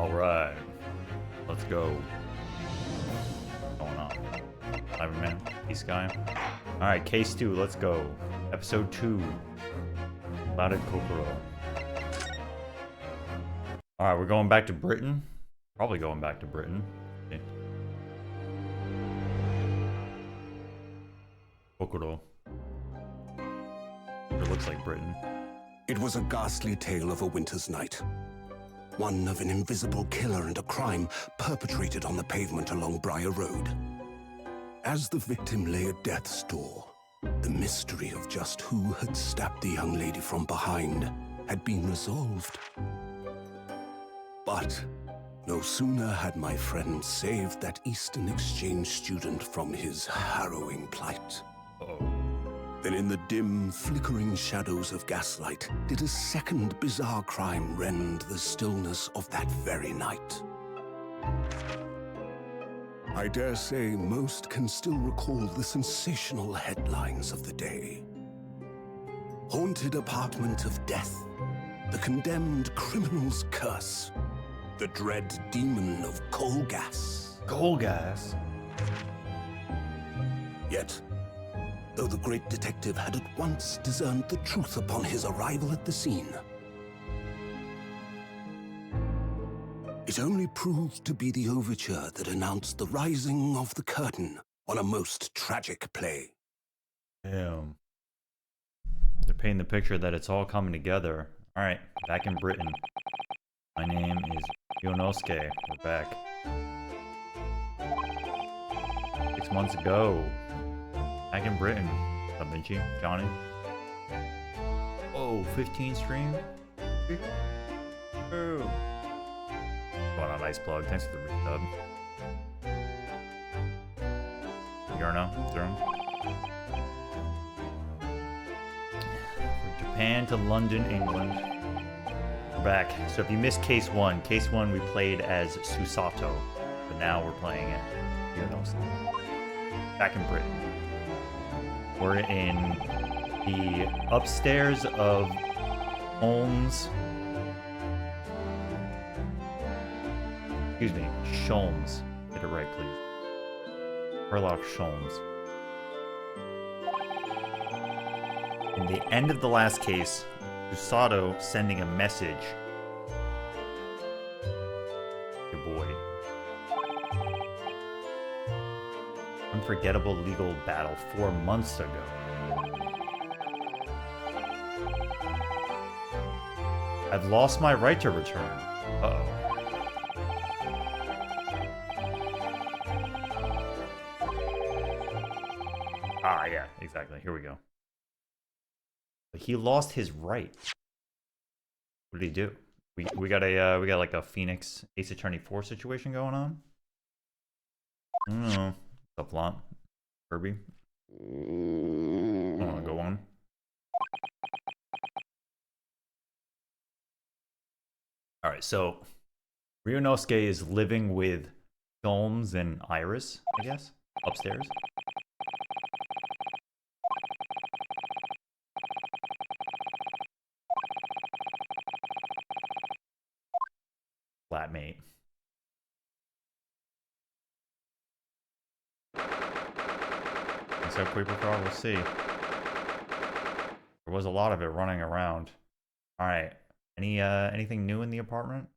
Alright. Let's go. What's going on? Cyberman, Peace Guy. Alright, case 2, let's go. Episode 2. Clouded Kokoro. Alright, we're going back to Britain. Probably going back to Britain. Okay. Kokoro. It looks like Britain. It was a ghastly tale of a winter's night. One of an invisible killer and a crime perpetrated on the pavement along Briar Road. As the victim lay at death's door, the mystery of just who had stabbed the young lady from behind had been resolved. But no sooner had my friend saved that Eastern Exchange student from his harrowing plight, then in the dim, flickering shadows of gaslight did a second bizarre crime rend the stillness of that very night. I dare say most can still recall the sensational headlines of the day. Haunted apartment of death, the condemned criminal's curse, the dread demon of coal gas. Coal gas? Yet, though the great detective had at once discerned the truth upon his arrival at the scene, it only proved to be the overture that announced the rising of the curtain on a most tragic play. Damn. They're painting the picture that it's all coming together. Alright, back in Britain. My name is Yonosuke. We're back. 6 months ago. Back in Britain. What's up, Vinci? Johnny? Oh, 15 stream? Oh. Going on, nice plug. Thanks for the resub. Yarno, Durham. From Japan to London, England. We're back. So if you missed case 1 we played as Susato, but now we're playing it. You know, back in Britain. We're in the upstairs of Holmes. Excuse me, Sholmes. Get it right, please. Sherlock Sholmes. In the end of the last case, Susato sending a message. Good boy. Unforgettable legal battle 4 months ago. I've lost my right to return. Uh-oh. Ah, yeah, exactly. Here we go. But he lost his right. What did he do? We got like a Phoenix Ace Attorney 4 situation going on? I don't know. What's up, Lot? Kirby? I don't want to go on. Alright, so Ryunosuke is living with Sholmes and Iris, I guess, upstairs. Flatmate. So Creeper Car, we'll see. There was a lot of it running around. Alright. Anything new in the apartment?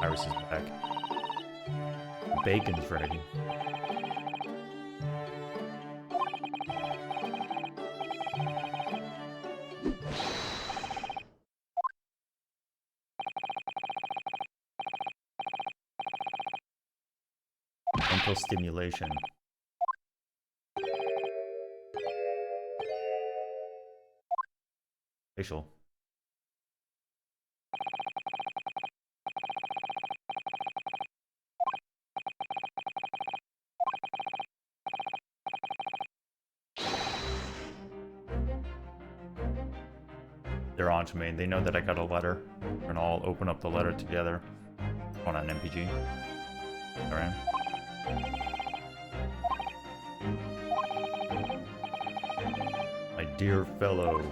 Iris is back. Bacon's ready. Mental stimulation. Facial. They're on to me. They know that I got a letter. We're gonna all open up the letter together. On an MPG. Alright. My dear fellow.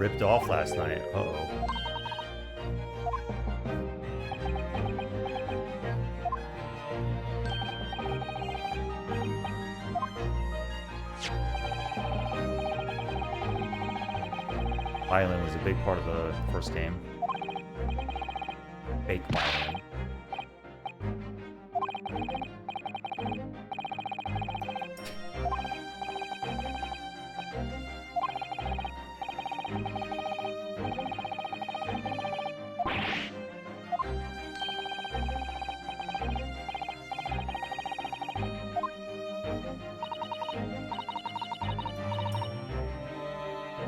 Ripped off last night. Uh-oh. Violin was a big part of the first game. Fake violin.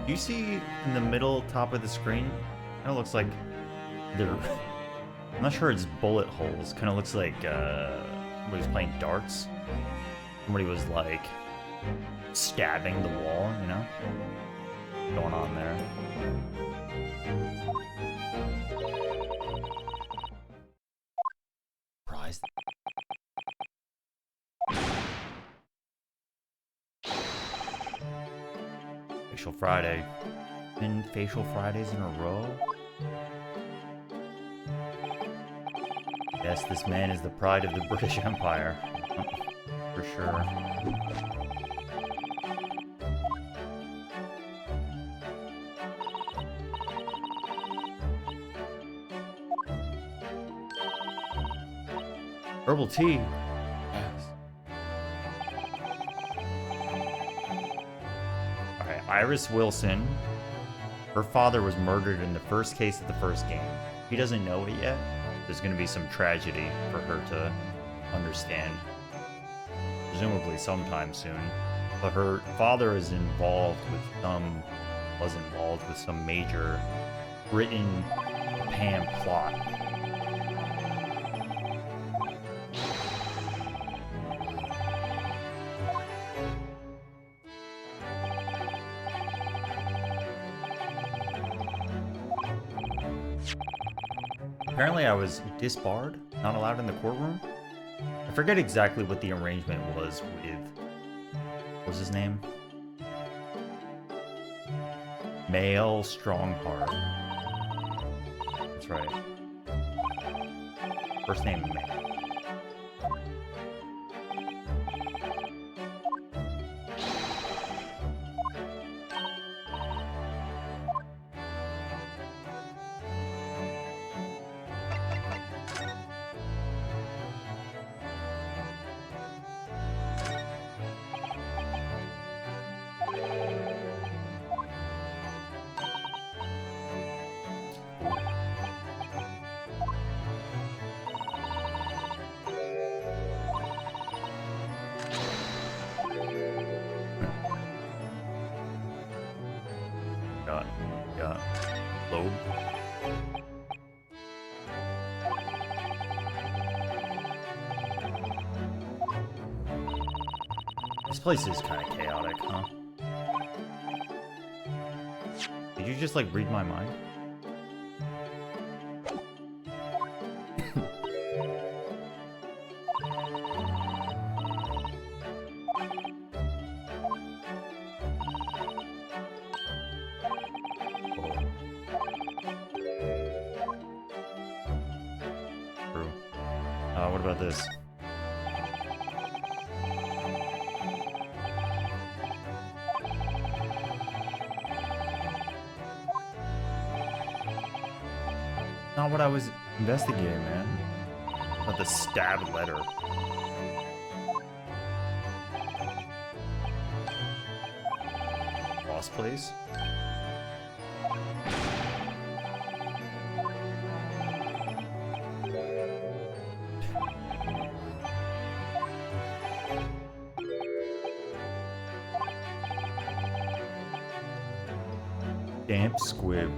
Do you see in the middle top of the screen? Kind of looks like they're. I'm not sure it's bullet holes. Kind of looks like somebody was playing darts. Somebody was like stabbing the wall, you know? Going on there. Surprised. Facial Friday. And Facial Fridays in a row? Yes, this man is the pride of the British Empire. For sure. Herbal tea. Yes. Alright, Iris Wilson. Her father was murdered in the first case of the first game. He doesn't know it yet. There's going to be some tragedy for her to understand. Presumably sometime soon. But her father is involved with was involved with some major Britain Pam plot. Apparently I was disbarred, not allowed in the courtroom. I forget exactly what the arrangement was with, what was his name? Mael Strongheart. That's right. First name Mael. Got lobe. This place is kind of chaotic, huh? Did you just like read my mind? What about this? Not what I was investigating, man. About the stabbed letter. Lost place? Damp squib.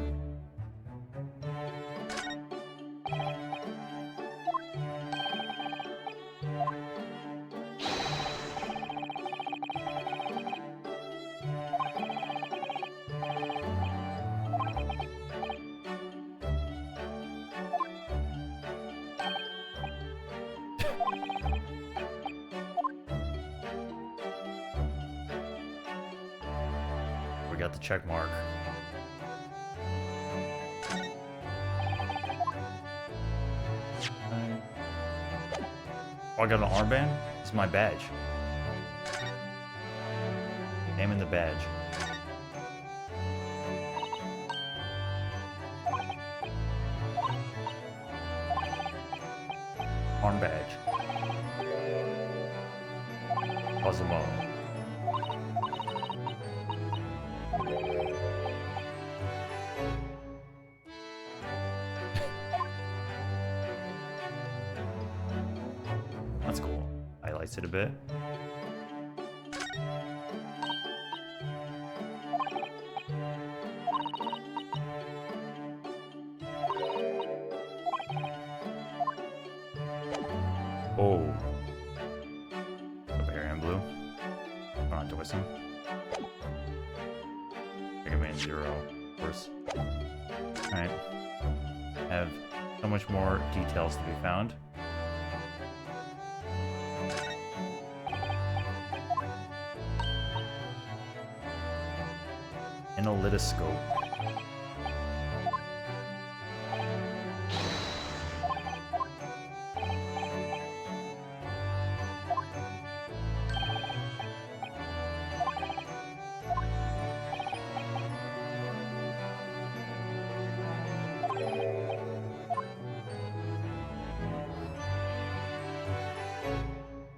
We got the check mark. Oh, I got an armband? It's my badge. Name in the badge. Arm badge. Cosmo. That's cool. Highlights it a bit. Oh. Barbarian blue. On to Wisdom. Mega Man 0, of course. Alright. Have so much more details to be found. Analytoscope.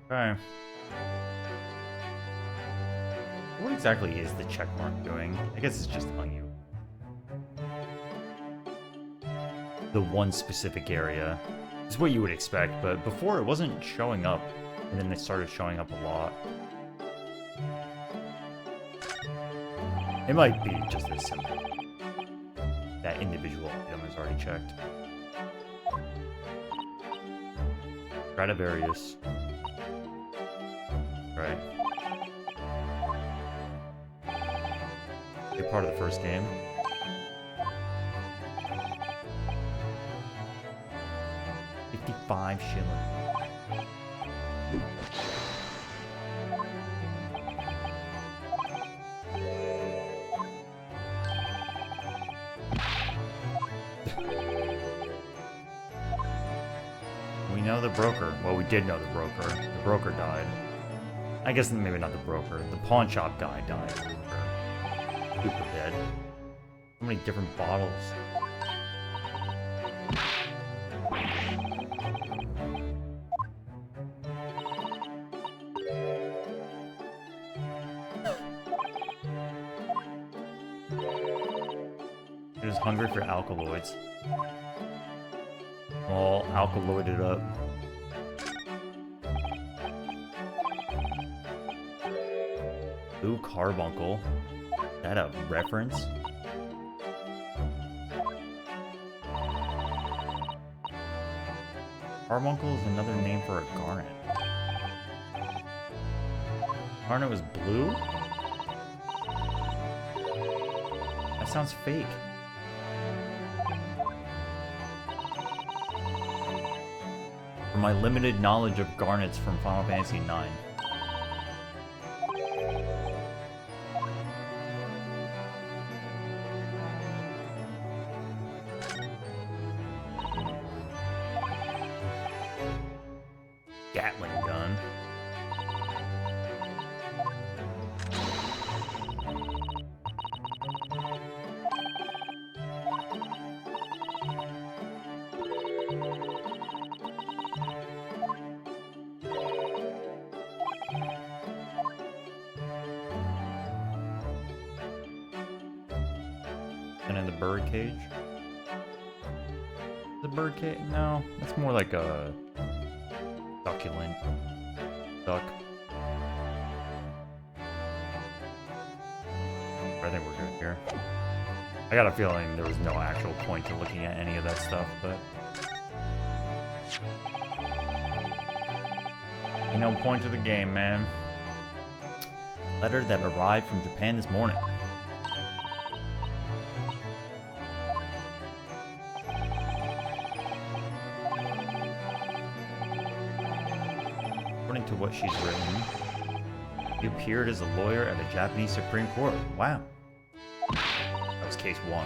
Okay. What exactly is the check mark doing? I guess it's just telling you the one specific area. It's what you would expect, but before it wasn't showing up, and then it started showing up a lot. It might be just as simple. That individual item is already checked. Stradivarius. Right. You're part of the first game. $55 shilling. We know the broker. Well, we did know the broker. The broker died. I guess maybe not the broker. The pawn shop guy died. Super dead. So many different bottles. He was hungry for alkaloids. All alkaloided up. Blue carbuncle. Is that a reference? Carbuncle is another name for a garnet. Garnet was blue? That sounds fake. From my limited knowledge of garnets from Final Fantasy IX. Gatling gun. And in the bird cage. The bird cage? No, that's more like a succulent duck. I think we're good here. I got a feeling there was no actual point to looking at any of that stuff, but ain't no point to the game, man. Letter that arrived from Japan this morning. According to what she's written, he appeared as a lawyer at the Japanese Supreme Court. Wow. That was case 1.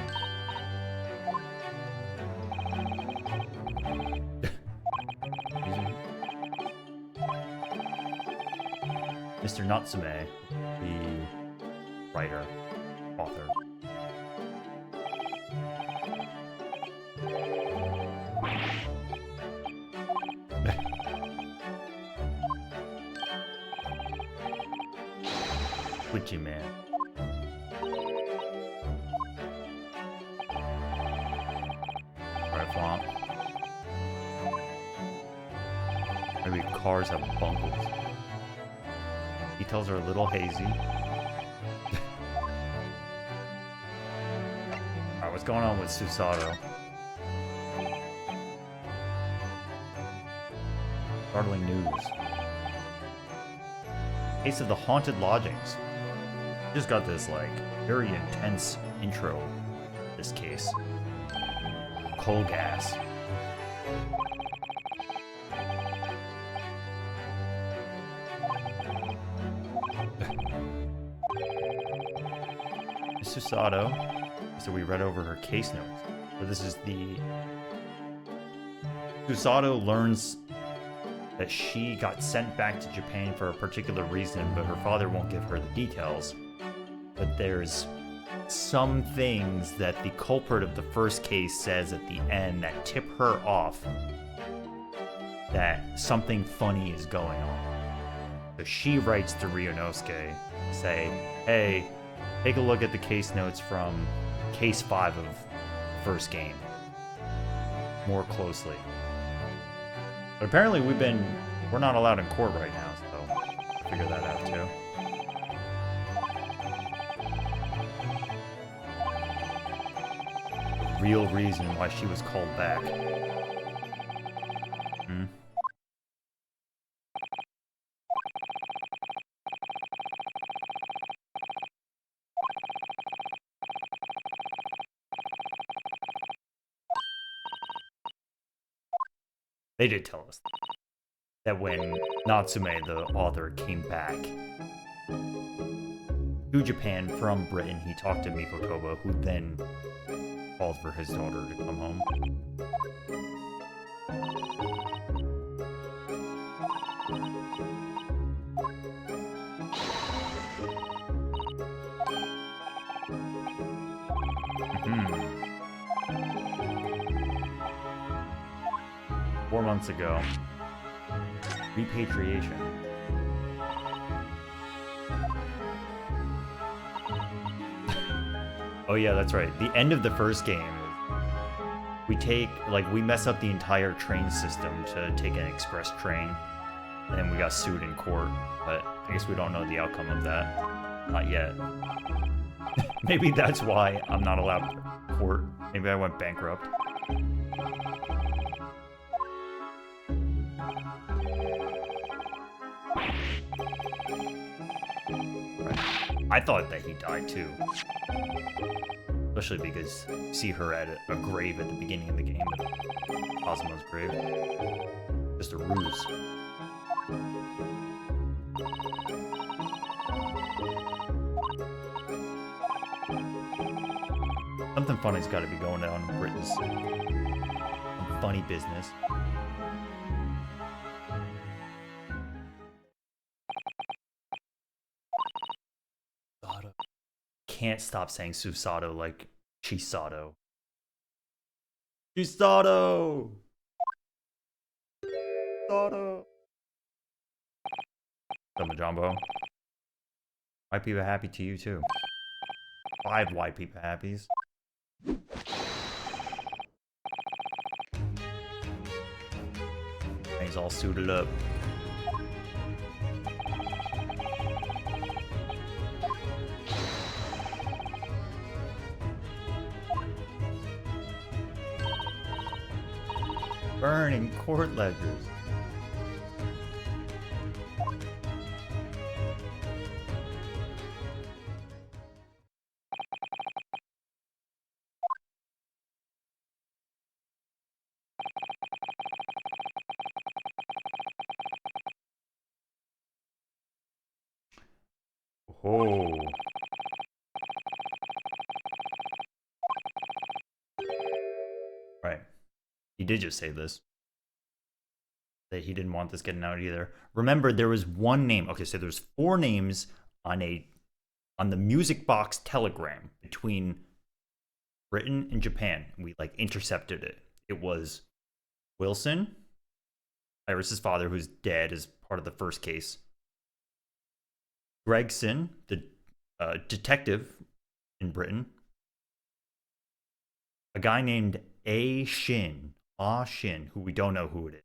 Mr. Natsume, the writer, author. Twitchy man. Alright, Flomp. Maybe cars have bunkles. Details are a little hazy. Alright, what's going on with Susato? Startling news. Case of the Haunted Lodgings. Just got this, like, very intense intro. This case. Coal gas. Susato. So we read over her case notes. So this is the... Susato learns that she got sent back to Japan for a particular reason, but her father won't give her the details. But there's some things that the culprit of the first case says at the end that tip her off that something funny is going on. So she writes to Ryunosuke to say, hey, take a look at the case notes from case 5 of the first game more closely. But apparently we're not allowed in court right now, so I'll figure that out too. The real reason why she was called back. They did tell us that when Natsume, the author, came back to Japan from Britain, he talked to Mikotoba, who then called for his daughter to come home. Mm-hmm. 4 months ago. Repatriation. Oh yeah, that's right. The end of the first game is we mess up the entire train system to take an express train, and we got sued in court, but I guess we don't know the outcome of that. Not yet. Maybe that's why I'm not allowed court. Maybe I went bankrupt. I thought that he died too. Especially because you see her at a grave at the beginning of the game, Cosmo's grave. Just a ruse. Something funny's gotta be going on in Britain's some funny business. Can't stop saying Susato like Chisato. Chisato! Chisato! What's up, Jumbo? White people happy to you too. 5 white people happies. He's all suited up. Burning court ledgers. Oh. Right. He did just say this. that he didn't want this getting out either. Remember, there was one name. Okay, so there's 4 names on the music box telegram between Britain and Japan. We like intercepted it. It was Wilson, Iris's father, who's dead as part of the first case. Gregson, the detective in Britain. A guy named Ah Shin, who we don't know who it is.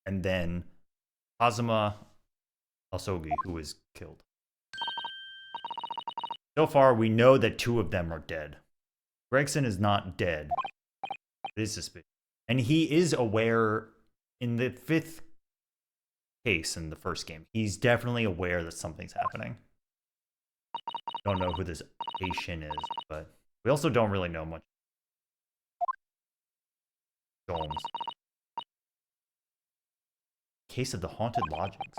And then Kazuma Asogi, who was killed. So far, we know that 2 of them are dead. Gregson is not dead. It is suspicious. And he is aware in the 5th case in the first game. He's definitely aware that something's happening. Don't know who this Asian is, but we also don't really know much. Jones. Case of the Haunted Lodgings.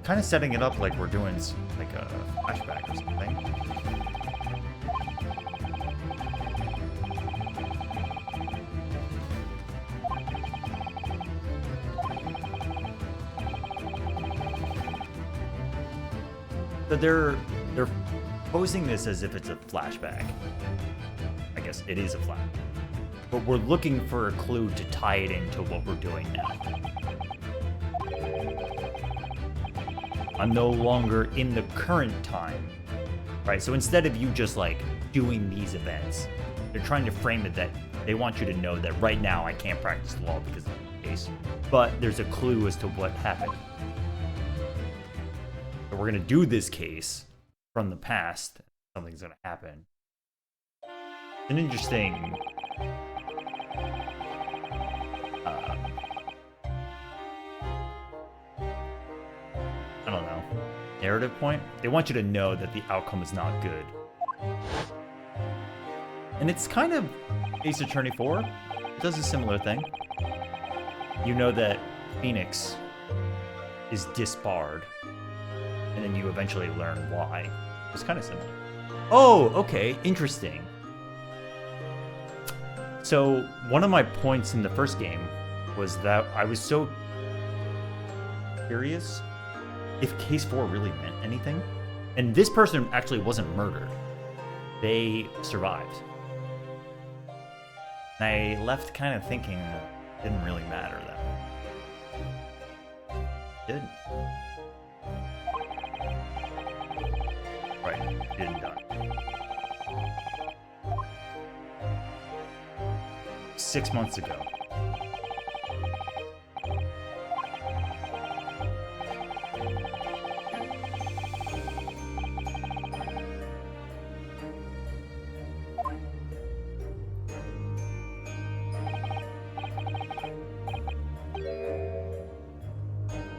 Kind of setting it up like we're doing like a flashback or something. So they're posing this as if it's a flashback. I guess it is a flashback. But we're looking for a clue to tie it into what we're doing now. I'm no longer in the current time, right? So instead of you just like doing these events, they're trying to frame it that they want you to know that right now I can't practice law because of the case, but there's a clue as to what happened. So we're gonna do this case from the past. Something's gonna happen. It's an interesting I don't know, narrative point. They want you to know that the outcome is not good. And it's kind of Ace Attorney 4. It does a similar thing. You know that Phoenix is disbarred, and then you eventually learn why. It's kind of similar. Oh, okay, interesting. So one of my points in the first game was that I was so curious if Case 4 really meant anything. And this person actually wasn't murdered. They survived. And I left kind of thinking it didn't really matter then. It did. Right, he didn't die. 6 months ago.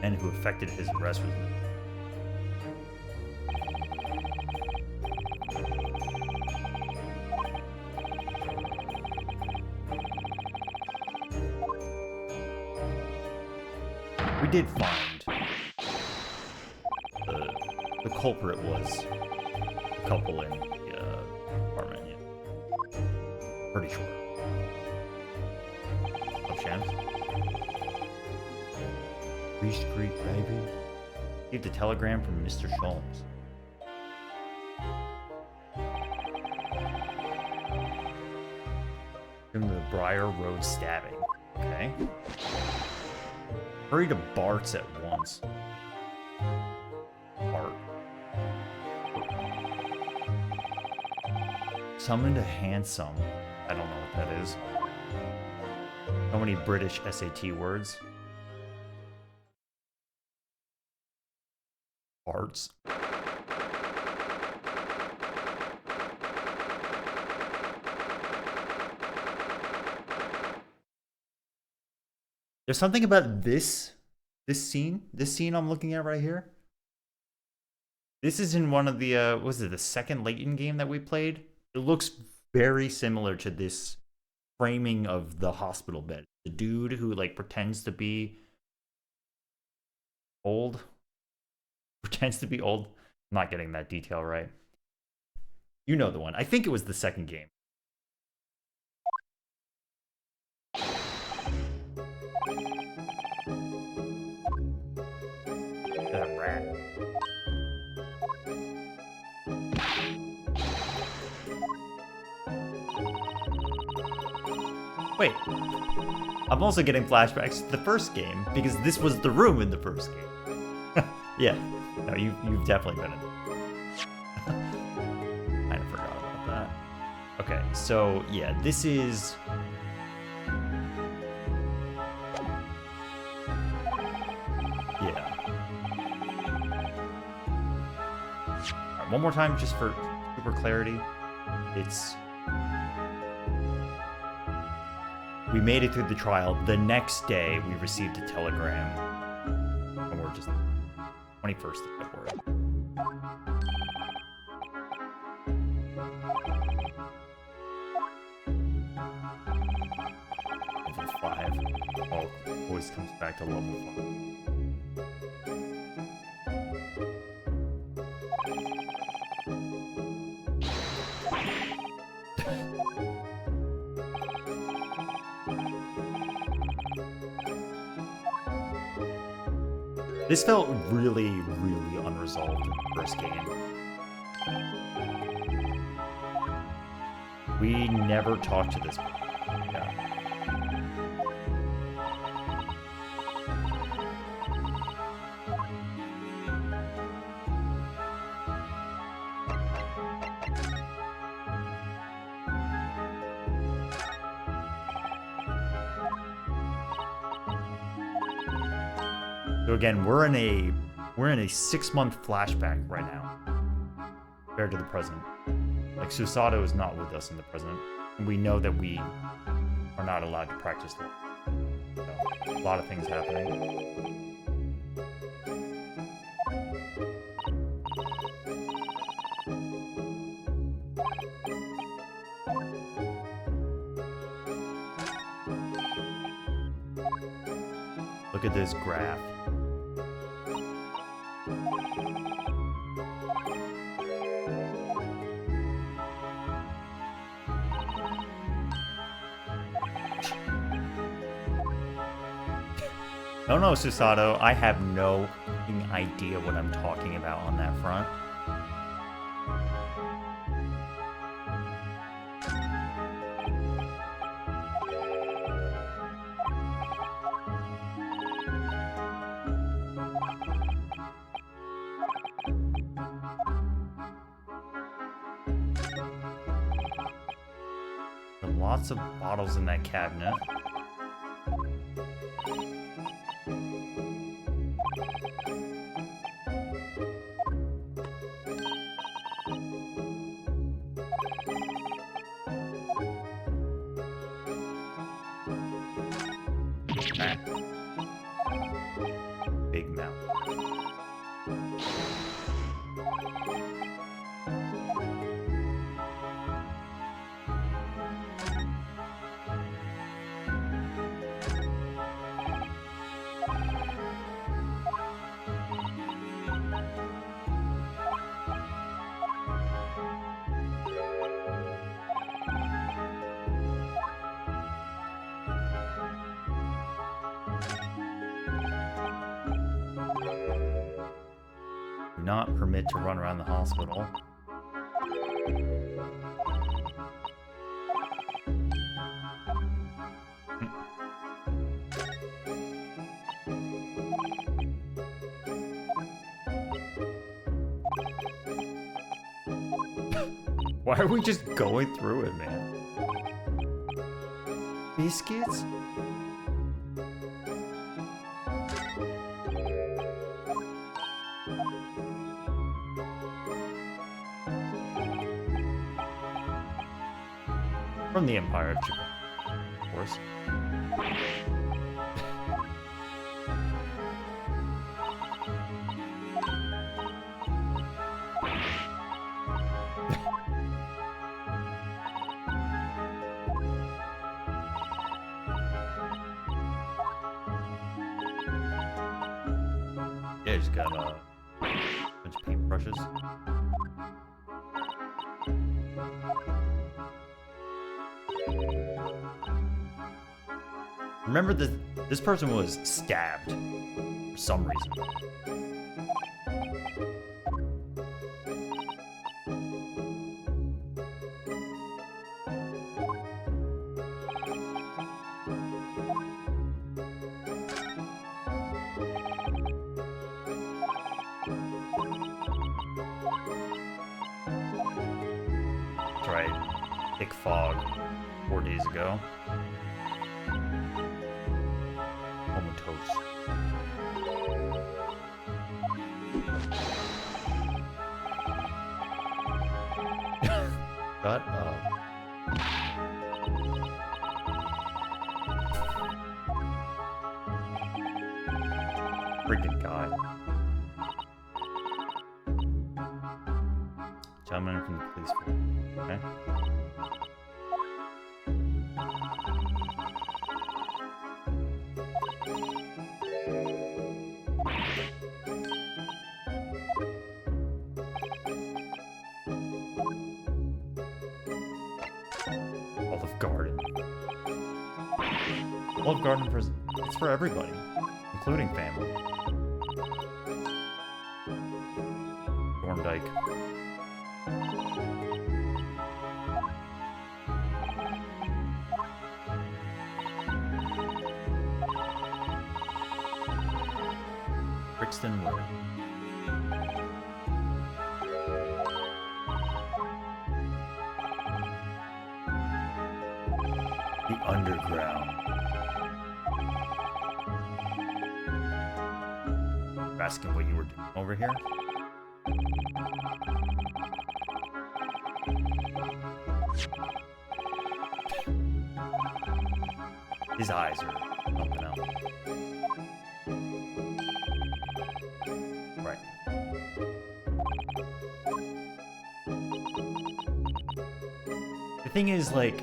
And who affected his arrest was me. We did find the culprit was a couple in the apartment, yeah. Pretty sure. Of Shams? Free Street, baby. Received a telegram from Mr. Sholmes. From the Briar Road stabbing. Okay. Hurry to Bart's at once. Bart. Summoned a handsome. I don't know what that is. So many British SAT words. Bart's. There's something about this scene I'm looking at right here. This is in one of the was it the second Layton game that we played? It looks very similar to this framing of the hospital bed. The dude who like pretends to be Old. Pretends to be old. I'm not getting that detail right. You know the one. I think it was the second game. That rat. Wait. I'm also getting flashbacks to the first game because this was the room in the first game. Yeah. No, you've definitely been in it. I forgot about that. Okay, so yeah, this is. Yeah. Alright, one more time, just for super clarity. It's. We made it through the trial. The next day, we received a telegram. And we're just 21st of February. Level 5. Oh, voice comes back to level 5. This felt really, really unresolved in the first game. We never talked to this person. Yeah. So again, we're in a 6-month flashback right now, compared to the present. Like Susato is not with us in the present, and we know that we are not allowed to practice law. So, a lot of things happening. Look at this graph. No, Susato, I have no idea what I'm talking about on that front. There are lots of bottles in that cabinet. Big mouth. Do not permit to run around the hospital. Why are we just going through it, man? Biscuits? From the Empire of Japan, of course. Yeah, just got a bunch of paintbrushes. Remember this person was stabbed for some reason. That's right. Thick fog 4 days ago. Comatose. Shut up. Freaking guy. Gentleman from the police force. Okay. Olive Garden. Olive Garden for it's for everybody, including family. Thorndike. Brixton Road. The underground. You're asking what you were doing over here? His eyes are something else. Right. The thing is, like,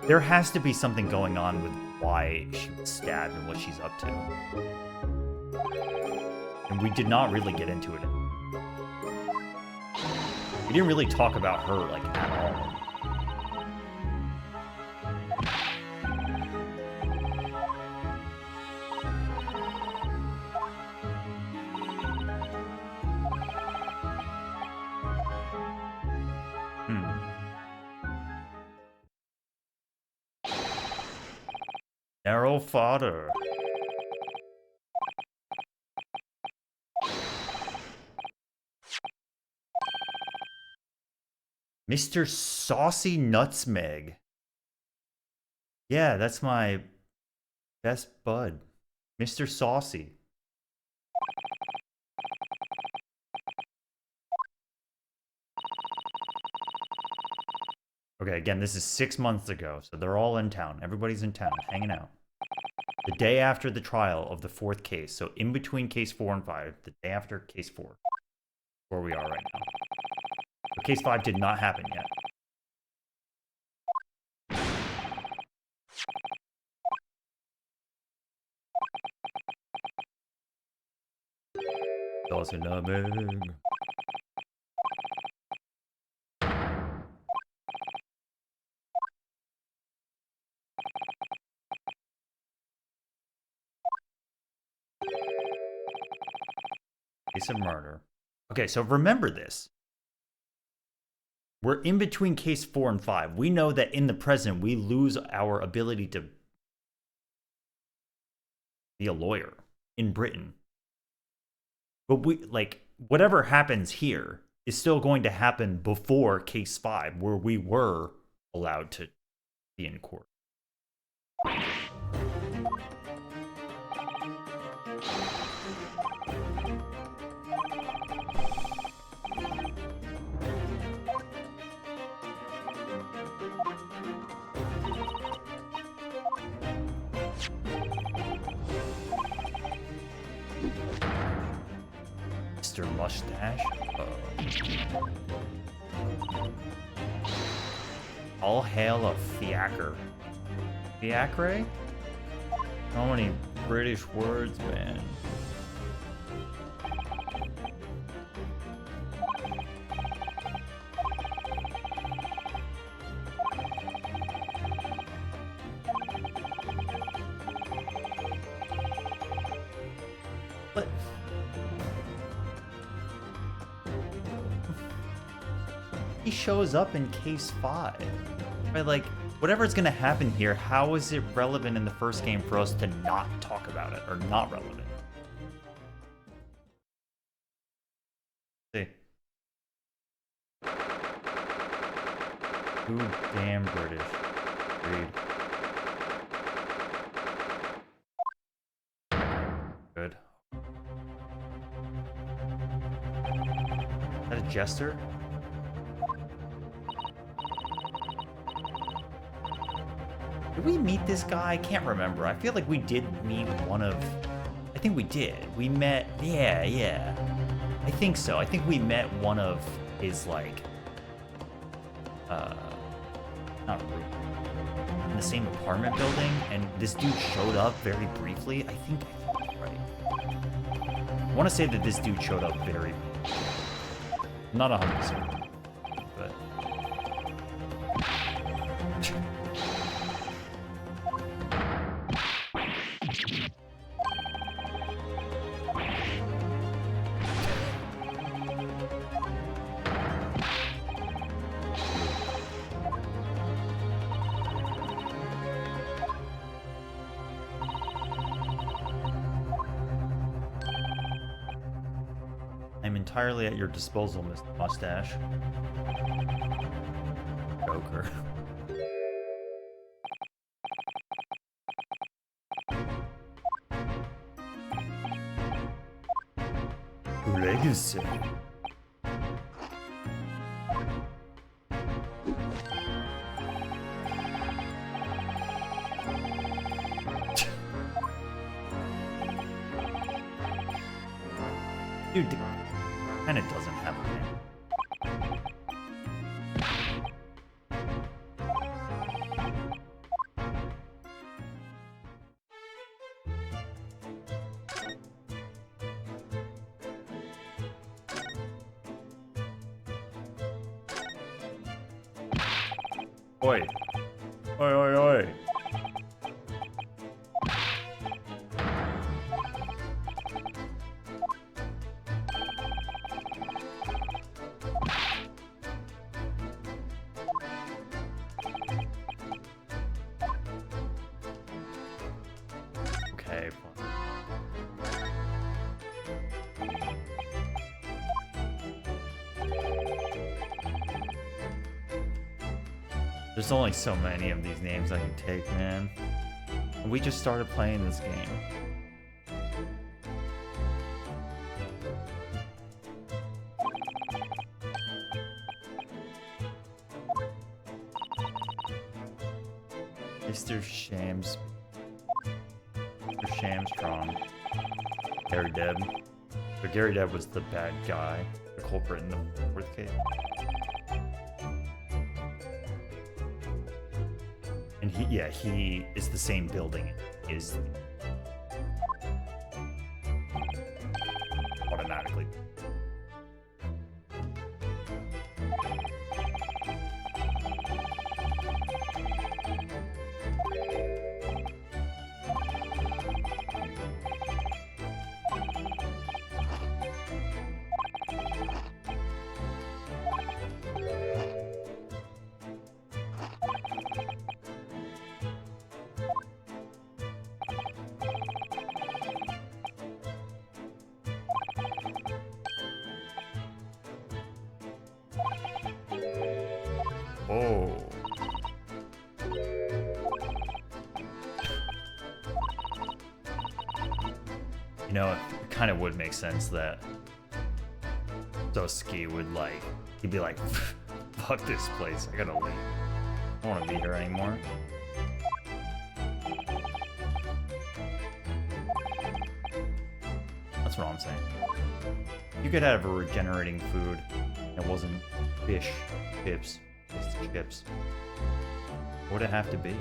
there has to be something going on with why she was stabbed and what she's up to. And we did not really get into it. We didn't really talk about her, like, at all. Narrow fodder. Mr. Saucy Nutsmeg. Yeah, that's my best bud. Mr. Saucy. Okay, again, this is 6 months ago, so they're all in town. Everybody's in town, hanging out. The day after the trial of the 4th case, so in between case 4 and 5, the day after case 4, where we are right now. So case 5 did not happen yet. Saucy. Case of murder. Okay, so remember this. We're in between case 4 and 5. We know that in the present, we lose our ability to be a lawyer in Britain. But we, like, whatever happens here is still going to happen before case 5, where we were allowed to be in court. Mr. Mustache? All hail a fiacre. Fiacre? So many British words, man. But he shows up in case 5. Right, like, whatever's gonna happen here, how is it relevant in the first game for us to not talk about it, or not relevant? See. Too damn British. Agreed. Good. Is that a jester? Did we meet this guy? I can't remember. I feel like we did meet one of... I think we did. We met... Yeah. I think so. I think we met one of his, like... Not room. In the same apartment building, and this dude showed up very briefly. I think that's right. I want to say that this dude showed up very... I'm not 100%, but... I'm entirely at your disposal, Mr. Mustache. Joker. Legacy. Dude, and it doesn't have a name. Oi. Oi. Okay, fine. There's only so many of these names I can take, man. We just started playing this game. Mr. Shams. Mr. Shamstrong. Gary Deb. But Gary Deb was the bad guy, the culprit in the 4th case. And he is the same building as automatically. Oh. You know, it kind of would make sense that Sosuke would he'd be like, fuck this place, I gotta leave. I don't want to be here anymore. That's what I'm saying. You could have a regenerating food that wasn't fish, chips. Just chips. What would it have to be?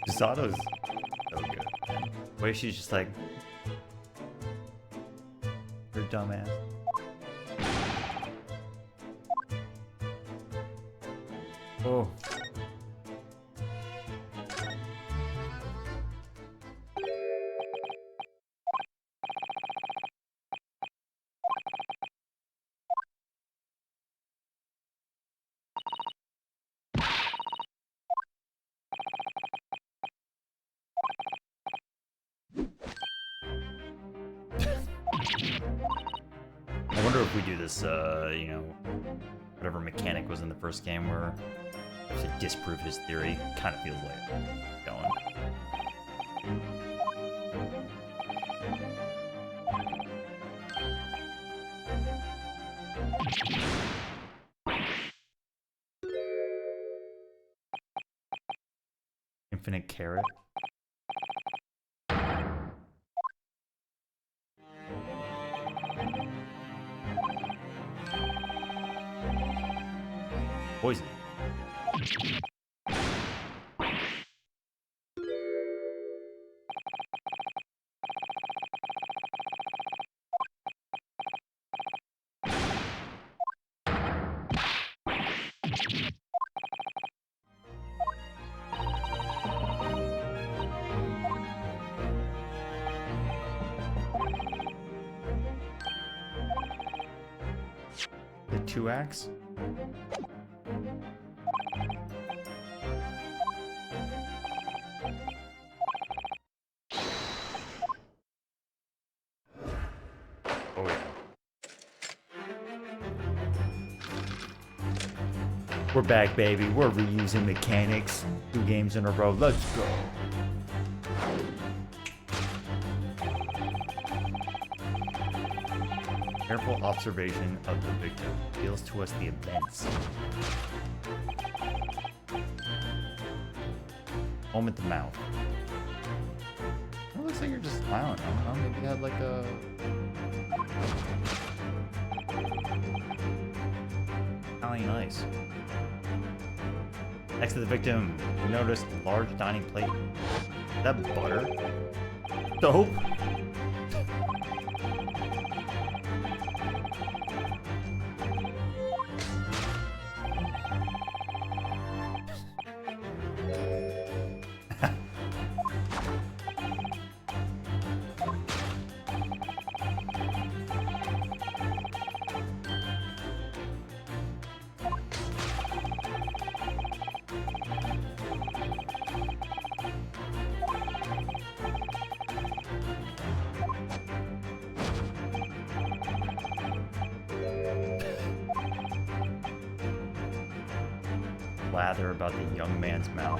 Susato's so good. What if she's just like, you're a dumbass? Oh. I wonder if we do this, you know, whatever mechanic was in the first game where to disprove his theory. Kind of feels like going. Infinite carrot. Poison. The 2-axe? Oh yeah. We're back, baby. We're reusing mechanics. 2 games in a row. Let's go. Careful observation of the victim reveals to us the events. Foam at the mouth. It looks like you're just smiling. I don't know. Maybe you had like a... Italian ice. Next to the victim, you notice a large dining plate. Is that butter? Soap? Lather about the young man's mouth.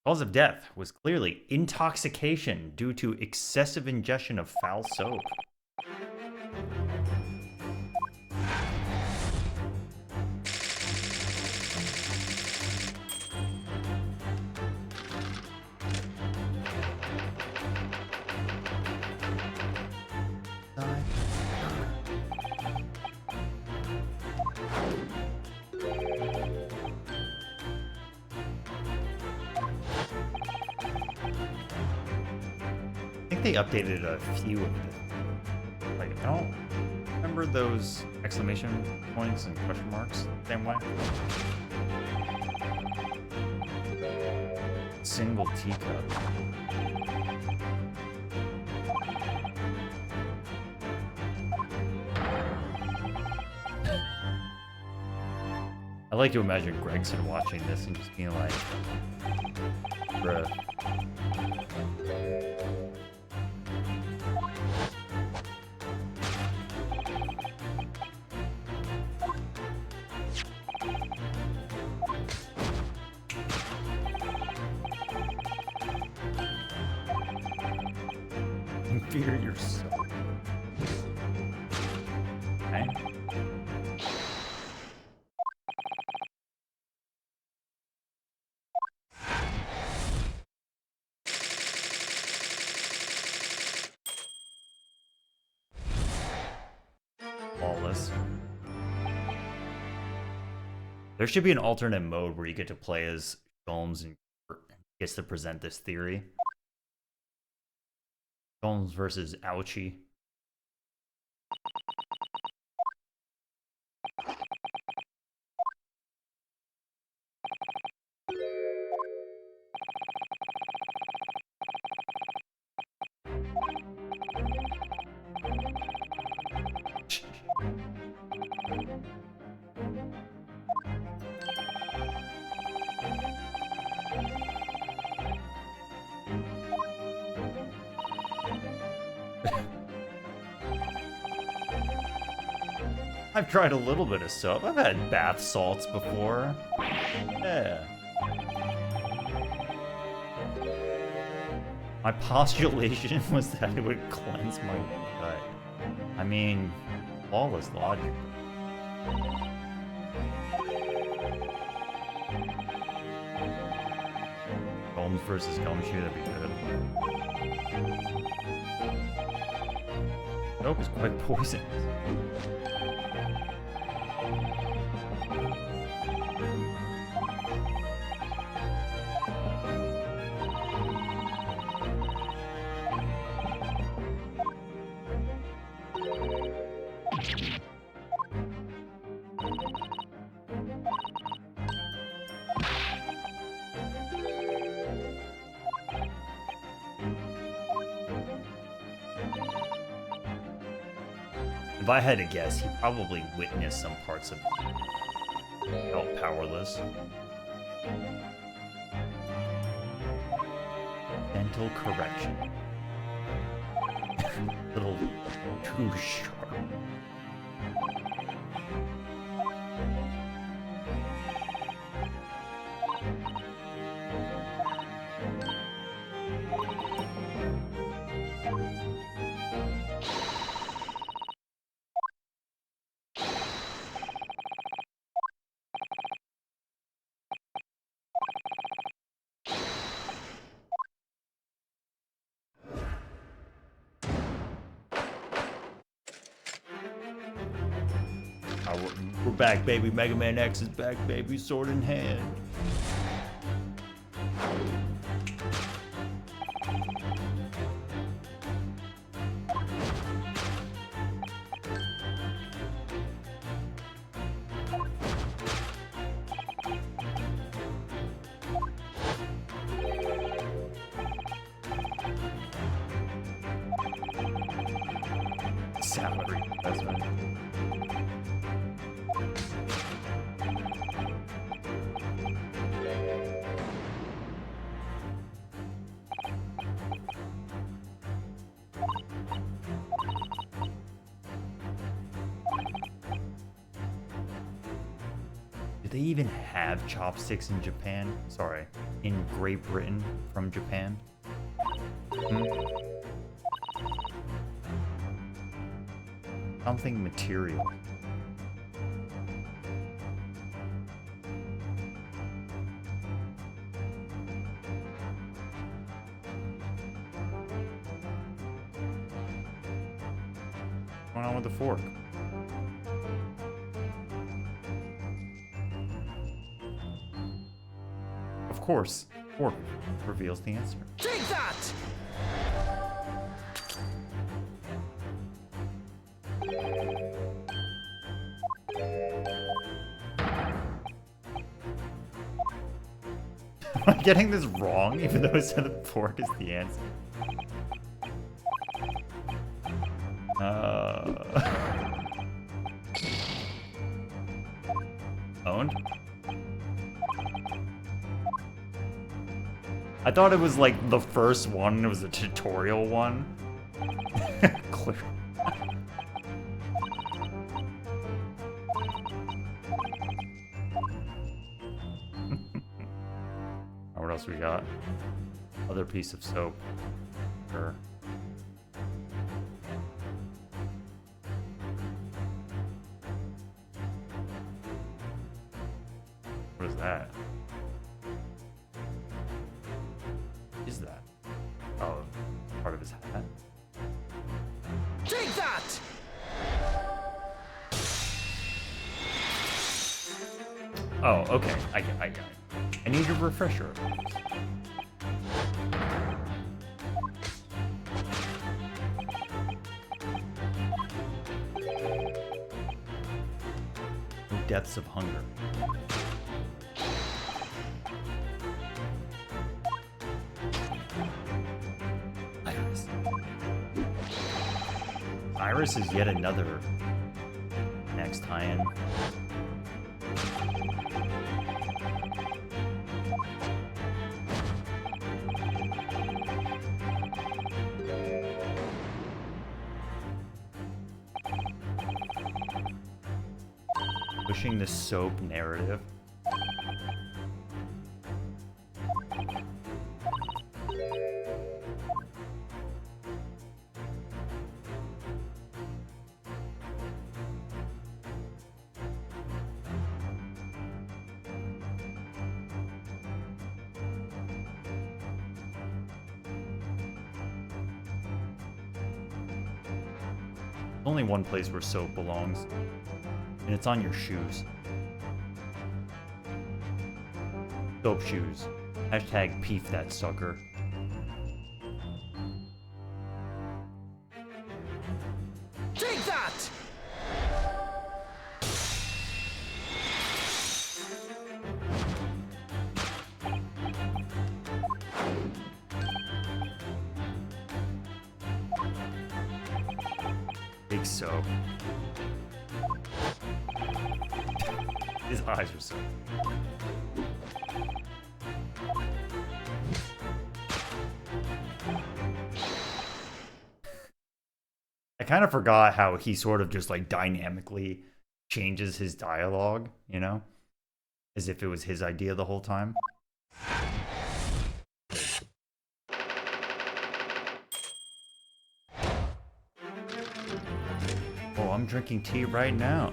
Cause of death was clearly intoxication due to excessive ingestion of foul soap. They updated a few of them. Like, I don't remember those exclamation points and question marks the same way. Single teacup. I like to imagine Gregson watching this and just being like, bruh. Fear your soul. Okay. Flawless. There should be an alternate mode where you get to play as Sholmes and gets to present this theory. Sholmes versus Ouchie. I've tried a little bit of soap. I've had bath salts before. Yeah. My postulation was that it would cleanse my gut. I mean, flawless logic. Holmes versus Gumshoe, that'd be good. Soap is quite poisonous. If I had to guess, he probably witnessed some parts of it. Felt powerless. Dental correction. Little too sharp. We're back, baby. Mega Man X is back, baby. Sword in hand. Salary. That's right. Do they even have chopsticks in Japan? Sorry, in Great Britain from Japan? Something material. What's going on with the fork? Of course, fork reveals the answer. Take that! Am I getting this wrong, even though it said the fork is the answer? Owned? I thought it was like the first one, it was a tutorial one. Clear. What else we got? Other piece of soap. Sure. What is that? What is that? Oh, part of his hat? Take that! Oh, okay. I got it. I need a refresher. No depths of hunger. Iris. Iris is yet another next tie-in. Pushing the soap narrative. Only one place where soap belongs, and it's on your shoes. Soap shoes. Hashtag peef that sucker. Take that! Big soap. His eyes are so. I kind of forgot how he sort of just like dynamically changes his dialogue, you know? As if it was his idea the whole time. Oh, I'm drinking tea right now.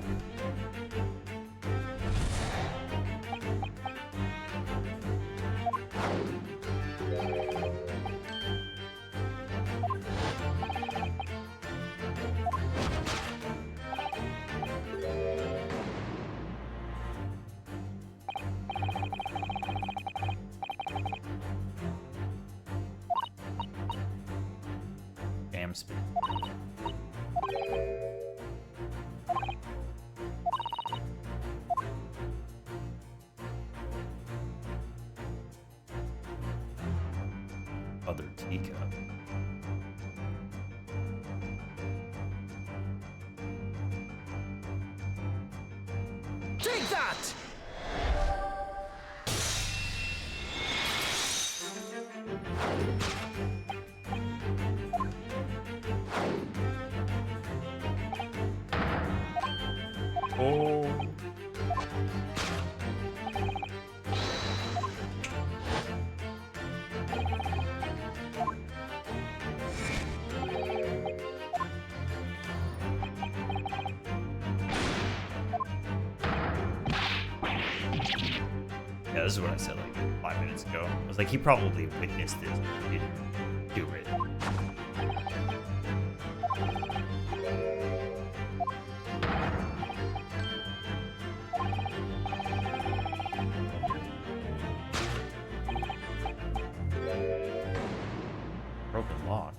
Jam speed. Other teacup. Take that! Oh. Yeah, this is what I said like 5 minutes ago. I was like, he probably witnessed this. He didn't do it. Broken lock.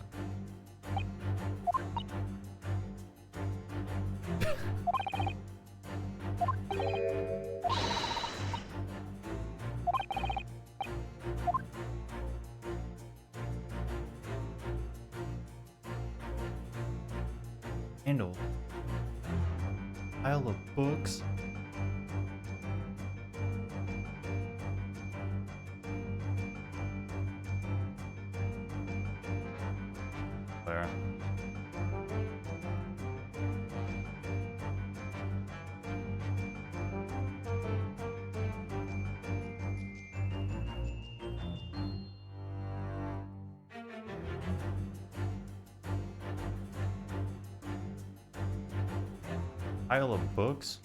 Handle. Pile of books. There. Pile of books.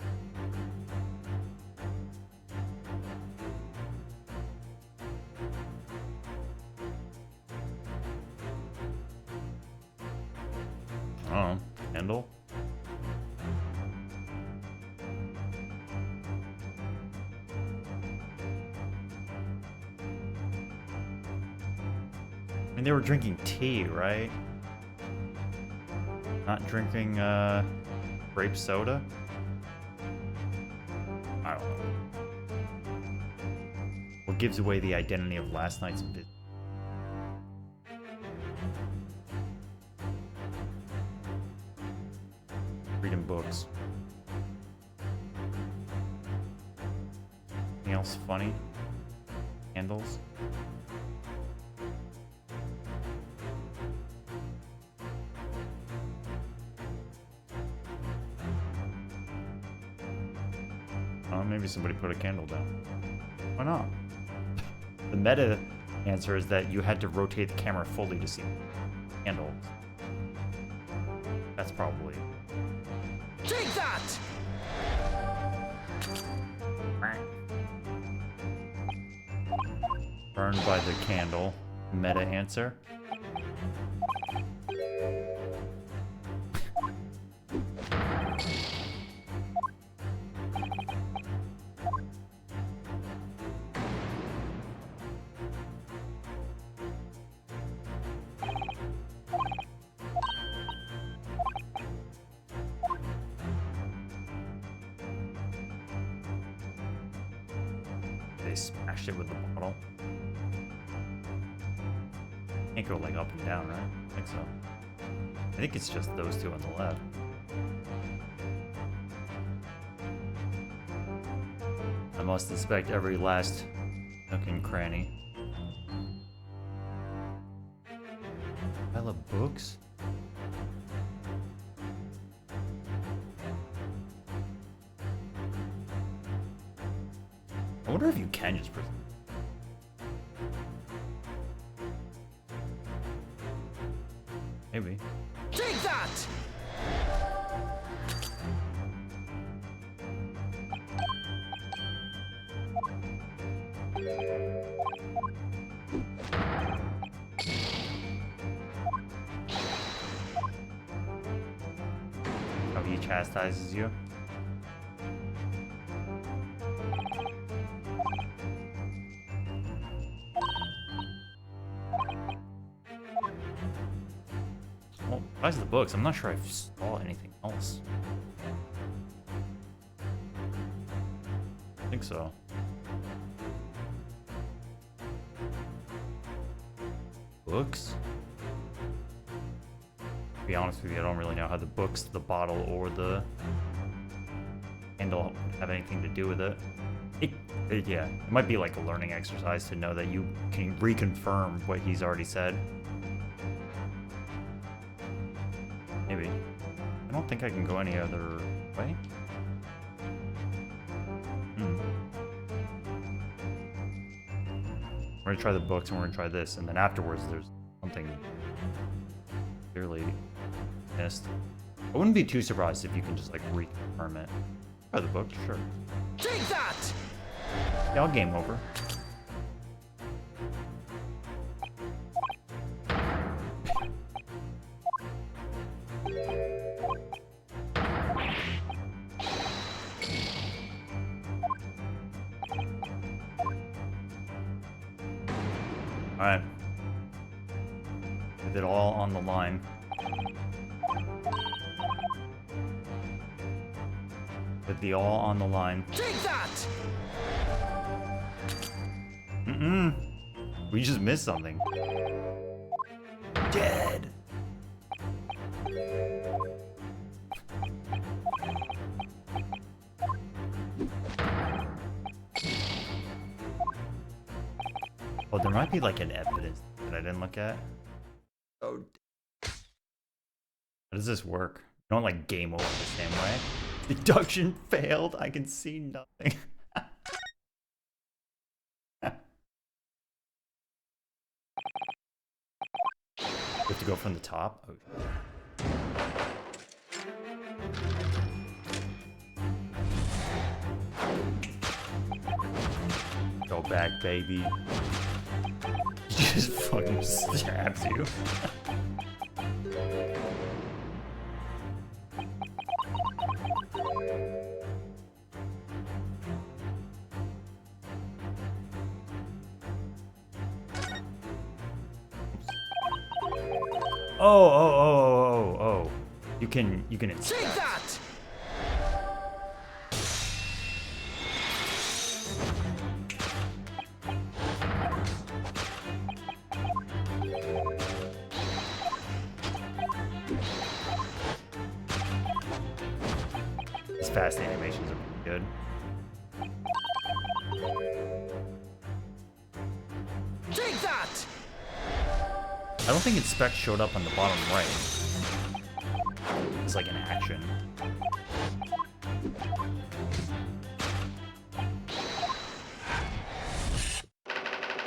Oh, Kendall. mean, they were drinking tea, right? Not drinking grape soda? I don't know. What gives away the identity of last night's business? Reading books. Anything else funny? Candles? Oh, maybe somebody put a candle down. Why not? The meta answer is that you had to rotate the camera fully to see the candle. That's probably... Take that! Burned by the candle. Meta answer. They smashed it with the bottle. Can't go like up and down, right? I think so. I think it's just those two on the left. I must inspect every last nook and cranny. Pile of books? I wonder if you can just maybe. Take that! How he chastises you. Well, besides the books, I'm not sure I saw anything else. I think so. Books? To be honest with you, I don't really know how the books, the bottle, or the handle have anything to do with it. Yeah, it might be like a learning exercise to know that you can reconfirm what he's already said. Maybe. I don't think I can go any other way. We're gonna try the books and we're gonna try this, and then afterwards there's something clearly missed. I wouldn't be too surprised if you can just like reconfirm it. Try the book, sure. Take that! Yeah, I'll game over. Alright. With it all on the line. With the all on the line. Take that! We just missed something. Dead. Oh, there might be like an evidence that I didn't look at. Oh. How does this work? You don't like game over the same way. Deduction failed. I can see nothing. You have to go from the top. Oh. Go back, baby. He just fucking stabs you. Oh. You can inspect. Take that! These fast animations are pretty good. Take that! I don't think inspect showed up on the bottom right. It's like an action.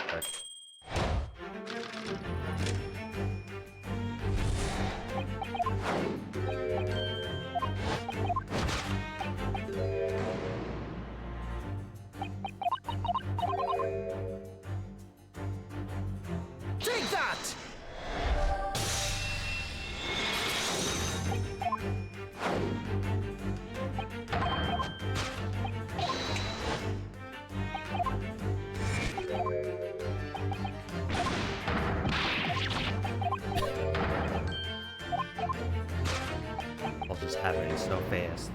Okay. Take that! All just happening so fast.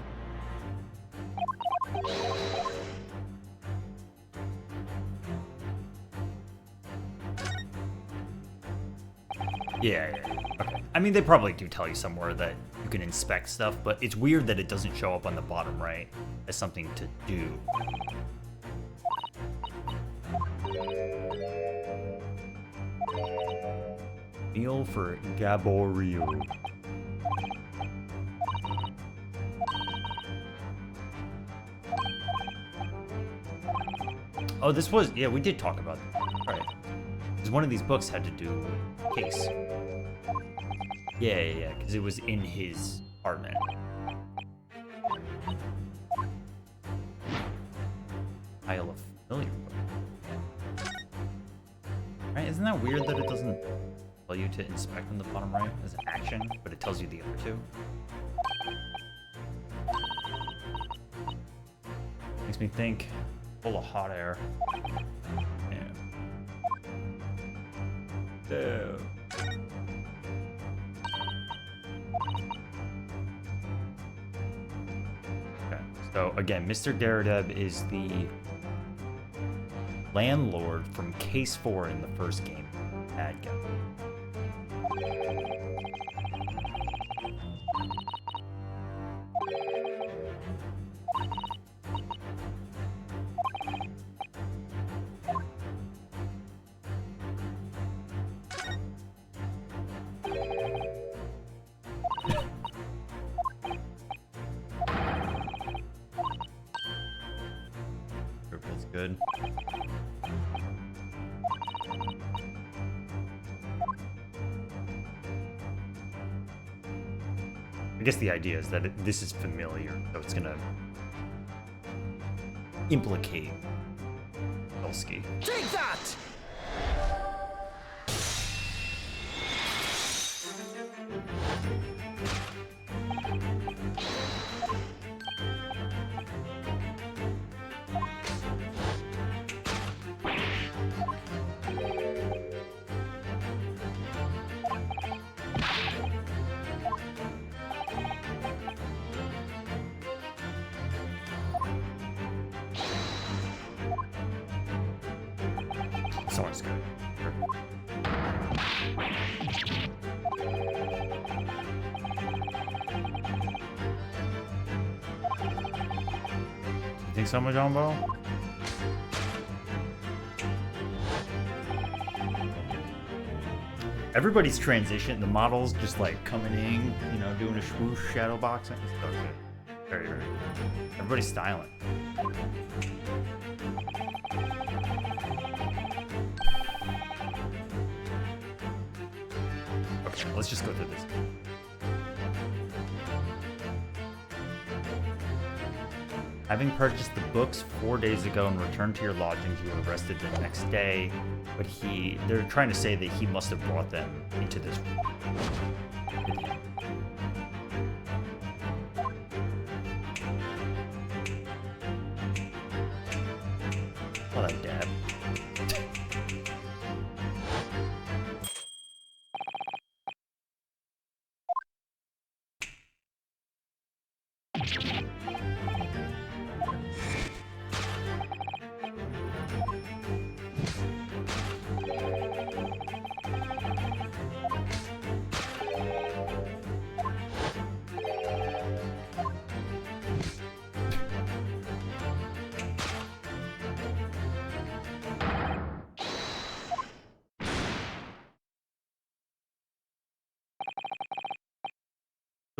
Yeah. Okay. I mean, they probably do tell you somewhere that you can inspect stuff, but it's weird that it doesn't show up on the bottom right as something to do. Meal for Gaborio. Oh, this was, yeah, we did talk about that. Right. Because one of these books had to do with Case. Yeah, because it was in his apartment. Pile of familiar books. Right, isn't that weird that it doesn't tell you to inspect on the bottom right as an action, but it tells you the other two? Makes me think, full of hot air. Yeah. Okay, so again, Mr. Daredeb is the landlord from Case 4 in the first game. Bad guy. Purple's good. I guess the idea is that this is familiar, so it's gonna implicate Belsky. Take that! Someone's good. You think so, Majumbo? Everybody's transition, the models just like coming in, you know, doing a swoosh shadow boxing. It's so good. Very, very good. Everybody's styling. Okay, let's just go through this. Having purchased the books 4 days ago and returned to your lodgings, you were arrested the next day. But they're trying to say that he must have brought them into this room. Well, I dab.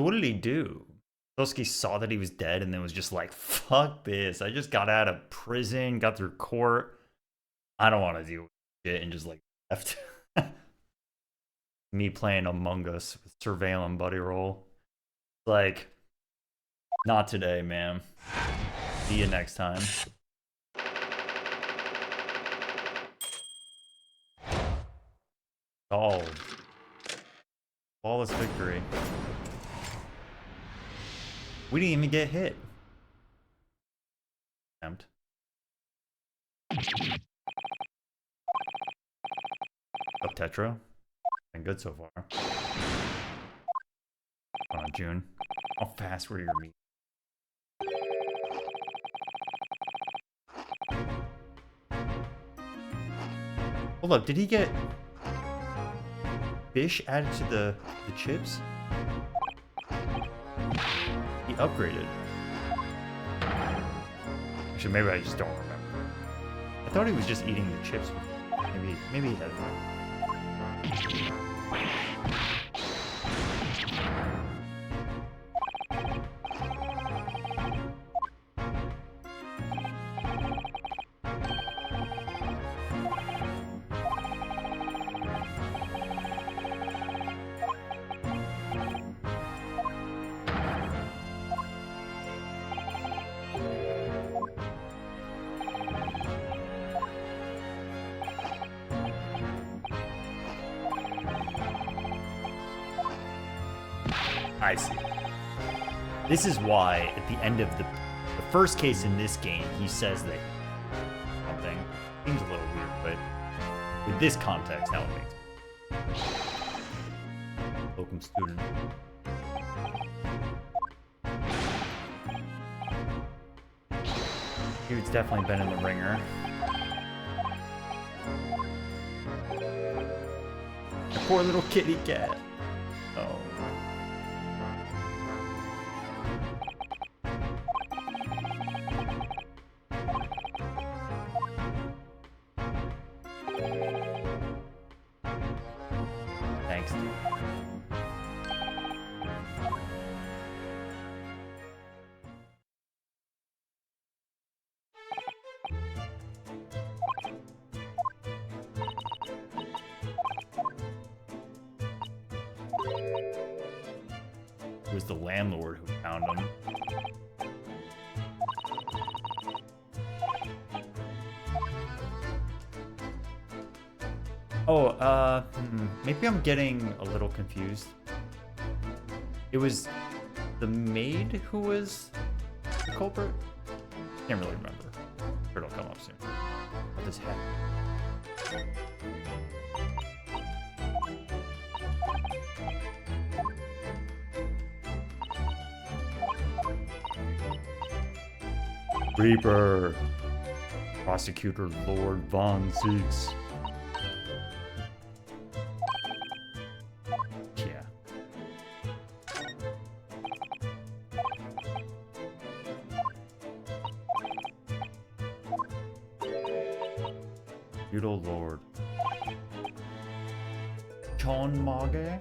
what did he do? Toski saw that he was dead and then was just like, fuck this. I just got out of prison, got through court. I don't want to deal with shit, and just like left. Me playing Among Us with surveillance buddy roll. Like, not today, man. See you next time. Solved. Flawless victory. We didn't even get hit. Attempt. Up Tetra. Been good so far. Come on, June. How fast were your meat? Hold up, did he get fish added to the chips? He upgraded. Actually, maybe I just don't remember. I thought he was just eating the chips. Maybe he had that. I see. This is why at the end of the first case in this game, he says that something seems a little weird, but with this context, now it makes sense. Locum student. Dude's definitely been in the ringer. The poor little kitty cat. Oh. Thanks, dude. It was the landlord who found him. Oh, maybe I'm getting a little confused. It was the maid who was the culprit? Can't really remember. Sure, it'll come up soon. What this hat? Reaper. Prosecutor Lord Von Zeeks. Yeah. Feudal Lord. Chon Mage?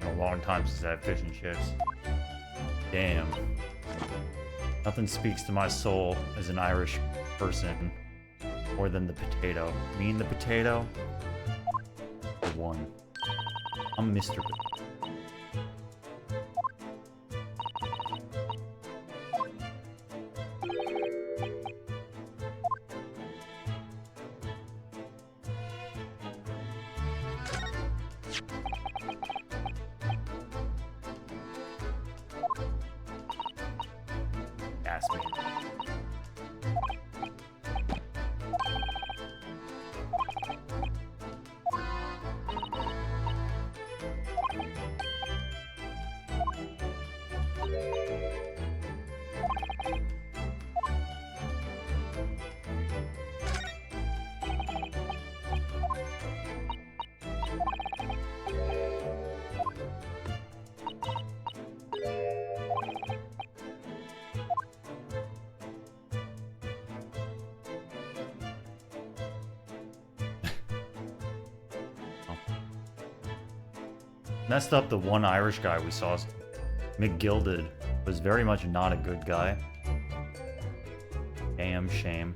A long time since I had fish and chips. Damn. Nothing speaks to my soul as an Irish person more than the potato. Me and the potato are one. I'm Mr. Ask me. Messed up the one Irish guy we saw. McGilded was very much not a good guy. Damn shame.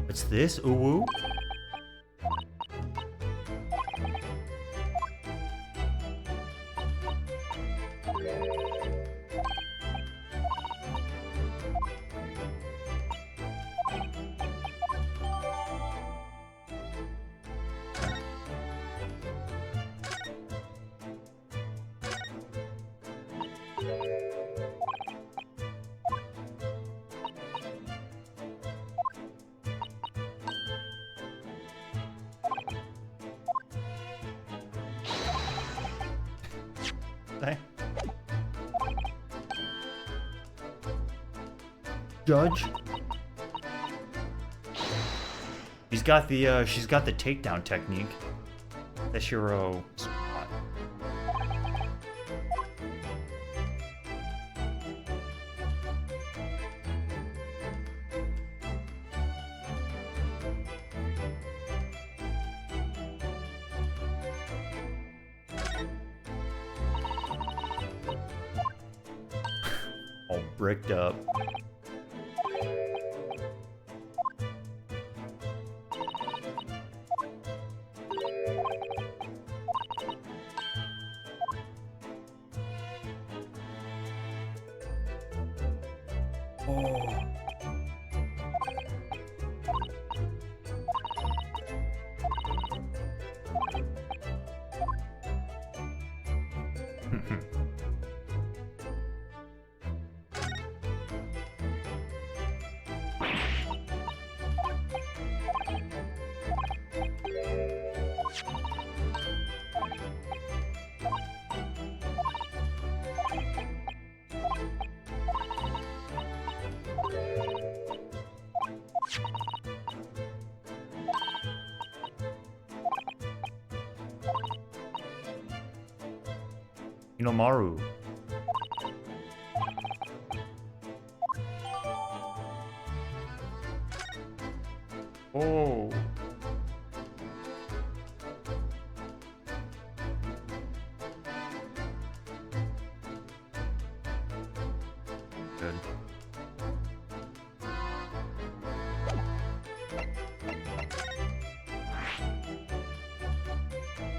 What's this? Uwu? Judge. She's got the takedown technique. Eshiro spot. All bricked up. Inomaru. Oh. Good.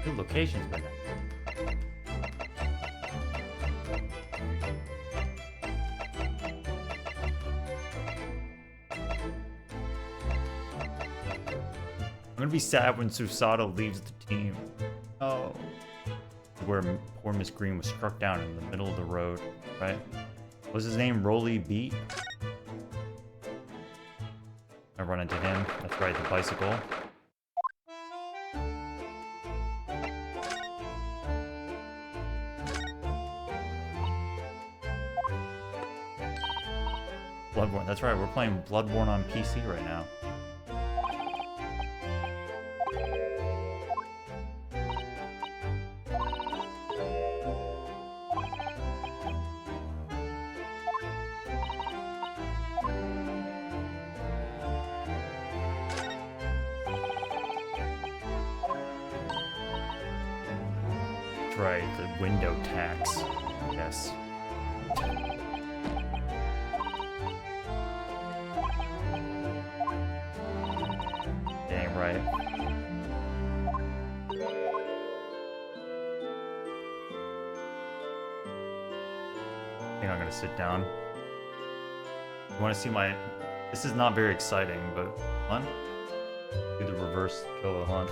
Good locations, man. I'm gonna be sad when Susato leaves the team. Oh. Where poor Miss Green was struck down in the middle of the road, right? What was his name? Rolly Beat? I run into him. That's right, the bicycle. Bloodborne. That's right, we're playing Bloodborne on PC right now. Right, the window tax. Yes. Dang right. I think I'm gonna sit down. You wanna see my... This is not very exciting, but fun? Do the reverse kill hunt.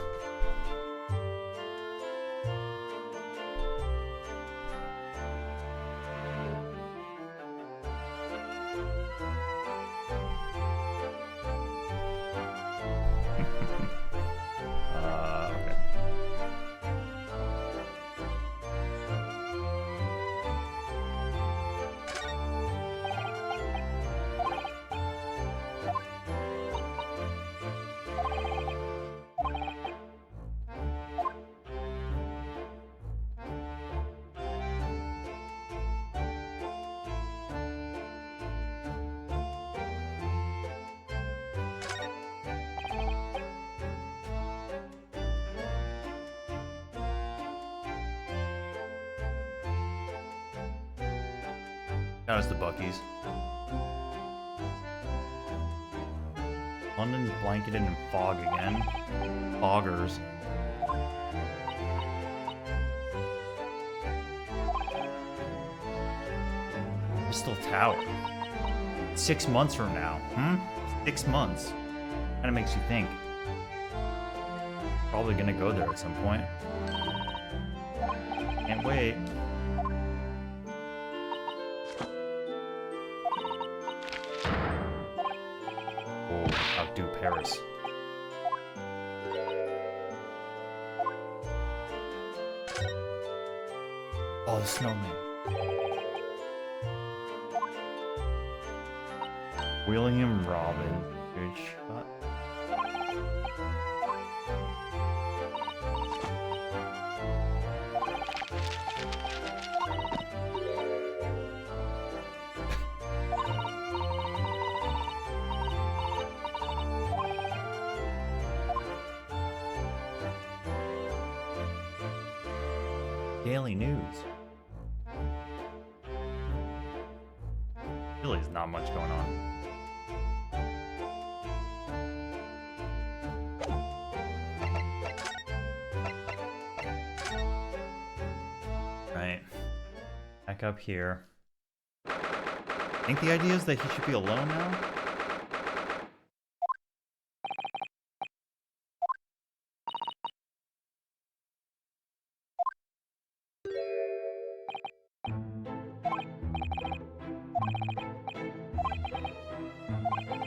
That was the Buckies. London's blanketed in fog again. Foggers. Crystal Tower. 6 months from now. 6 months. Kinda makes you think. Probably gonna go there at some point. Can't wait. Oh, outdo Paris. Oh, the snowman. William Robin. Good shot. Daily News. Really, there's not much going on. Right. Back up here. I think the idea is that he should be alone now.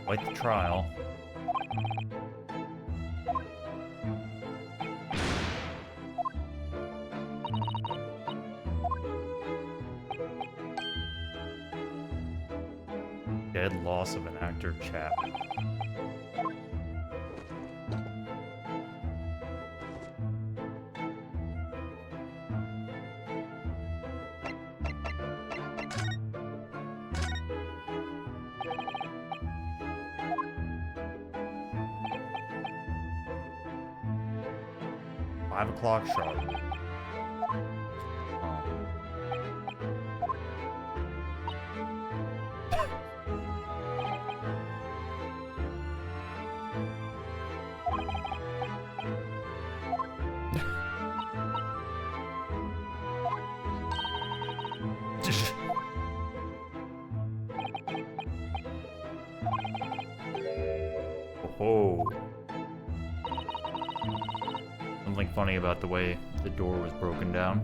Quite the trial. Dead loss of an actor, chat. Five o'clock sharp. Oh. Something funny about the way the door was broken down.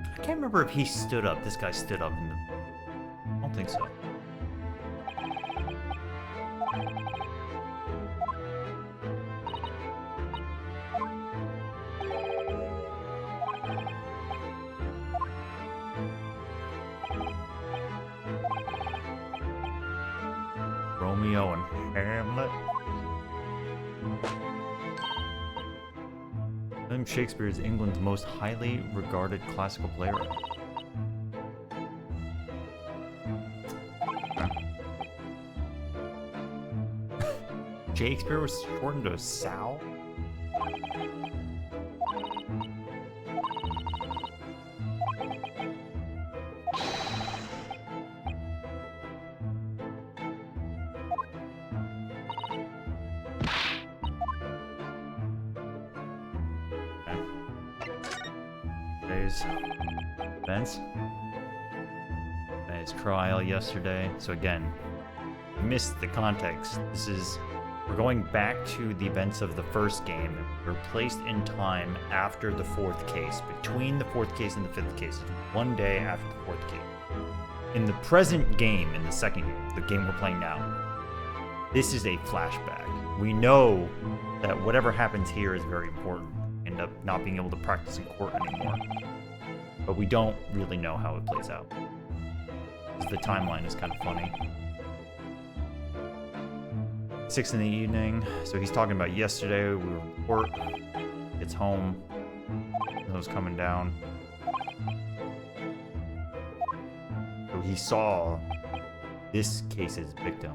I can't remember if he stood up. This guy stood up in the... I don't think so. Romeo and Hamlet. William Shakespeare is England's most highly regarded classical playwright. Shakespeare was shortened to Sal? Events. His trial yesterday. So again, missed the context. We're going back to the events of the first game. We're placed in time after the fourth case, between the fourth case and the fifth case. One day after the fourth case. In the present game, in the second game, the game we're playing now, this is a flashback. We know that whatever happens here is very important. End up not being able to practice in court anymore. But we don't really know how it plays out. The timeline is kind of funny. 6 in the evening. So he's talking about yesterday. We were in court. Gets home. Snow's coming down. So he saw this case's victim.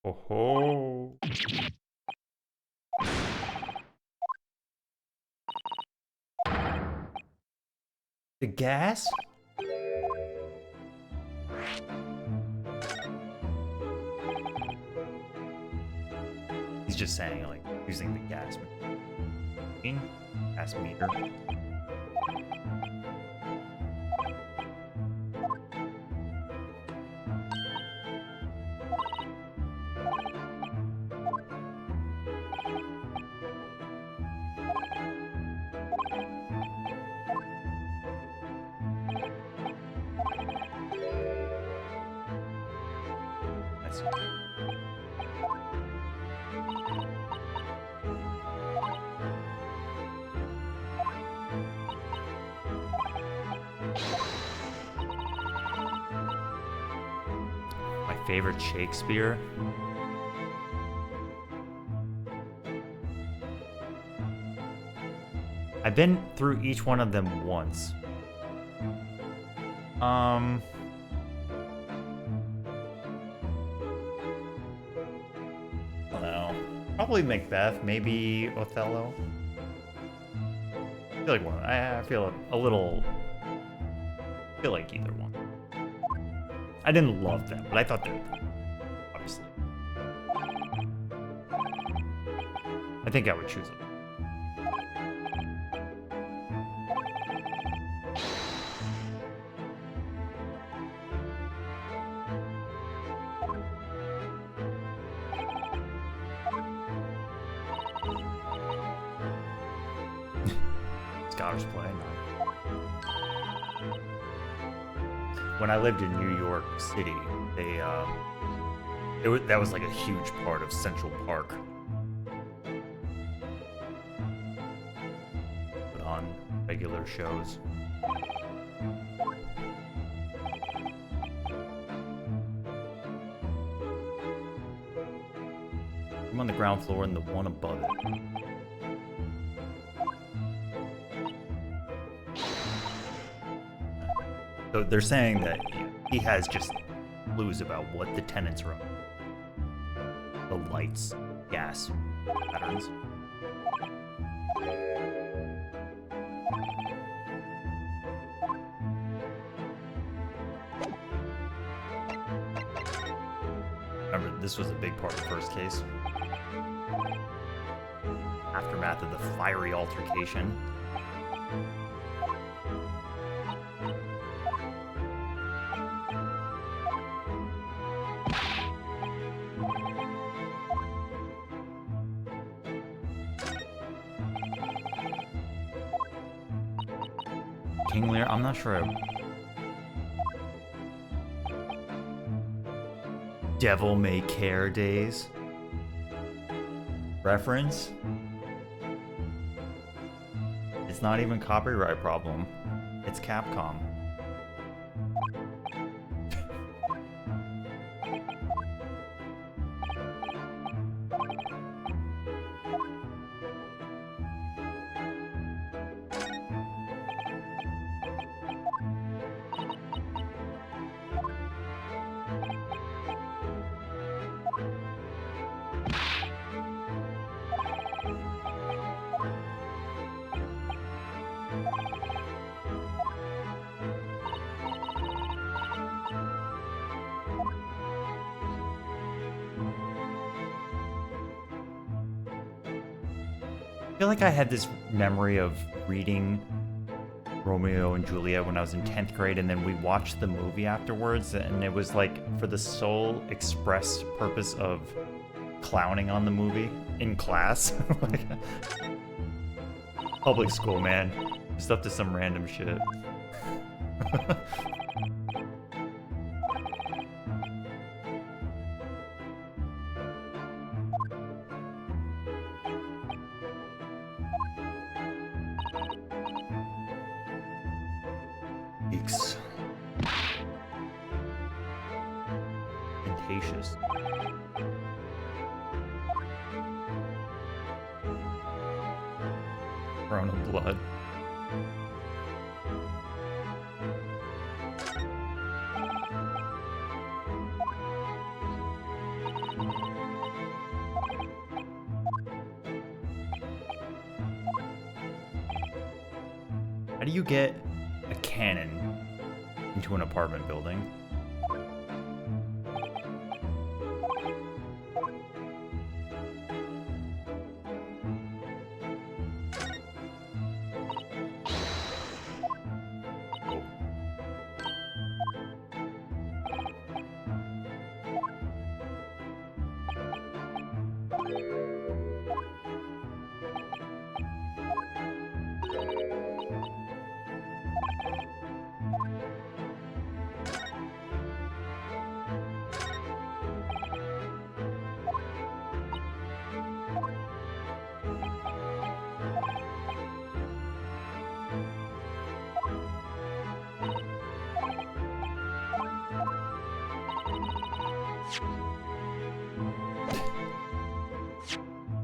Oh ho. The gas? He's just saying, like, using the gas meter. Gas meter. That's my favorite Shakespeare. I've been through each one of them once. I don't know. Probably Macbeth, maybe Othello. I feel like one. I feel a little. I feel like either one. I didn't love them, but I thought they were good, obviously. I think I would choose them. Scottish play, no. When I lived in New York City, that was like a huge part of Central Park. Put on regular shows. I'm on the ground floor and the one above it. So they're saying that he has just clues about what the tenants are up. The lights, gas patterns. Remember, this was a big part of the first case. Aftermath of the fiery altercation. King Lear, I'm not sure. Devil May Care days. Reference? It's not even copyright problem. It's Capcom. I feel like I had this memory of reading Romeo and Juliet when I was in 10th grade, and then we watched the movie afterwards, and it was like for the sole express purpose of clowning on the movie in class. Like, public school, man. Just up to some random shit. Eeks. Ventacious. Throne of Blood. How do you get a cannon into an apartment building? Oh.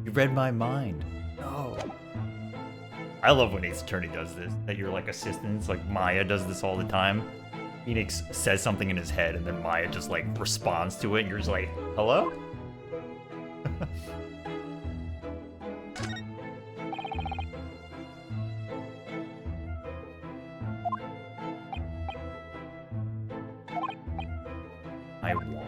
You read my mind. No. I love when Ace Attorney does this, that you're like assistants, like Maya does this all the time. Phoenix says something in his head and then Maya just like responds to it and you're just like, hello? I won't.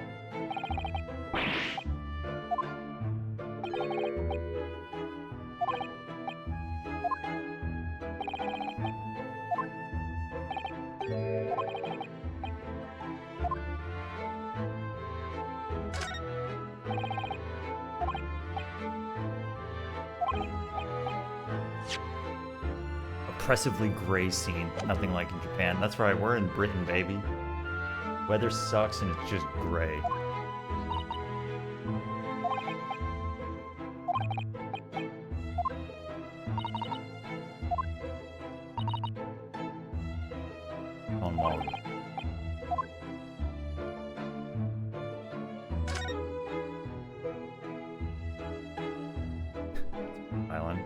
Oppressively gray scene, nothing like in Japan. That's right, we're in Britain, baby. Weather sucks and it's just gray. On wall. Island.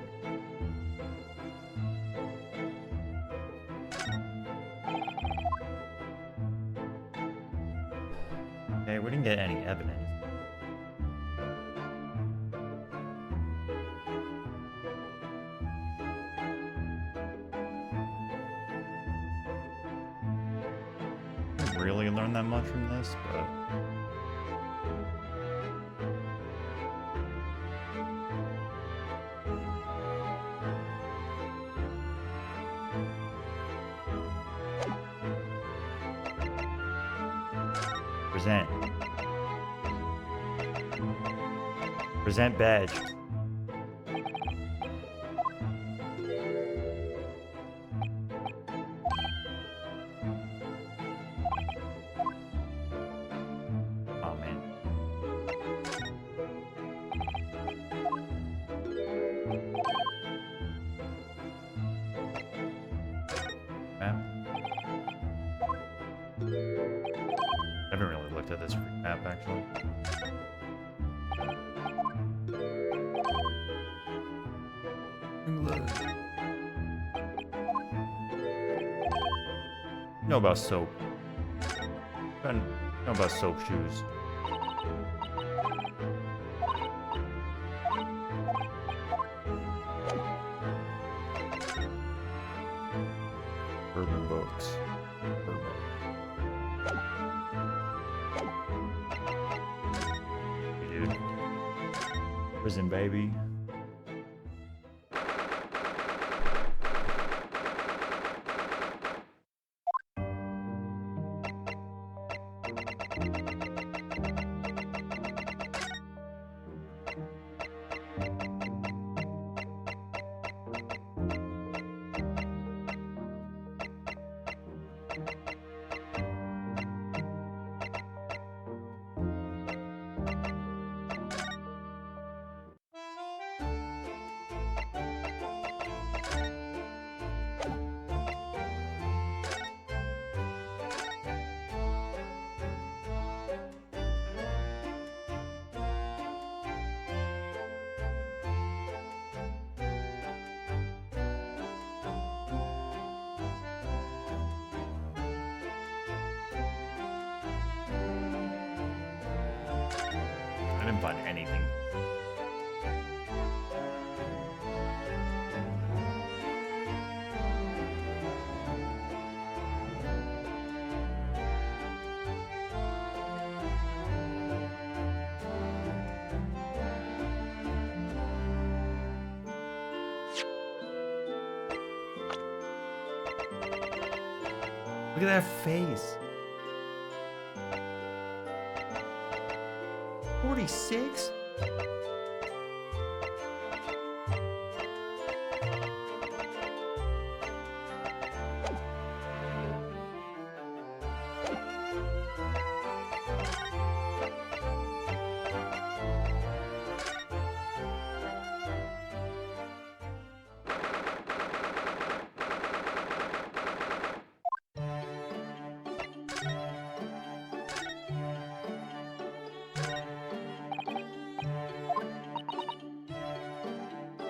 Okay, we didn't get any evidence. Didn't really learn that much from this, but present. Present badge. Oh man. Map. I haven't really looked at this map actually. Know about soap. Know about soap shoes. Urban books. Urban. Hey, dude. Prison baby. couldn't find anything. Look at that face. 46?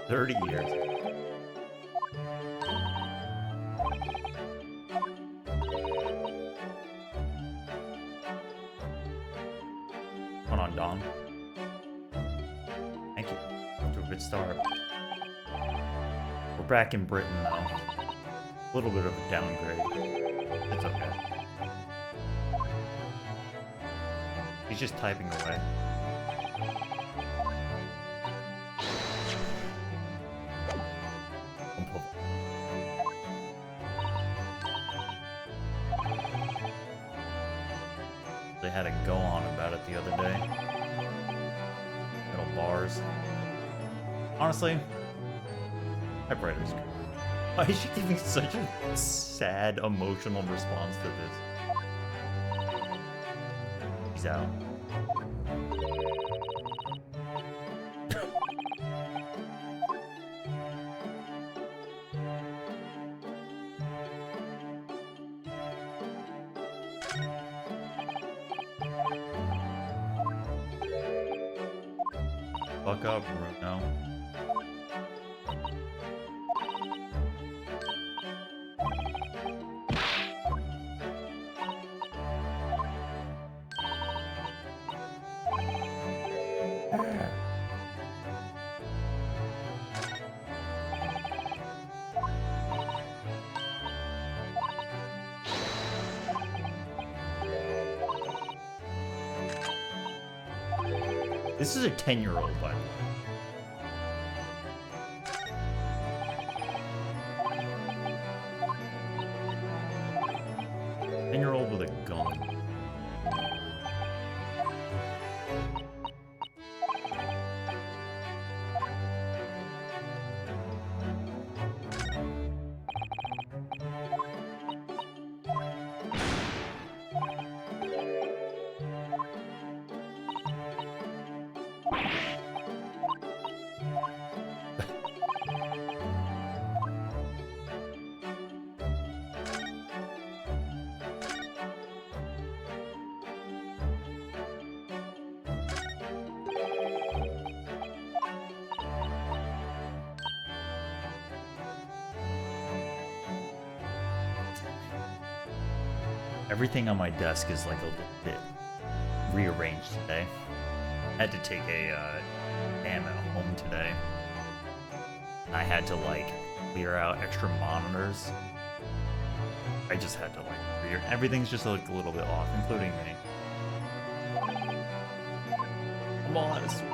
$30 years. Hold on, Dom. Thank you. Off to a good start. We're back in Britain now. A little bit of a downgrade. It's okay. He's just typing away. They had a go on about it the other day. Little bars. Honestly, typewriter's good. Why is she giving such a sad, emotional response to this? He's out. Fuck up, Bruno. This is a 10-year-old, by the way. With a gun. Everything on my desk is like a little bit rearranged today. I had to take a exam at home today. I had to like clear out extra monitors. I just had to like clear. Everything's just like a little bit off, including me. I'm all out of sweet.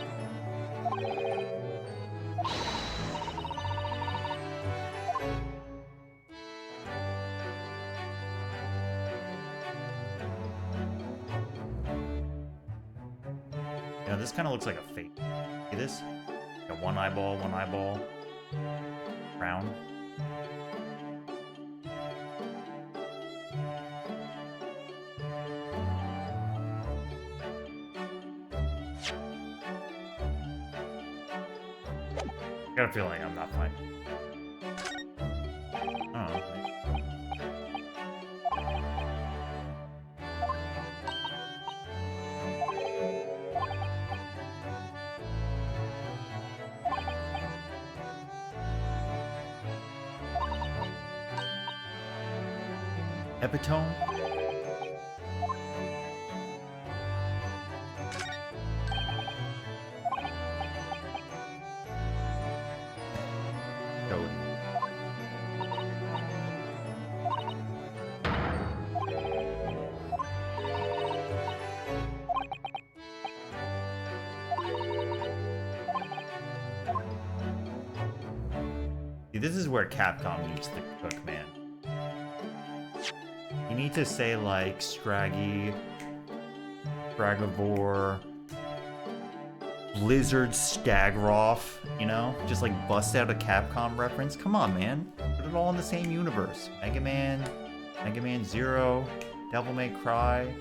Yeah, this kind of looks like a fake. See this? Got one eyeball, crown. I got a feeling I'm not fine. I don't know. Epitome? See, this is where Capcom needs to cook, man. You need to say like Scraggy, Fragivore, Blizzard Stagroth, you know? Just like bust out a Capcom reference. Come on, man. Put it all in the same universe. Mega Man, Mega Man Zero, Devil May Cry,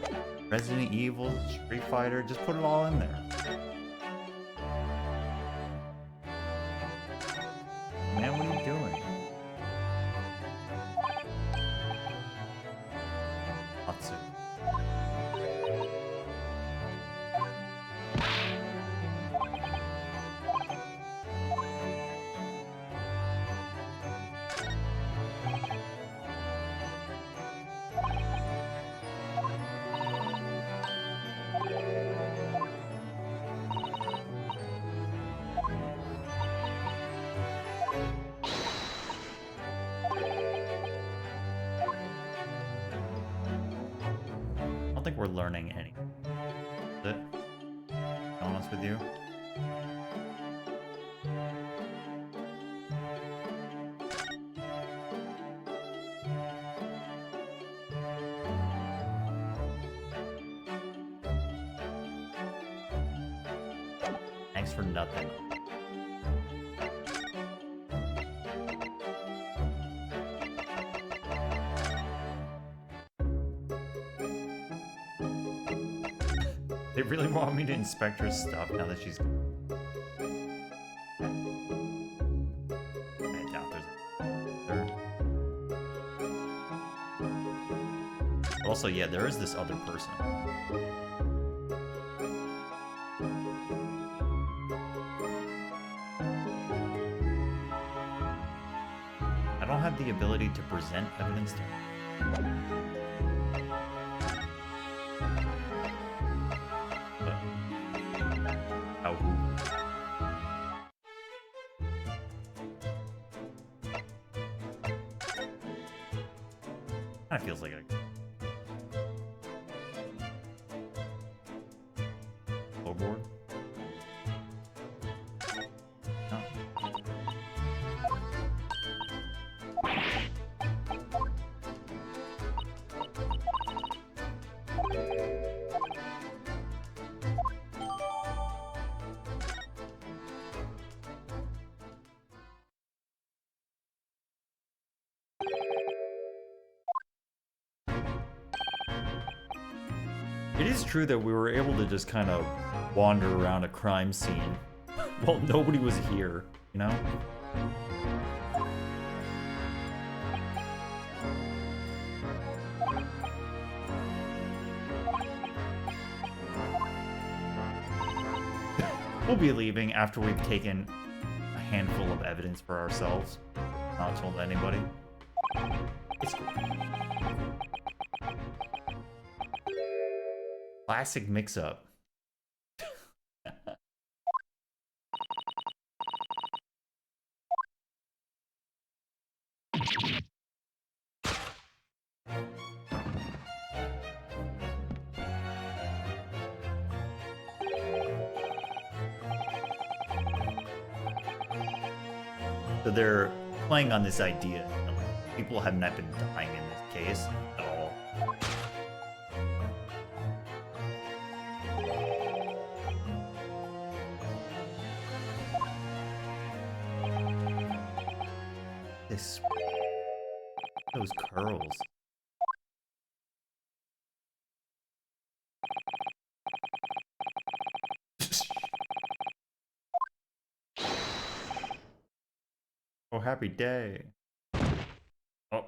Resident Evil, Street Fighter. Just put it all in there. Man, what are you doing? Atsu. I don't think we're learning anything. Is it? To be honest with you. Thanks for nothing. They really want me to inspect her stuff now that she's... I doubt there's a third. Also, yeah, there is this other person. I don't have the ability to present evidence to... Kind of feels like a floorboard. No. It is true that we were able to just kind of wander around a crime scene while nobody was here, you know? We'll be leaving after we've taken a handful of evidence for ourselves. Not told anybody. It's cool. Classic mix-up. So they're playing on this idea that like, people have not been dying in this case at all. Those curls. Oh, happy day. Oh.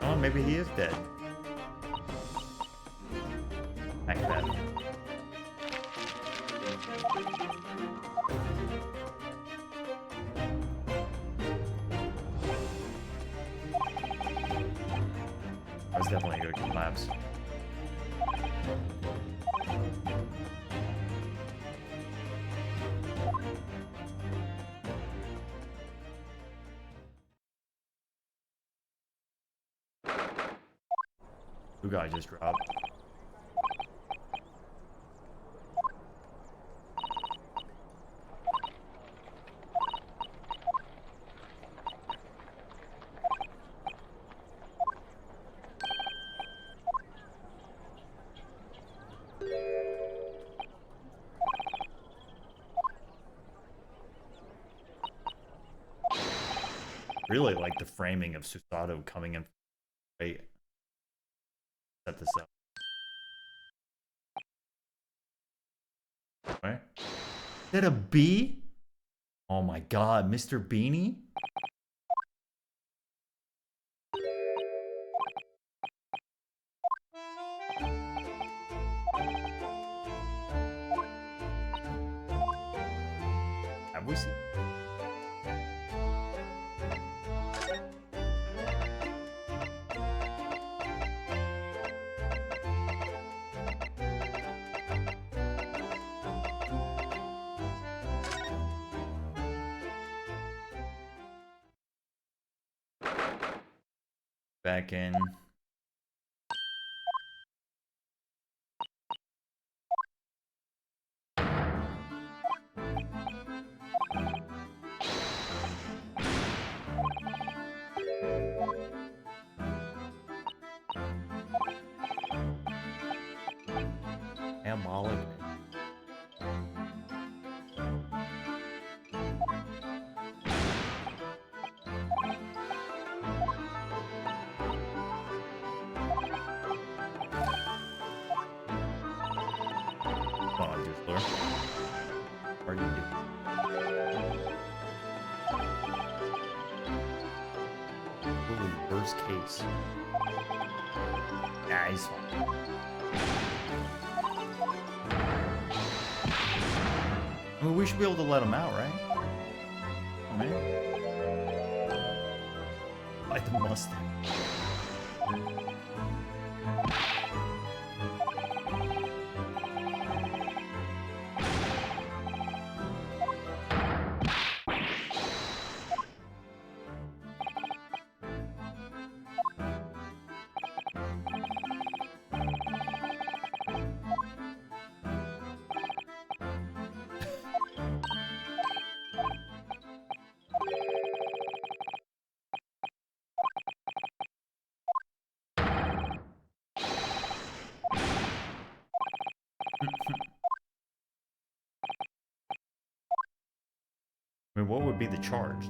Oh, maybe he is dead. Macbeth. That was definitely a good collapse. Who guy just dropped? Really like the framing of Susato coming in. Wait. Set this up. Right? Is that a bee? Oh my god, Mr. Beanie? Have we seen? Back in. Amolic. Come on, Dusler. What are you doing? Holy, worst case. Nah, he's fine. I mean, we should be able to let him out, right? Oh, man. Like the Mustang. I mean, what would be the charge?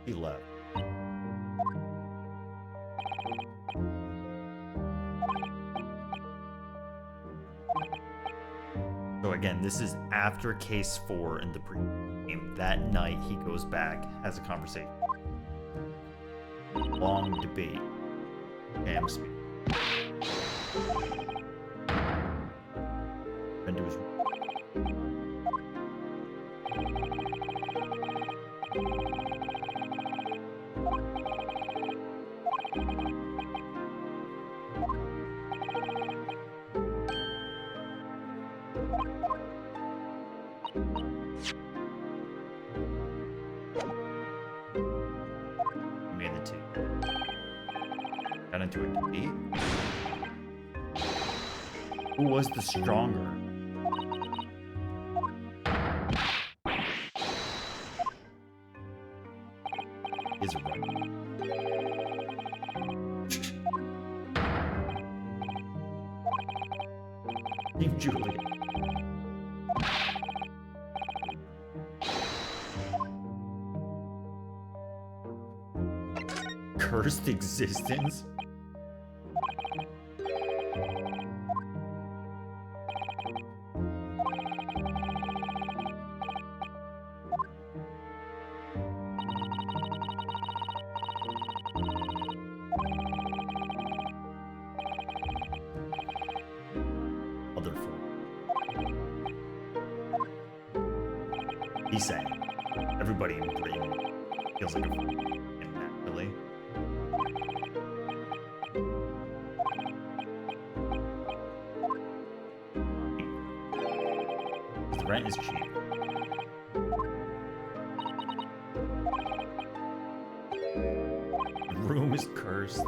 He left. So again, this is after case 4 in the pre-game. That night, he goes back, has a conversation. Long debate. Jam speed. And do his... Made the two. Got into a debate. Who was the stronger? Is it right? Team Julia. Cursed existence? Other form. He's saying everybody in Britain feels like a naturally. rent is cheap. The room is cursed.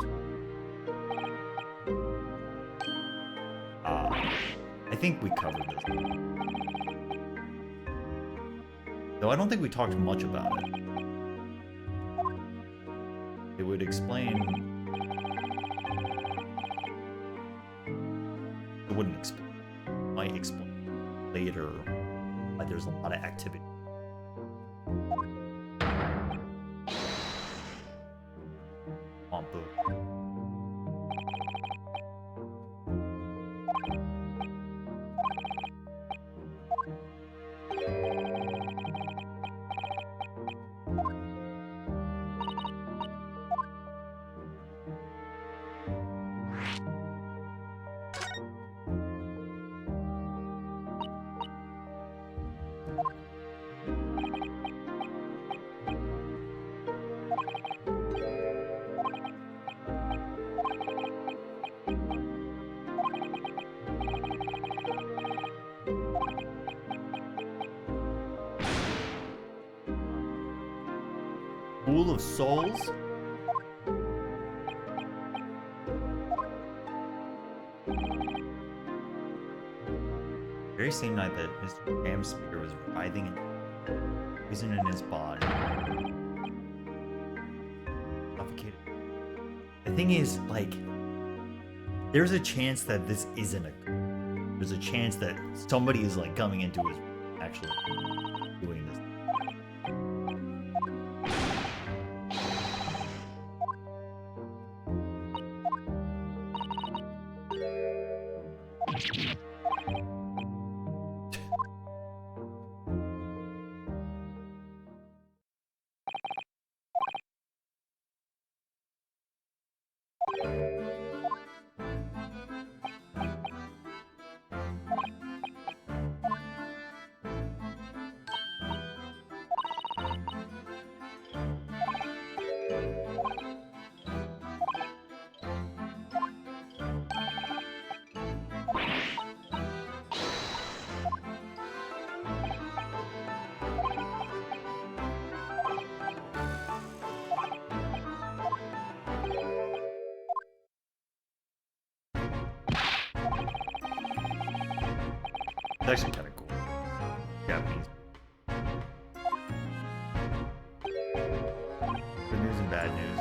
I think we covered this. Though I don't think we talked much about it. It would explain... It wouldn't explain. It might explain later why there's a lot of activity. Wampu. Pool of Souls? Very same night that Mr. Jam's spirit was writhing in poison in his body. Suffocated. The thing is, like, there's a chance that this isn't a... There's a chance that somebody is, like, coming into his... actually doing this. It's actually kind of cool. Japanese. Good news and bad news.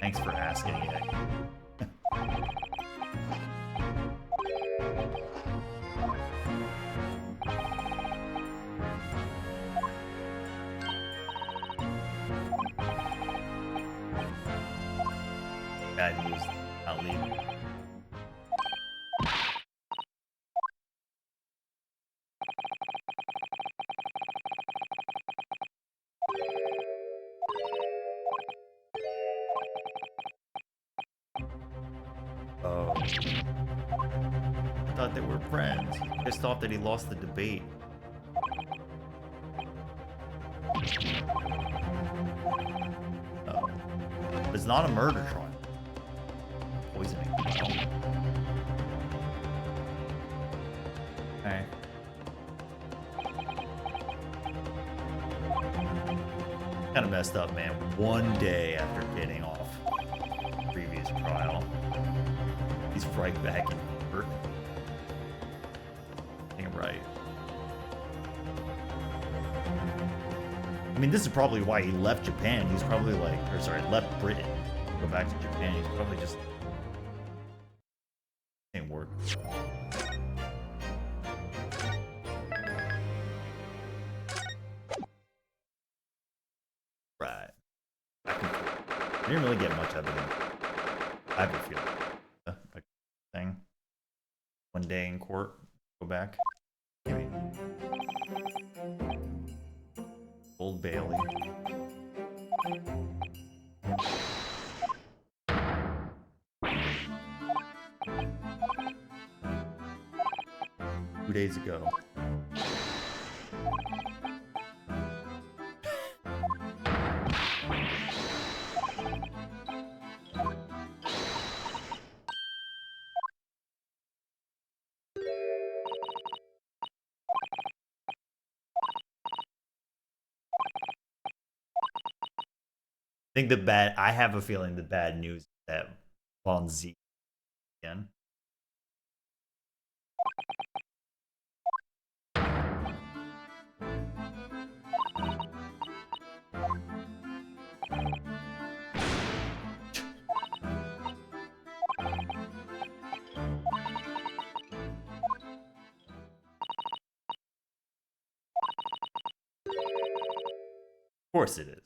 Thanks for asking it. Bad news, I'll leave. Oh. I thought they were friends. He's pissed off that he lost the debate. Oh. It's not a murder trial. Poisoning. Okay. Kind of messed up, man. One day after getting off the previous trial, he's right back in court. Ain't right. I mean, this is probably why he left Japan. He's probably like, or sorry, left Britain. Go back to Japan. He's probably just ain't work. Right. I didn't really get much of it. I have a feeling. A thing. One day in court. Go back. Maybe. Old Bailey. Days ago. think I have a feeling the bad news is that Von Zeke again. Of course it is.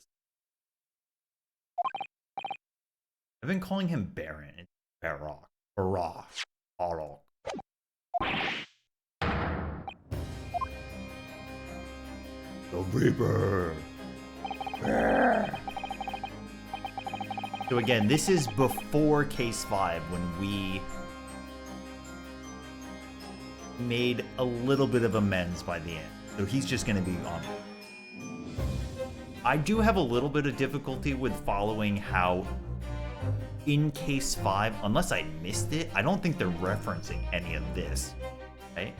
I've been calling him Baron. It's Baroque. Baroque. The Reaper. So again, this is before Case 5 when we made a little bit of amends by the end. So he's just going to be on. I do have a little bit of difficulty with following how in Case 5, unless I missed it, I don't think they're referencing any of this, right?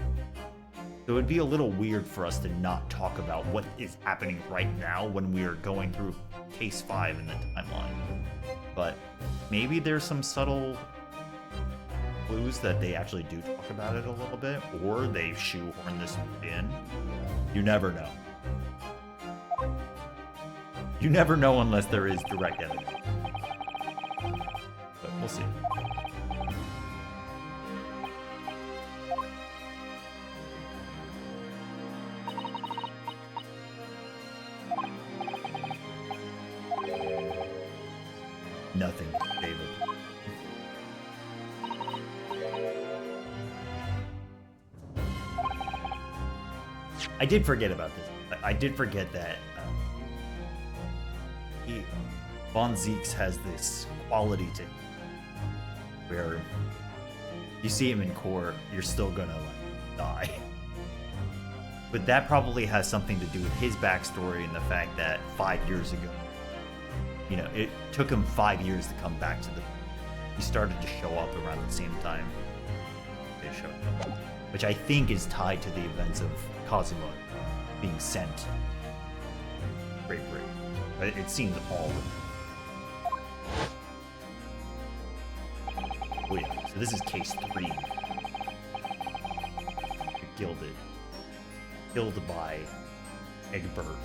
So it'd be a little weird for us to not talk about what is happening right now when we are going through Case 5 in the timeline. But maybe there's some subtle clues that they actually do talk about it a little bit, or they shoehorn this in. You never know. You never know unless there is direct evidence. But we'll see. Nothing, David. I did forget about this. I did forget that Von Zieks has this quality to him where you see him in court, you're still gonna like die. But that probably has something to do with his backstory and the fact that 5 years ago, you know, it took him 5 years to come back to the. He started to show up around the same time they showed up, which I think is tied to the events of Kazuma being sent to Great Britain. But it seems all of it. Oh yeah, so this is Case 3. You're gilded. Killed by Egbert.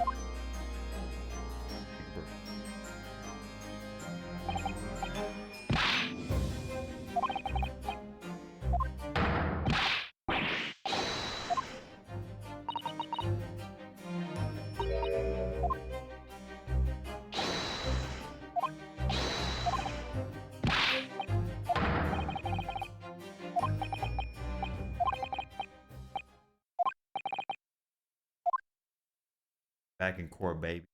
Back in court, baby.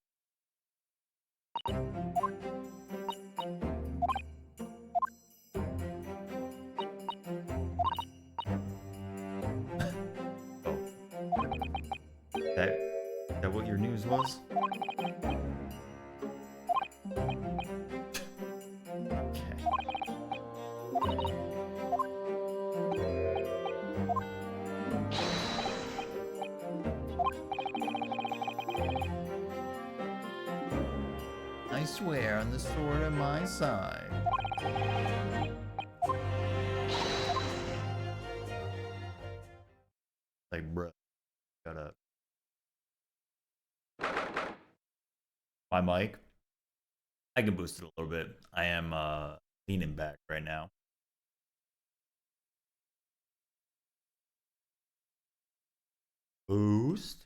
Oh. Is that what your news was? I swear on the sword at my side. Like, bruh, shut up. My mic, I can boost it a little bit. I am leaning back right now. Boost.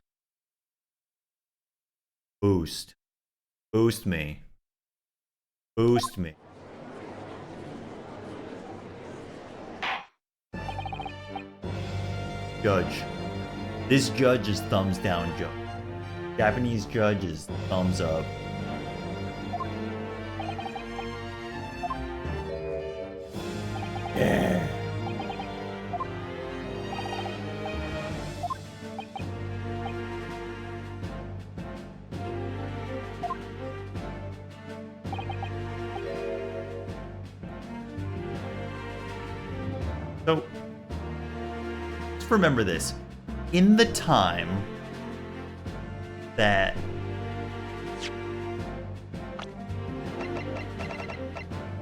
Boost. Boost me. Boost me. Judge. This judge is thumbs down judge. Japanese judge is thumbs up. Yeah. So, just remember this. In the time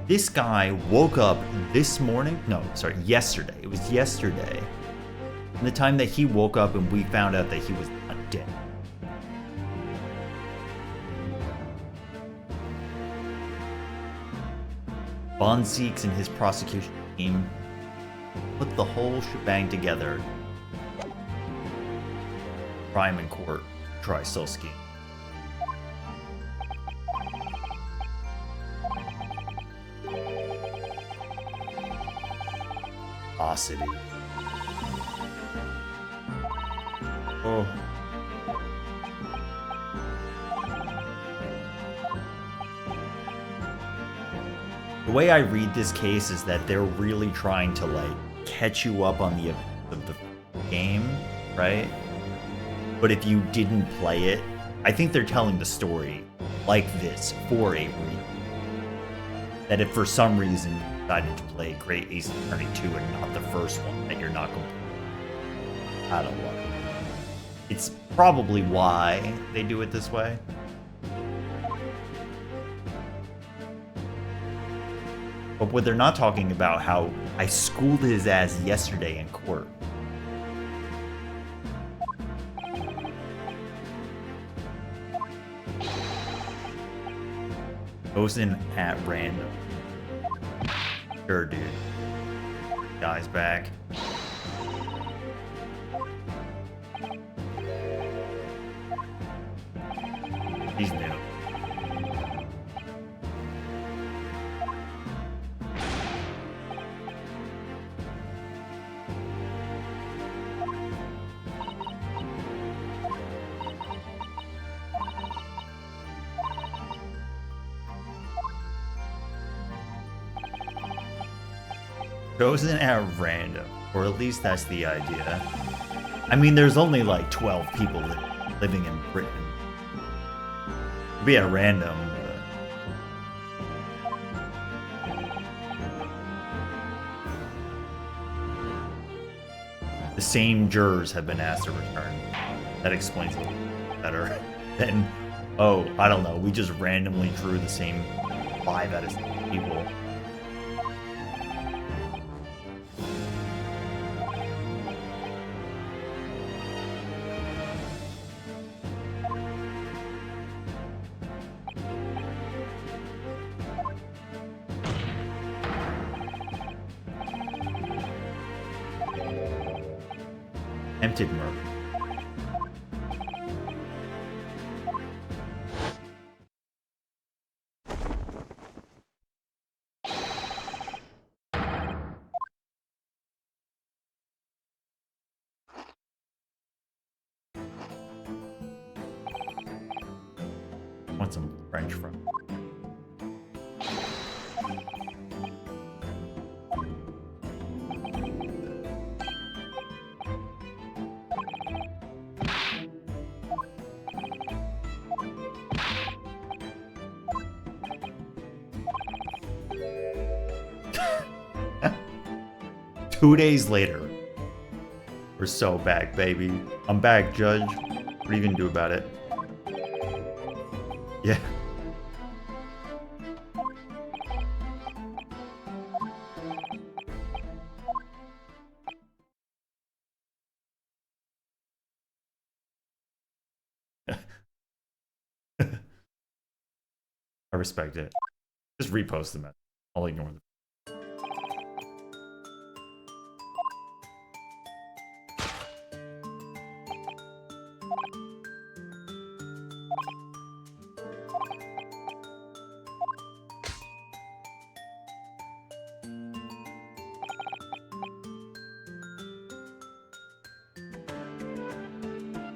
This guy woke up this morning. No, sorry, yesterday. It was yesterday. And the time that he woke up and we found out that he was not dead. Von Zieks and his prosecution team put the whole shebang together. Crime in court. Try Sulski. Osity. Oh. The way I read this case is that they're really trying to like catch you up on the game, right? But if you didn't play it, I think they're telling the story like this for a reason. That if for some reason you decided to play Great Ace Attorney 2 and not the first one, that you're not going to... I don't know. It's probably why they do it this way. But what they're not talking about how I schooled his ass yesterday in court. Goes in at random. Sure, dude. Guy's back. He's new. Chosen at random, or at least that's the idea. I mean, there's only like 12 people living in Britain. It'd be at random, but... The same jurors have been asked to return. That explains it a little better than, oh, I don't know, we just randomly drew the same 5 out of 6 people. Attempted murder. Want some French fries? 2 days later. We're so back, baby. I'm back, Judge. What are you gonna do about it? Yeah. I respect it. Just repost them. I'll ignore them.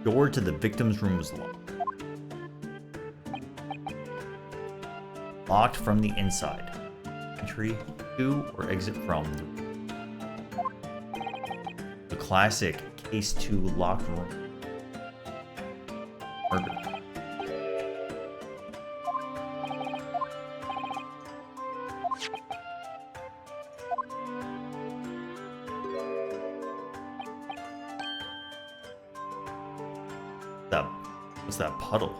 Door to the victim's room was locked. Locked from the inside. Entry to or exit from the classic Case 2 locked room. Murder. What's that puddle?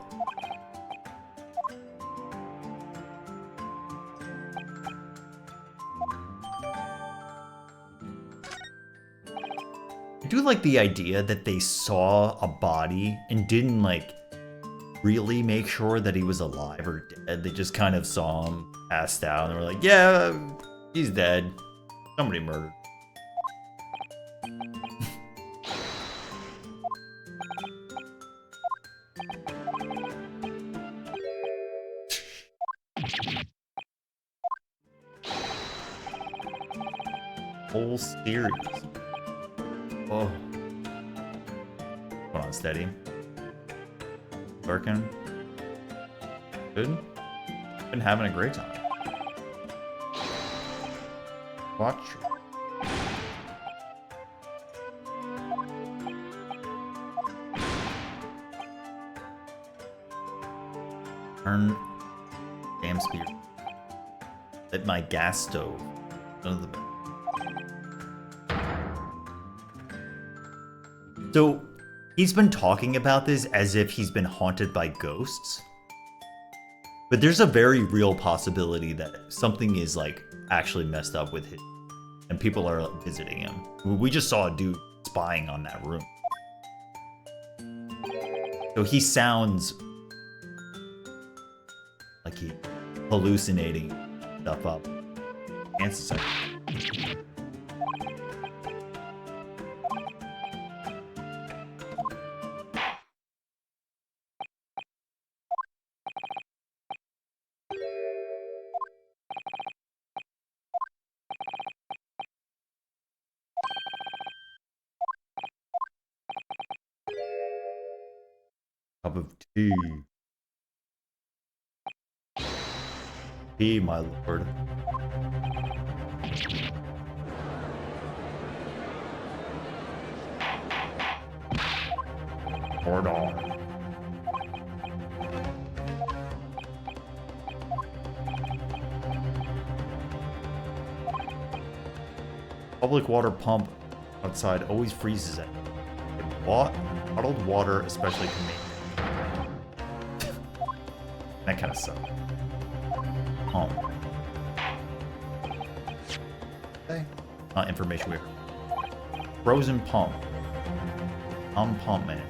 I do like the idea that they saw a body and didn't like really make sure that he was alive or dead. They just kind of saw him passed out and they were like, yeah, he's dead. Somebody murdered. Whole series. Oh. Hold on, steady. Working. Good. Been having a great time. Watch. Turn. Damn spear. At my gas stove. None of the best. So, he's been talking about this as if he's been haunted by ghosts. But there's a very real possibility that something is like actually messed up with him. And people are visiting him. We just saw a dude spying on that room. So he sounds like he's hallucinating stuff up. Chances are. Cup of tea. Tea, my lord. Hold on. Public water pump outside always freezes it. Bottled water, especially Canadian. That kind of sucks. Okay. Information we heard. Frozen pump. I'm pump man.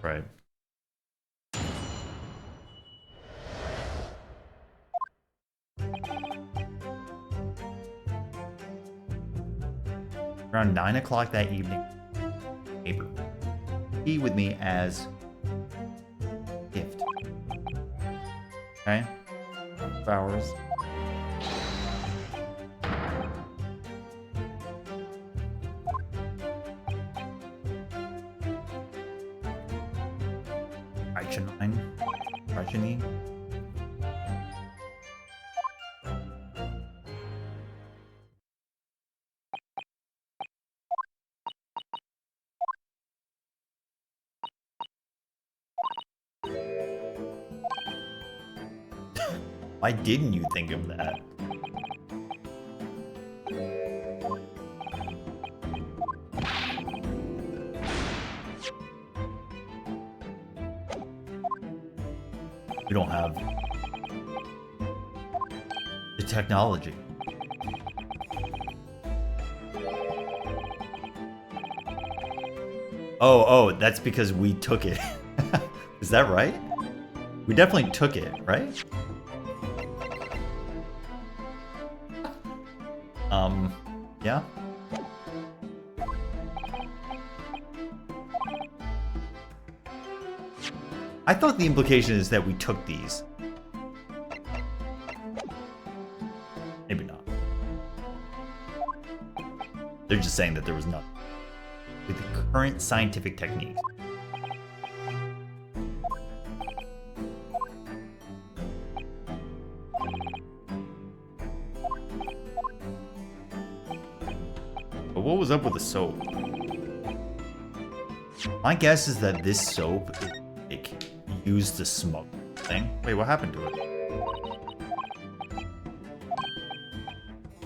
Right. Around 9 o'clock that evening, neighbor, tea with me as gift. Okay? 2 hours. Arginine. Why didn't you think of that? We don't have the technology. Oh, that's because we took it. Is that right? We definitely took it, right? Yeah. I thought the implication is that we took these. Maybe not. They're just saying that there was nothing. With the current scientific techniques. But what was up with the soap? My guess is that this soap is like used to smoke thing. Wait, what happened to it?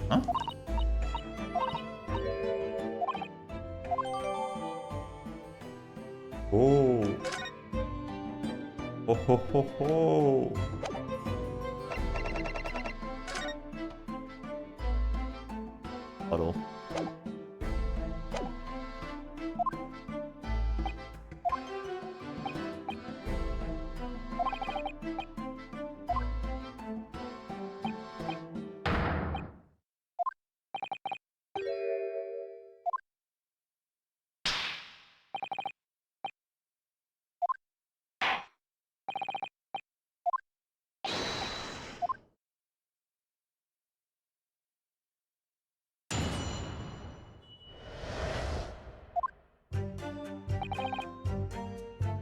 Huh? Oh. Ho ho ho ho. Puddle.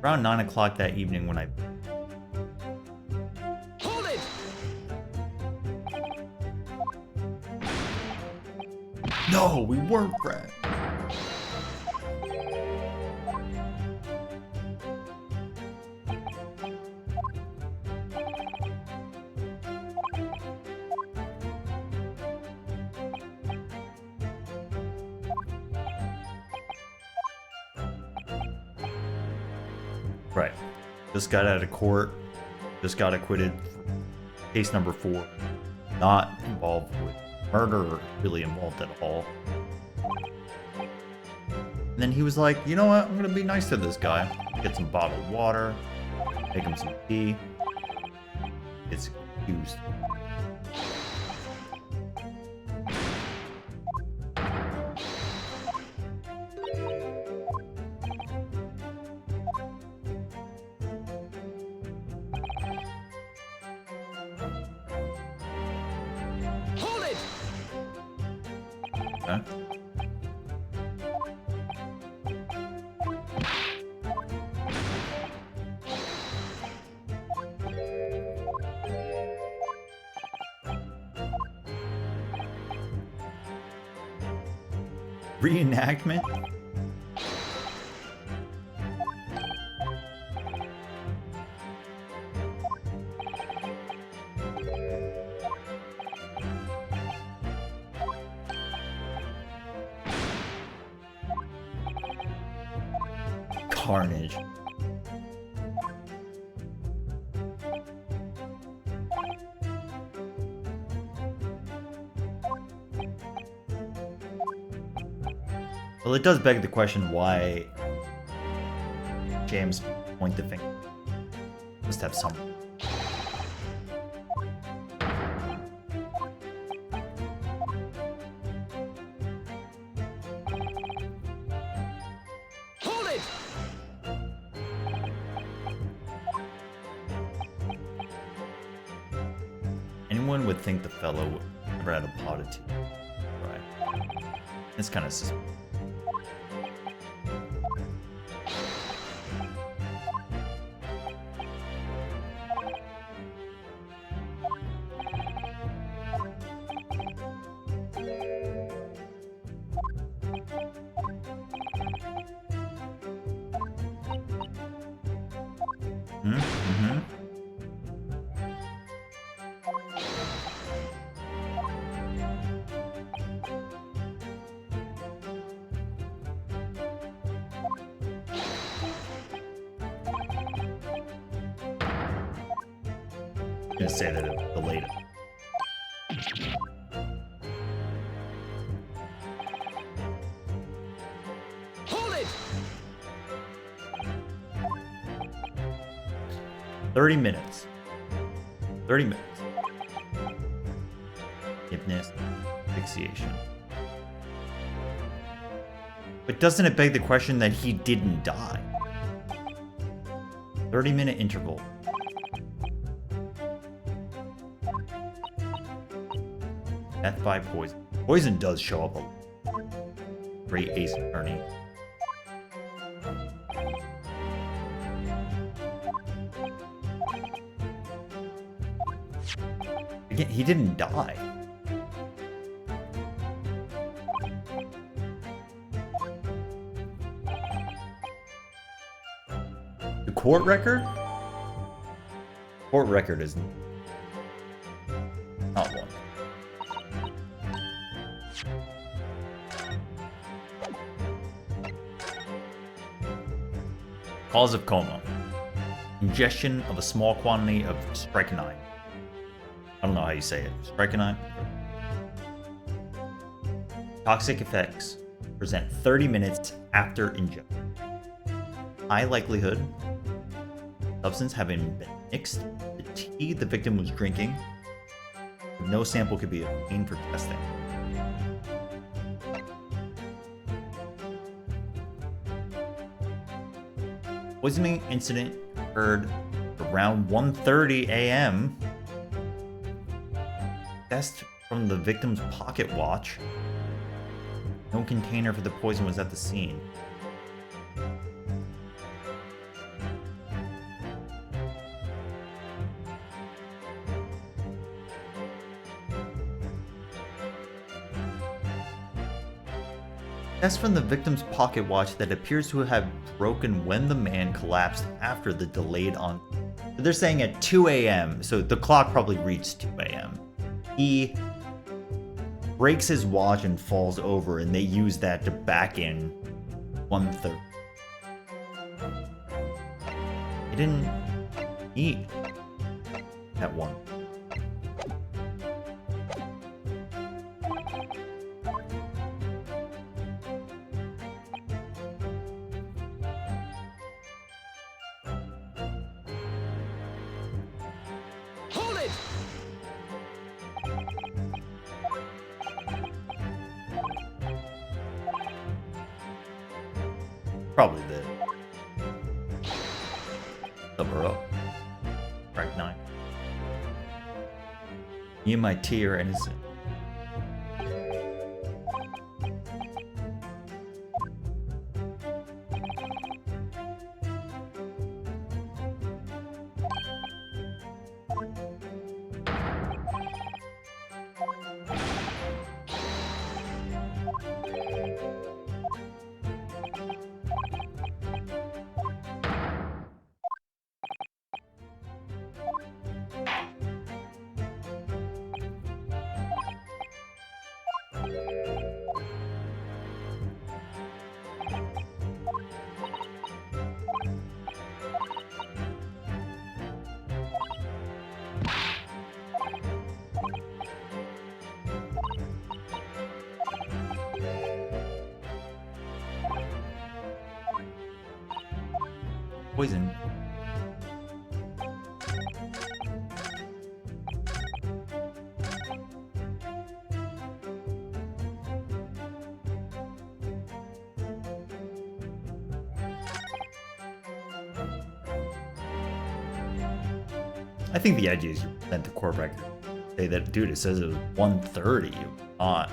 Around 9 o'clock that evening when I... Hold it! No, we weren't friends. Right. Just got out of court. Just got acquitted. Case number 4. Not involved with murder or really involved at all. And then he was like, you know what? I'm going to be nice to this guy. Get some bottled water. Make him some tea. It's used. Hold it! Okay. Reenactment? Carnage. Well, it does beg the question why James point the finger. Must have some. Hold it! Anyone would think the fellow never had a pot of tea. Right. It's kind of suspicious. Mm-hmm. I'm gonna say that it delayed it. Hold it! 30 minutes. 30 minutes. Forgiveness, asphyxiation. But doesn't it beg the question that he didn't die? 30-minute interval. Death by poison. Poison does show up a lot. Great Ace Attorney. Again, he didn't die. The court record? Court record is not one. Cause of coma. Ingestion of a small quantity of strychnine. I don't know how you say it. Strychnine? Toxic effects present 30 minutes after ingestion. High likelihood. Substance having been mixed with the tea the victim was drinking. No sample could be obtained for testing. Poisoning incident occurred around 1:30 a.m. Test from the victim's pocket watch. No container for the poison was at the scene. Test from the victim's pocket watch that appears to have broken when the man collapsed after the delayed on. So they're saying at 2 a.m., so the clock probably reached 2 a.m. He breaks his watch and falls over, and they use that to back in 1:30. He didn't eat at 1. Hold it! Probably the burrow. Right 9. Me and my tea are innocent. Poison. I think the idea is you present the core record. Say that, dude, it says it was 1:30. Not.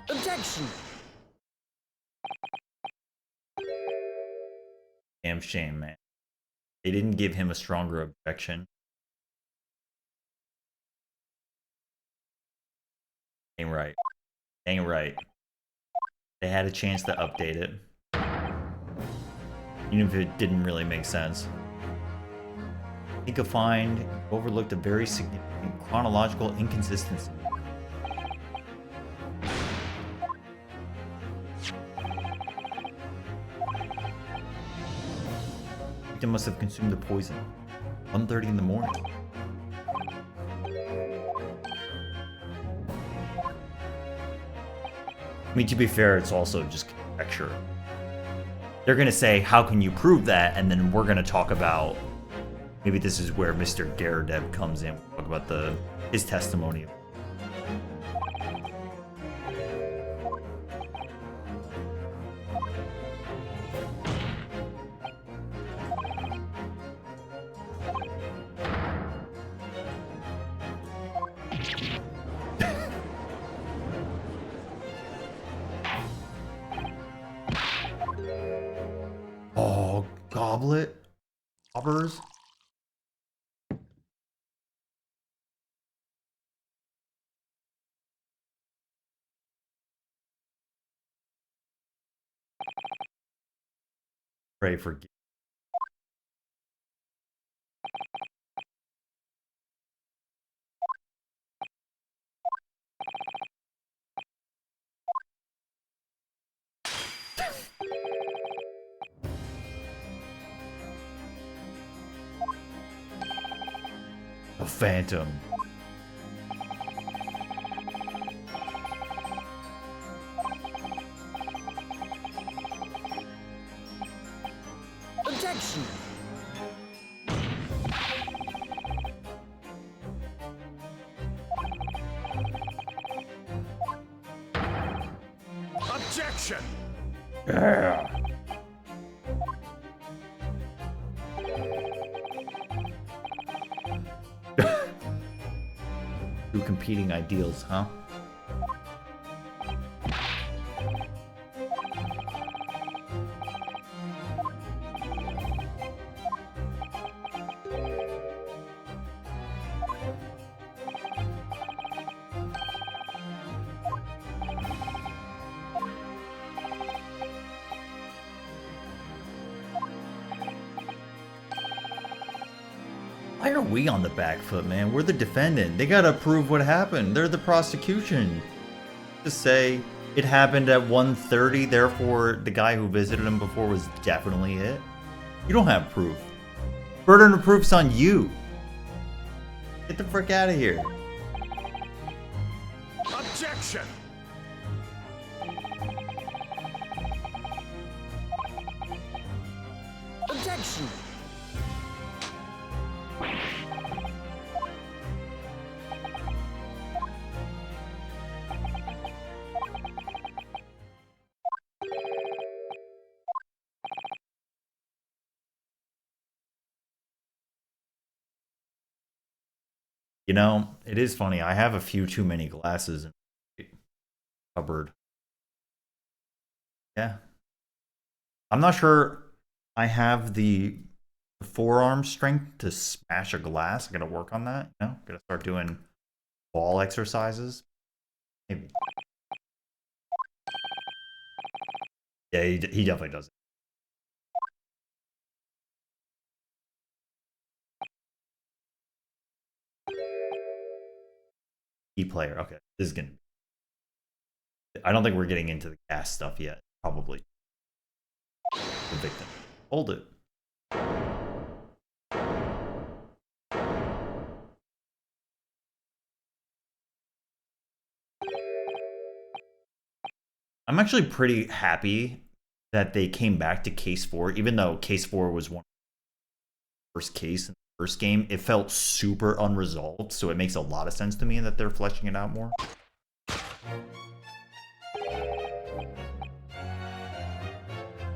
Objection! Damn shame, man. They didn't give him a stronger objection. Ain't right. Ain't right. They had a chance to update it. Even if it didn't really make sense. I think you'll find you overlooked a very significant chronological inconsistency. Victim must have consumed the poison. 1:30 in the morning. I mean, to be fair, it's also just conjecture. They're going to say, how can you prove that? And then we're going to talk about, maybe this is where Mr. Garadev comes in. We'll talk about his testimony. Oh, goblet? Robbers? Pray for Phantom. Objection! Objection! Yeah. Two competing ideals, huh? Why are we on the back foot, man? We're the defendant. They gotta prove what happened. They're the prosecution. Just say it happened at 1:30, therefore the guy who visited him before was definitely it. You don't have proof. Burden of proof's on you. Get the frick out of here. Objection! Objection! You know, it is funny. I have a few too many glasses in my cupboard. Yeah. I'm not sure I have the forearm strength to smash a glass. I gotta work on that, you know? Gotta start doing ball exercises. Maybe. Yeah, he definitely does it. E-player. Okay, this is gonna. I don't think we're getting into the gas stuff yet. Probably the victim. Hold it. I'm actually pretty happy that they came back to Case 4, even though Case 4 was one of the first case in the first game. It felt super unresolved, so it makes a lot of sense to me that they're fleshing it out more.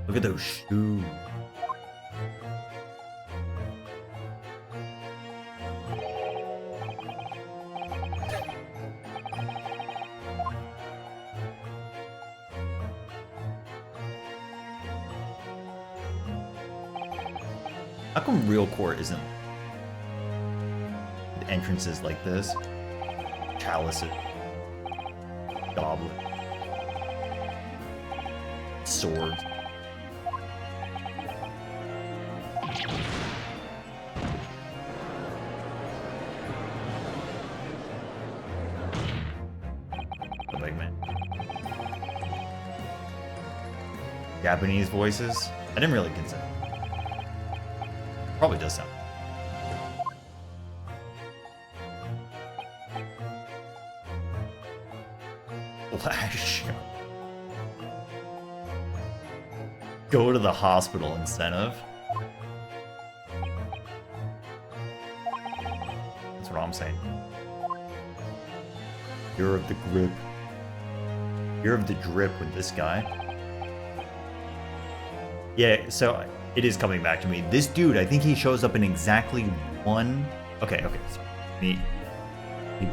Look at those shoes. How come Real Court isn't the entrances like this? Chalices, goblet, swords. The big man. Japanese voices? I didn't really consider. Probably does sound. Flash. Go to the hospital incentive. That's what I'm saying. Year of the grip. Year of the drip with this guy. Yeah, so it is coming back to me. This dude, I think he shows up in exactly one. Okay. So let me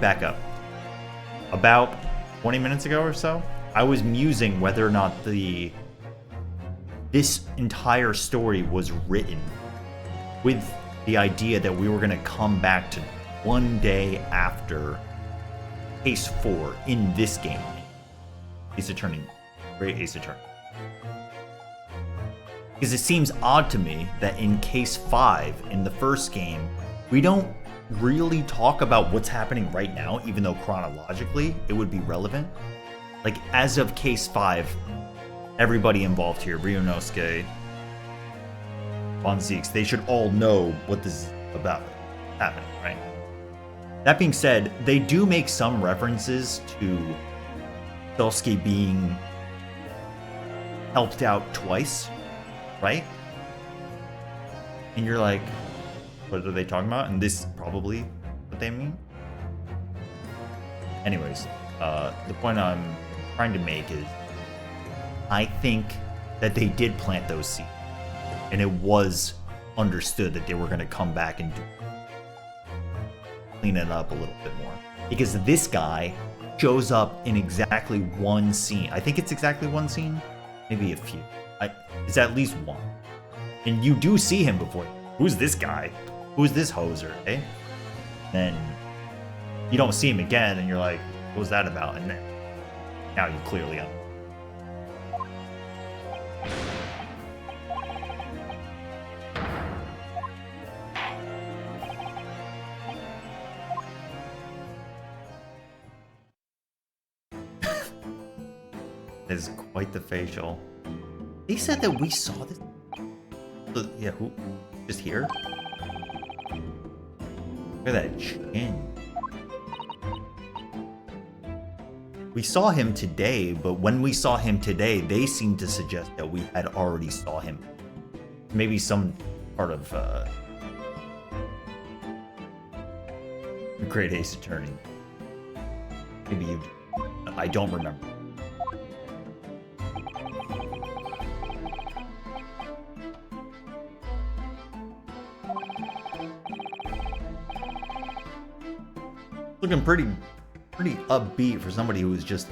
back up. About 20 minutes ago or so, I was musing whether or not this entire story was written with the idea that we were going to come back to one day after Case 4 in this game. Ace Attorney. Great Ace Attorney. Because it seems odd to me that in Case 5, in the first game, we don't really talk about what's happening right now, even though chronologically it would be relevant. Like, as of Case 5, everybody involved here, Ryunosuke, Von Zieks, they should all know what this is about happening, right? That being said, they do make some references to Dusky being helped out twice, right? And you're like, what are they talking about? And this is probably what they mean. Anyways, the point I'm trying to make is I think that they did plant those seeds. And it was understood that they were going to come back and clean it up a little bit more. Because this guy shows up in exactly one scene. I think it's exactly one scene. Maybe a few. It's at least one. And you do see him before. Who's this guy? Who's this hoser, eh? Then you don't see him again, and you're like, what was that about? And then now you clearly understand. Is quite the facial. They said that we saw this. Yeah, who? Just here? Look at that chin. We saw him today, but when we saw him today, they seemed to suggest that we had already saw him. Maybe some part of Great Ace Attorney. Maybe you. I don't remember. Looking pretty upbeat for somebody who was just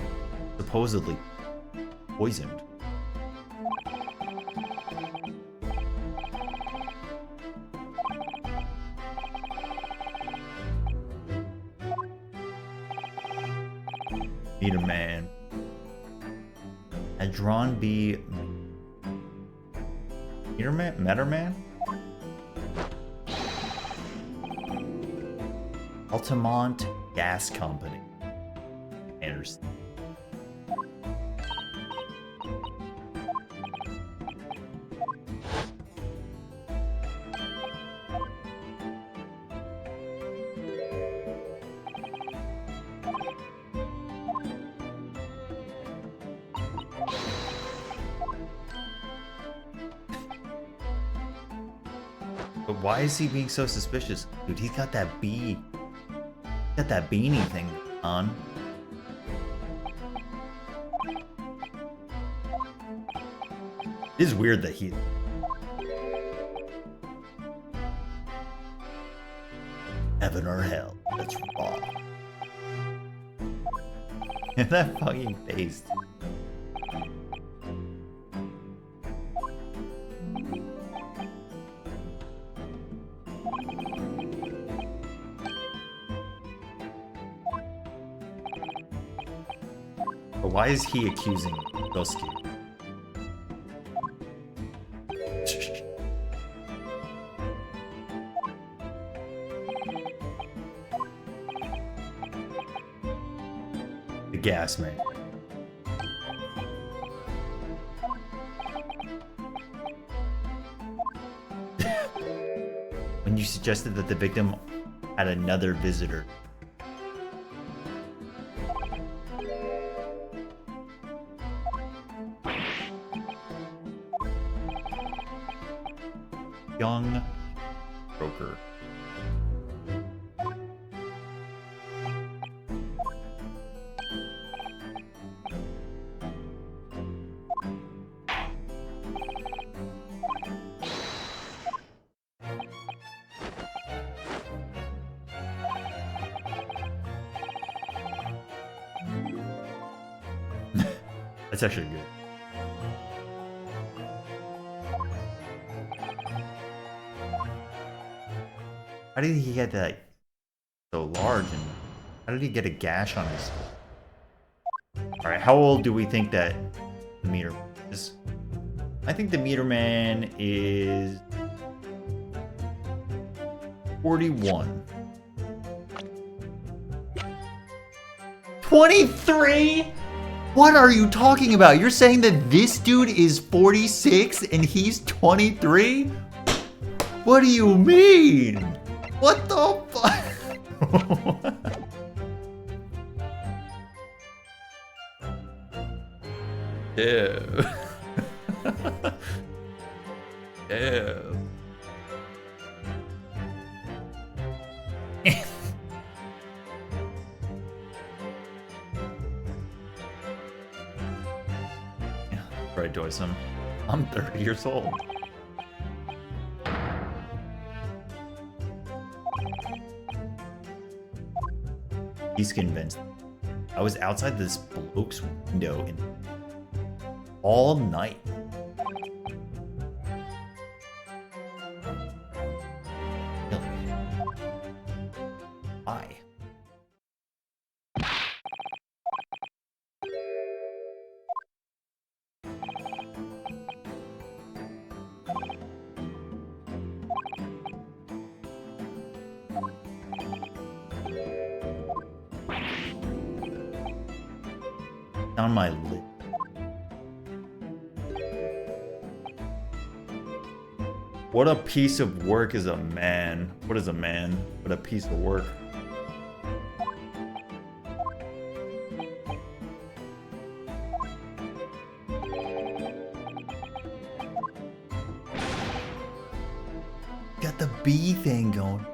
supposedly poisoned. Meter Man. Hadron B. Meter Man? Meter Man? Altamont Gas Company. Anderson. But why is he being so suspicious? Dude, he's got that bee. Got that beanie thing on. It is weird that he... Heaven or hell, that's wrong. And that fucking face. But why is he accusing Dusky? The gas man. When you suggested that the victim had another visitor. Young broker. That's actually good. How did he get that so large, and how did he get a gash on his... Alright, how old do we think that the meter man is? I think the meter man is 41. 23? What are you talking about? You're saying that this dude is 46 and he's 23? What do you mean? What the fuck? Ew. Ew. Right, Doysum. I'm 30 years old. He's convinced. I was outside this bloke's window all night. Really? Why? On my lip. What a piece of work is a man. What is a man? What a piece of work. Got the bee thing going.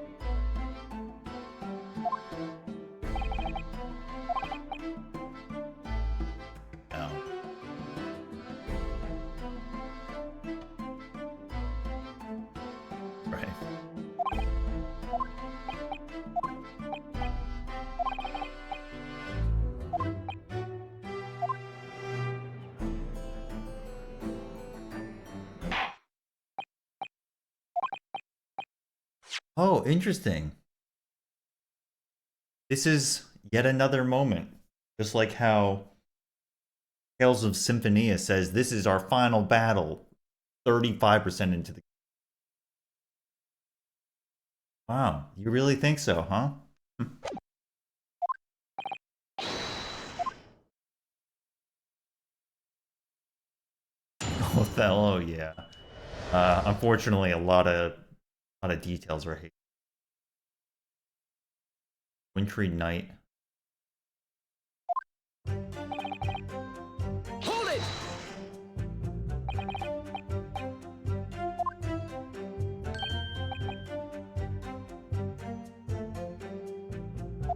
Oh, interesting. This is yet another moment. Just like how Tales of Symphonia says, this is our final battle. 35% into the... Wow, you really think so, huh? Othello, yeah. Unfortunately, a lot of details are here. Wintry Night. Hold it!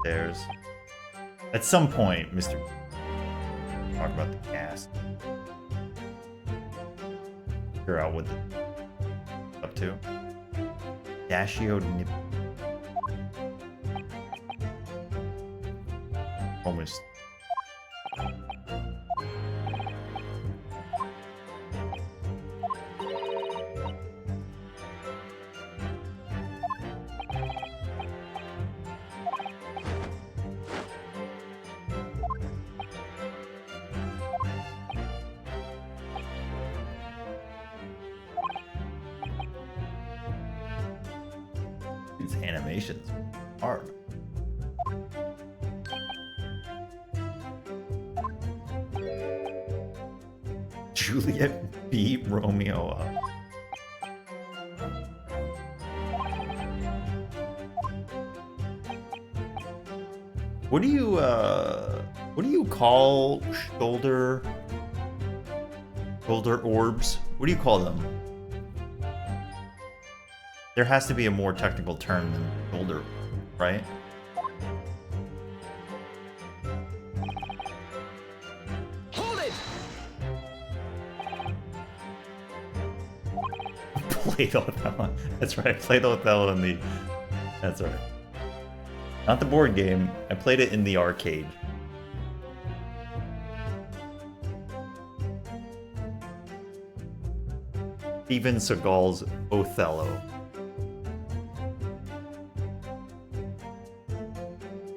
There's... At some point, Mr. Talk about the cast. Figure out what the... up to. Dashio Nip. Almost. These animations are hard. Juliet beat Romeo up. What do you call shoulder orbs? What do you call them? There has to be a more technical term than shoulder, right? Hold it! Played Othello. That's right. I played Othello in the... That's right. Not the board game. I played it in the arcade. Steven Seagal's Othello.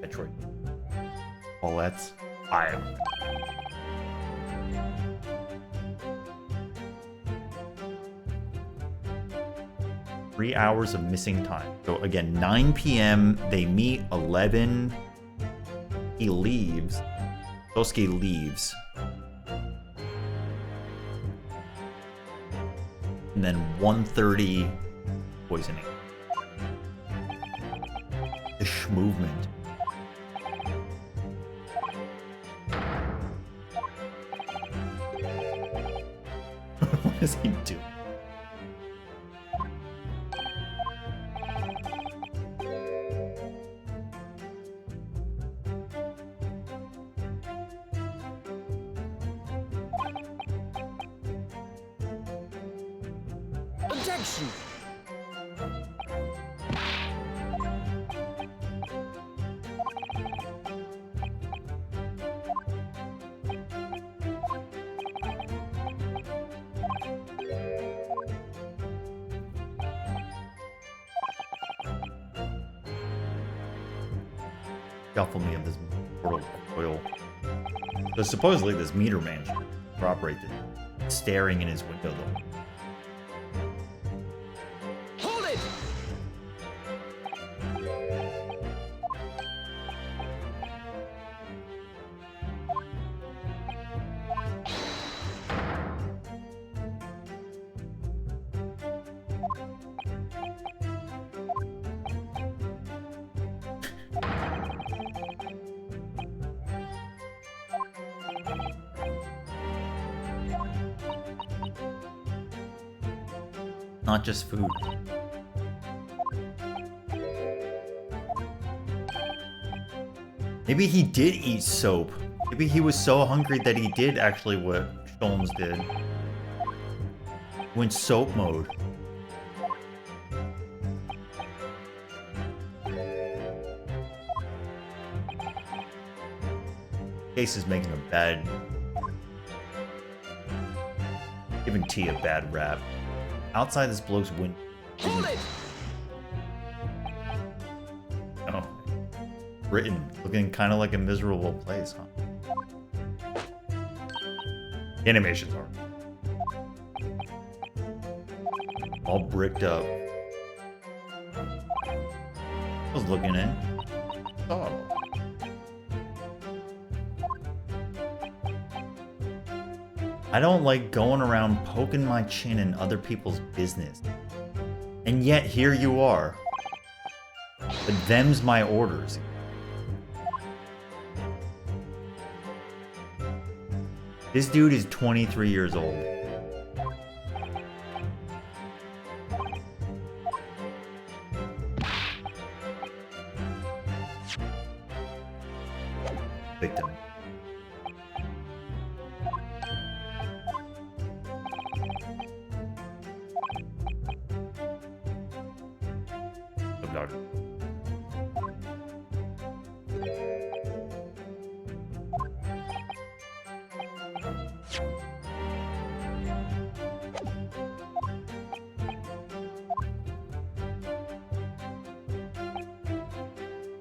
Metroid. Paulette's Fire. Three hours of missing time. So again, 9 p.m. They meet. 11. He leaves. Sosuke leaves. And then 1:30 poisoning. The much movement. What does he do? Objection! Shuffle me of this portal coil. So supposedly this meter man should operate this, staring in his window though. Hold it! Not just food. Maybe he did eat soap. Maybe he was so hungry that he did actually what Sholmes did. Went soap mode. Case is making a bad... giving T a bad rap. Outside this bloke's window. Hold it! Oh. Britain, looking kind of like a miserable place, huh? Animations are all bricked up. I was looking in. Oh. I don't like going around poking my chin in other people's business. And yet here you are. But them's my orders. This dude is 23 years old. Victim. About it.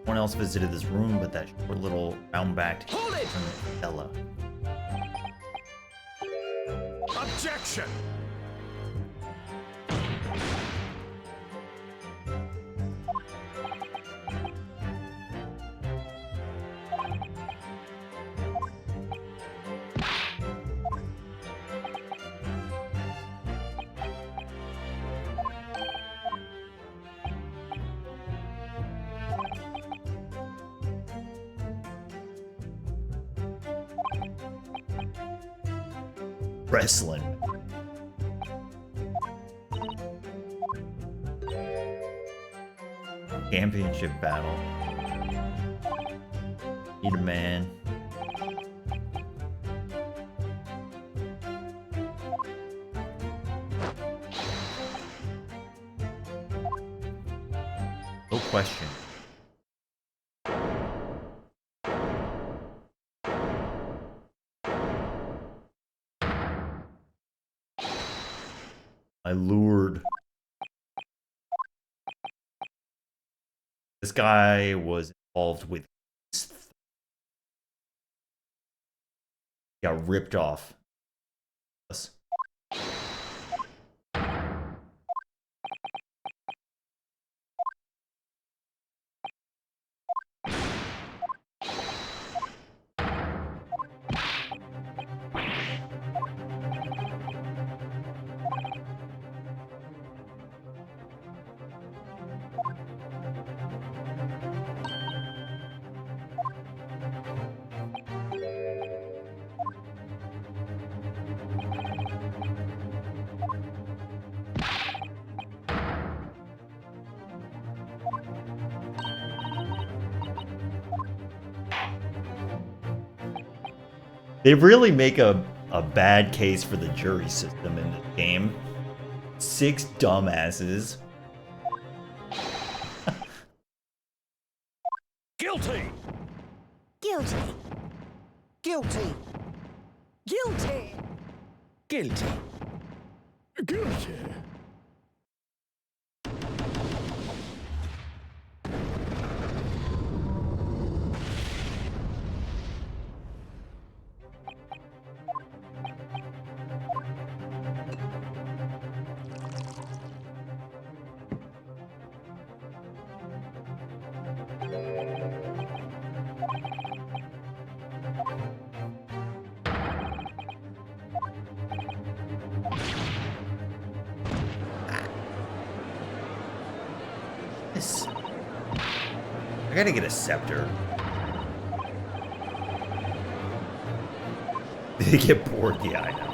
No one else visited this room but that short little round-backed Hold it! Ella. Objection! Wrestling. Championship battle. Eat a man. No question. I lured. This guy was involved with. Got ripped off. They really make a bad case for the jury system in this game. 6 dumbasses. Guilty! Guilty. Guilty! Guilty. Guilty! Guilty. This. I gotta get a scepter. Did they get bored? Yeah, I know.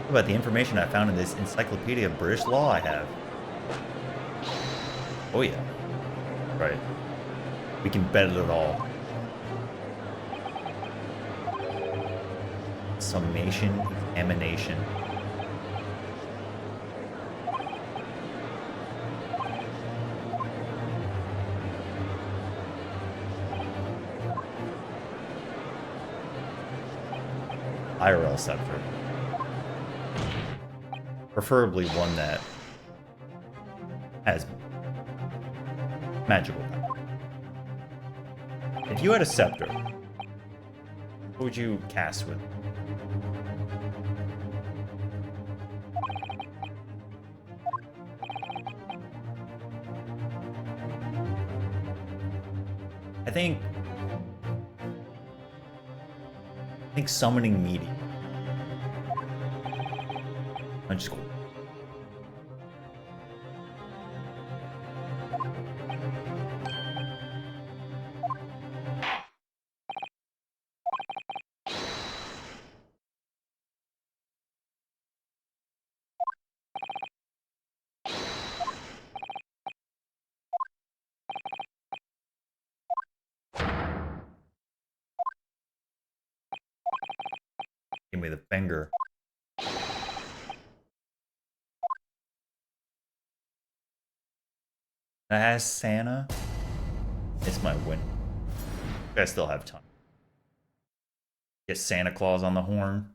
What about the information I found in this Encyclopedia of British Law I have? Oh yeah. Right. We can bet it all. Summation, examination. IRL scepter. Preferably one that has magical power. If you had a scepter, what would you cast with? I think summoning meaty. I'm just cool. Give me the finger. I ask Santa. It's my win. I still have time. Get Santa Claus on the horn.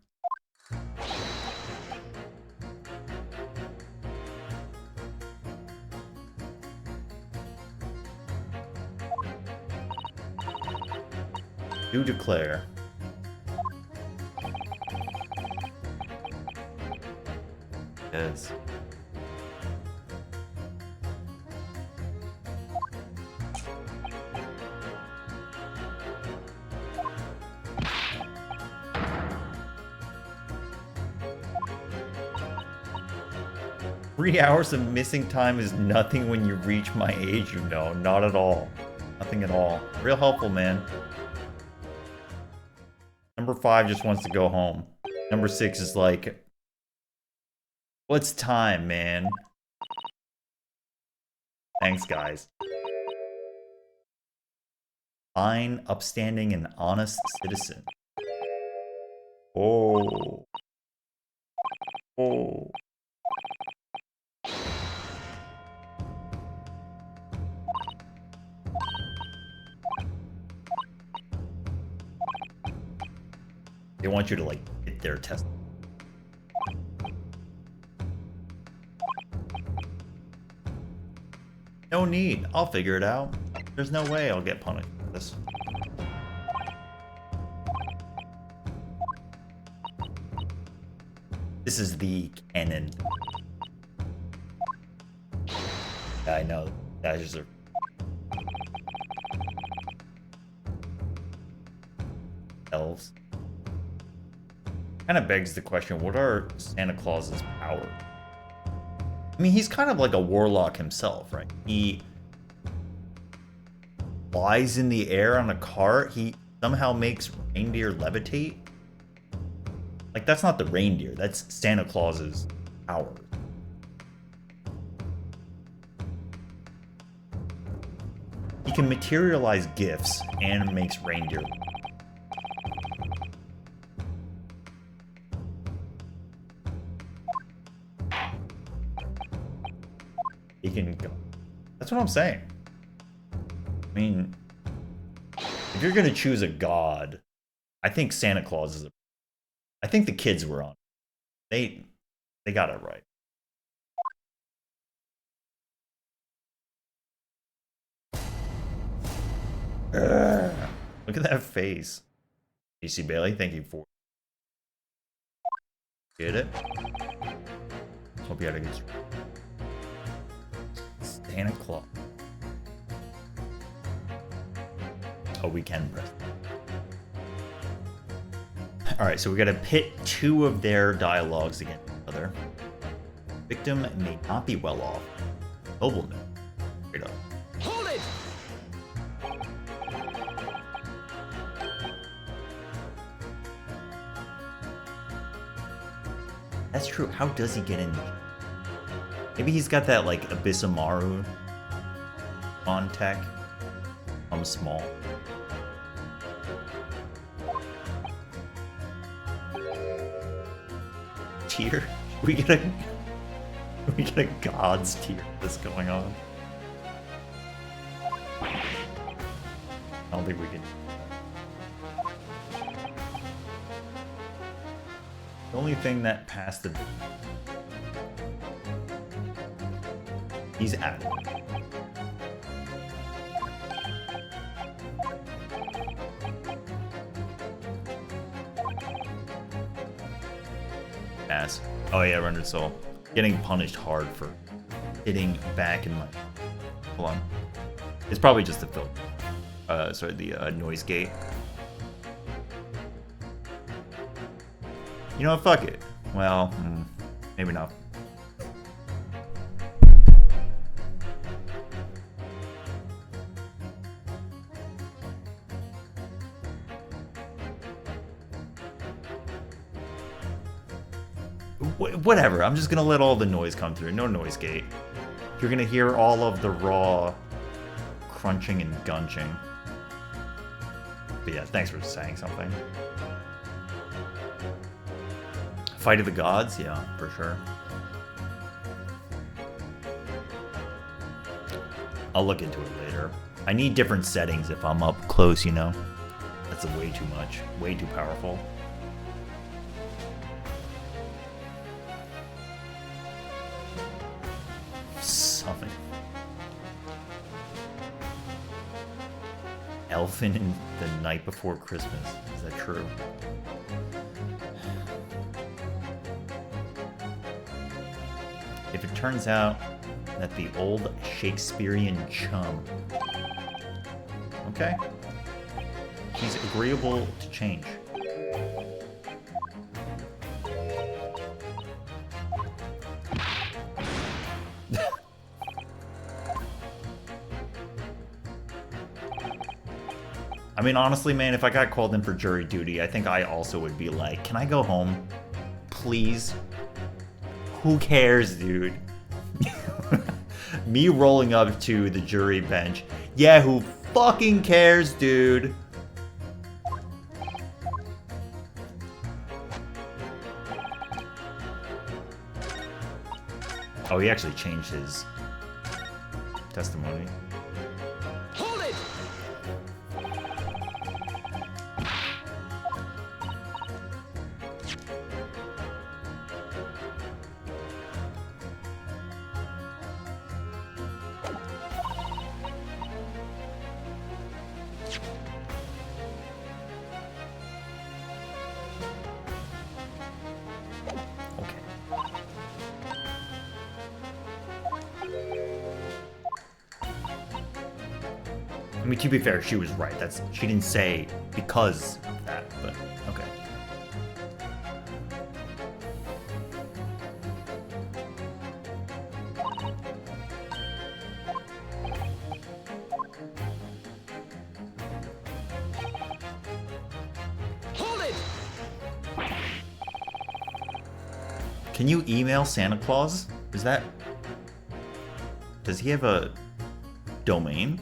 Do declare. Yes. Three hours of missing time is nothing when you reach my age, you know. Not at all. Nothing at all. Real helpful, man. Number 5 just wants to go home. Number 6 is like, what's time, man? Thanks, guys. Fine, upstanding, and honest citizen. Oh. Oh. They want you to, like, hit their test. No need. I'll figure it out. There's no way I'll get punished for this. This is the canon. Yeah, I know. That is a... Elves. Kind of begs the question, what are Santa Claus's powers? I mean, he's kind of like a warlock himself, right? He flies in the air on a cart. He somehow makes reindeer levitate. Like, that's not the reindeer. That's Santa Claus's powers. He He can materialize gifts and makes reindeer. He can go. That's what I'm saying. I mean, if you're gonna choose a god, I think Santa Claus is a. I think the kids were on. They got it right. Look at that face. AC Bailey, thank you for. Get it? Hope you had a good stream. Santa Claus. Oh, we can press. Alright, so we gotta pit two of their dialogues against each other. Victim may not be well off. Nobleman. Straight up. Hold it! That's true. How does he get in? Maybe he's got that, like, Abyssamaru on tech. I'm small. Tier? We get a god's tier that's going on. I don't think we can. The only thing that passed the... He's at it. Ass. Oh yeah, Rendered Soul. Getting punished hard for hitting back in my... Hold on. It's probably just the filter. Sorry, the noise gate. You know what? Fuck it. Well, maybe not. Whatever. I'm just gonna let all the noise come through. No noise gate. You're gonna hear all of the raw crunching and gunching. But yeah, thanks for saying something. Fight of the Gods? Yeah, for sure. I'll look into it later. I need different settings if I'm up close, you know? That's way too much. Way too powerful. Something. Elfin in the Night Before Christmas. Is that true? If it turns out that the old Shakespearean chum... Okay. He's agreeable to change. I mean, honestly, man, if I got called in for jury duty, I think I also would be like, can I go home? Please? Who cares, dude? Me rolling up to the jury bench. Yeah, who fucking cares, dude? Oh, he actually changed his testimony. Hold it! I mean, to be fair, she was right. She didn't say because of that, but okay. Hold it! Can you email Santa Claus? Does he have a domain?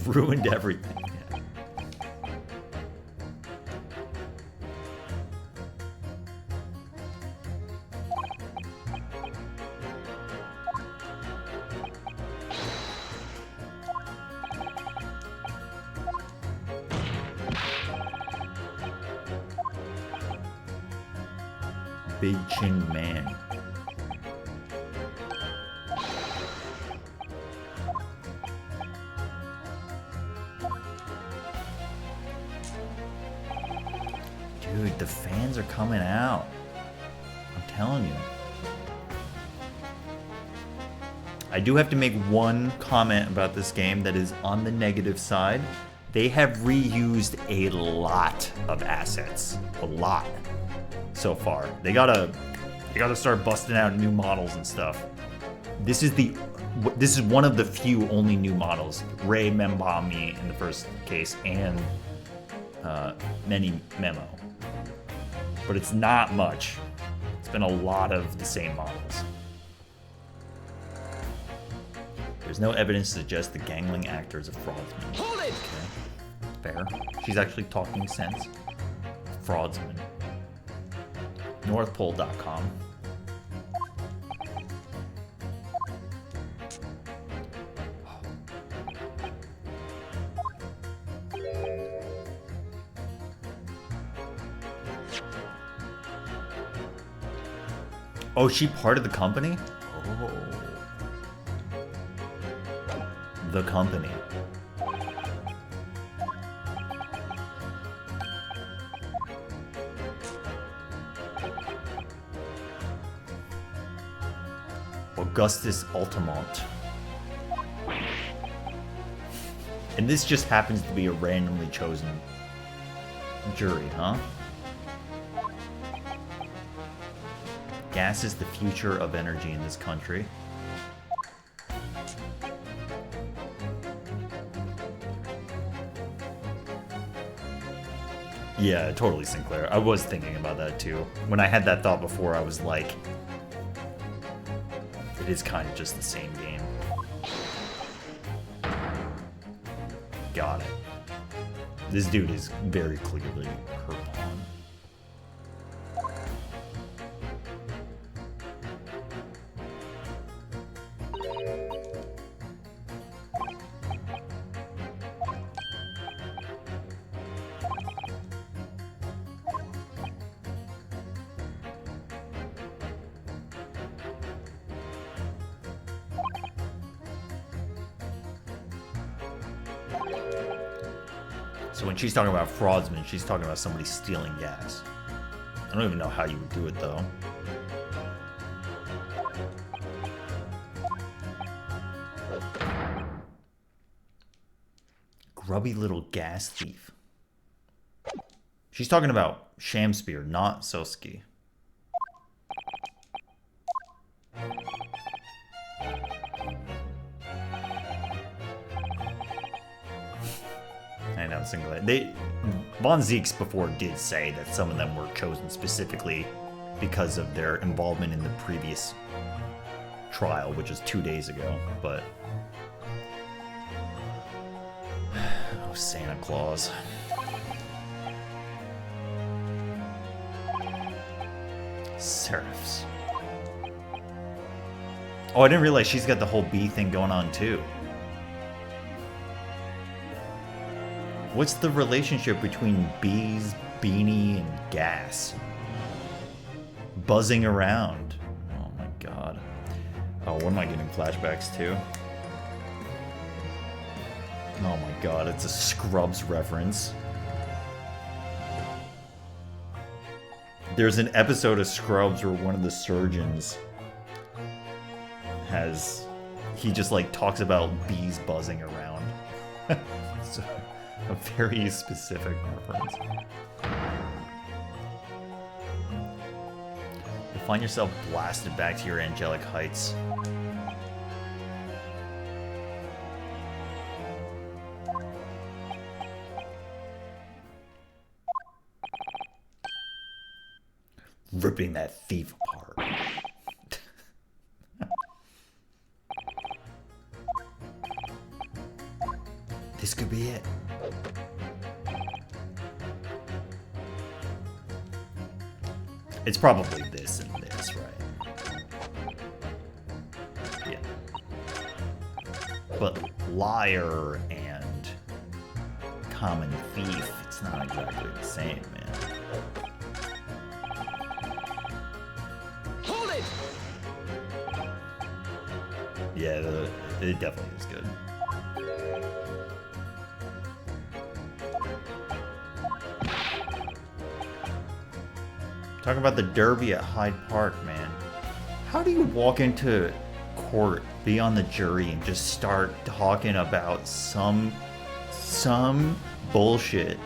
ruined everything. Yeah. Big Chin Man. Dude, the fans are coming out. I'm telling you. I do have to make one comment about this game that is on the negative side. They have reused a lot of assets. A lot. So far. They gotta start busting out new models and stuff. This is one of the few only new models. Ray Membami in the first case and Many Memo. But it's not much. It's been a lot of the same models. There's no evidence to suggest the gangling actor is a fraudsman. Hold it! Okay. Fair. She's actually talking sense. Fraudsman. NorthPole.com. Oh, is she part of the company? Oh. The company. Augustus Altamont. And this just happens to be a randomly chosen jury, huh? Gas is the future of energy in this country. Yeah, totally Sinclair. I was thinking about that too. When I had that thought before, I was like, it is kind of just the same game. Got it. This dude is very clearly her pawn. So when she's talking about fraudsmen, she's talking about somebody stealing gas. I don't even know how you would do it, though. Grubby little gas thief. She's talking about Shamspear, not Soski. I know, Sinclair. Von Zeeks before did say that some of them were chosen specifically because of their involvement in the previous trial, which was 2 days ago, but... Oh, Santa Claus. Serifs. Oh, I didn't realize she's got the whole bee thing going on, too. What's the relationship between bees, Beanie, and gas? Buzzing around. Oh my god. Oh, what am I getting flashbacks to? Oh my god, it's a Scrubs reference. There's an episode of Scrubs where one of the surgeons he just like talks about bees buzzing around. So, a very specific reference. You'll find yourself blasted back to your angelic heights. Ripping that thief apart. This could be it. It's probably this and this, right? Yeah. But liar and common thief, it's not exactly the same, man. Hold it! Yeah, it definitely is good. Talking about the Derby at Hyde Park, man. How do you walk into court, be on the jury, and just start talking about some bullshit?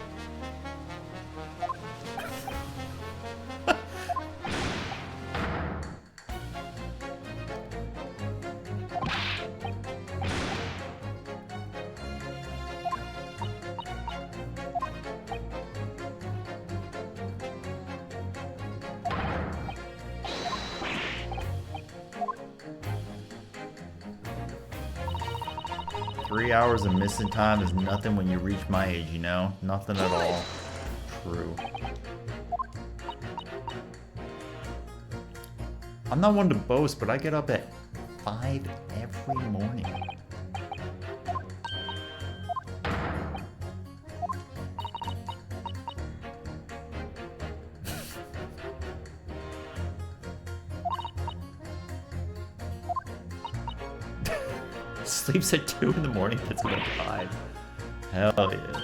Hours of missing time is nothing when you reach my age, you know? Nothing at all. True. I'm not one to boast, but I get up at 5 every morning. Sleeps at 2 in the morning, gets up at 5. Hell yeah.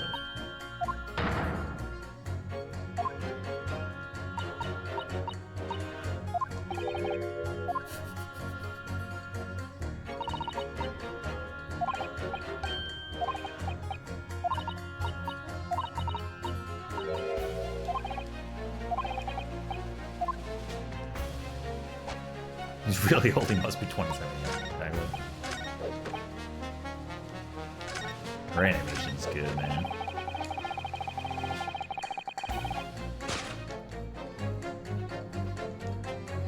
He's really old, he must be 27 years old. Her animation's good, man.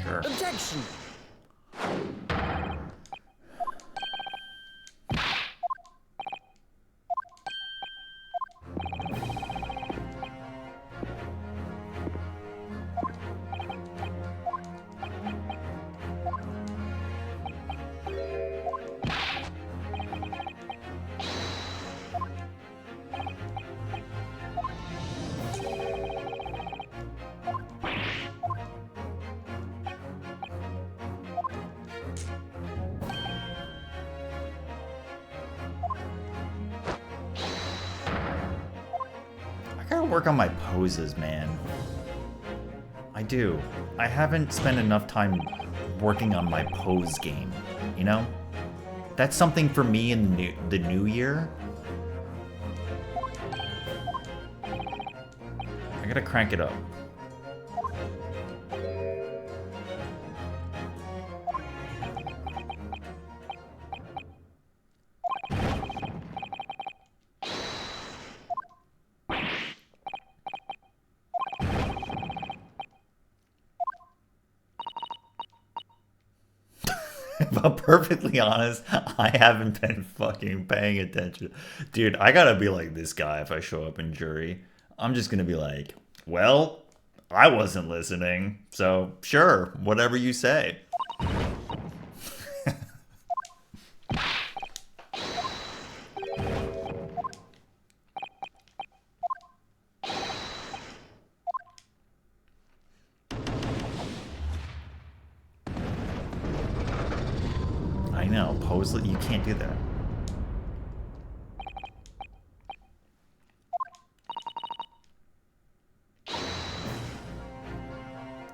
Sure. Objection! Work on my poses, man. I do. I haven't spent enough time working on my pose game, you know? That's something for me in the new year. I gotta crank it up. If I'm perfectly honest, I haven't been fucking paying attention. Dude, I gotta be like this guy if I show up in jury. I'm just gonna be like, well, I wasn't listening, so sure, whatever you say. I know, pose, you can't do that.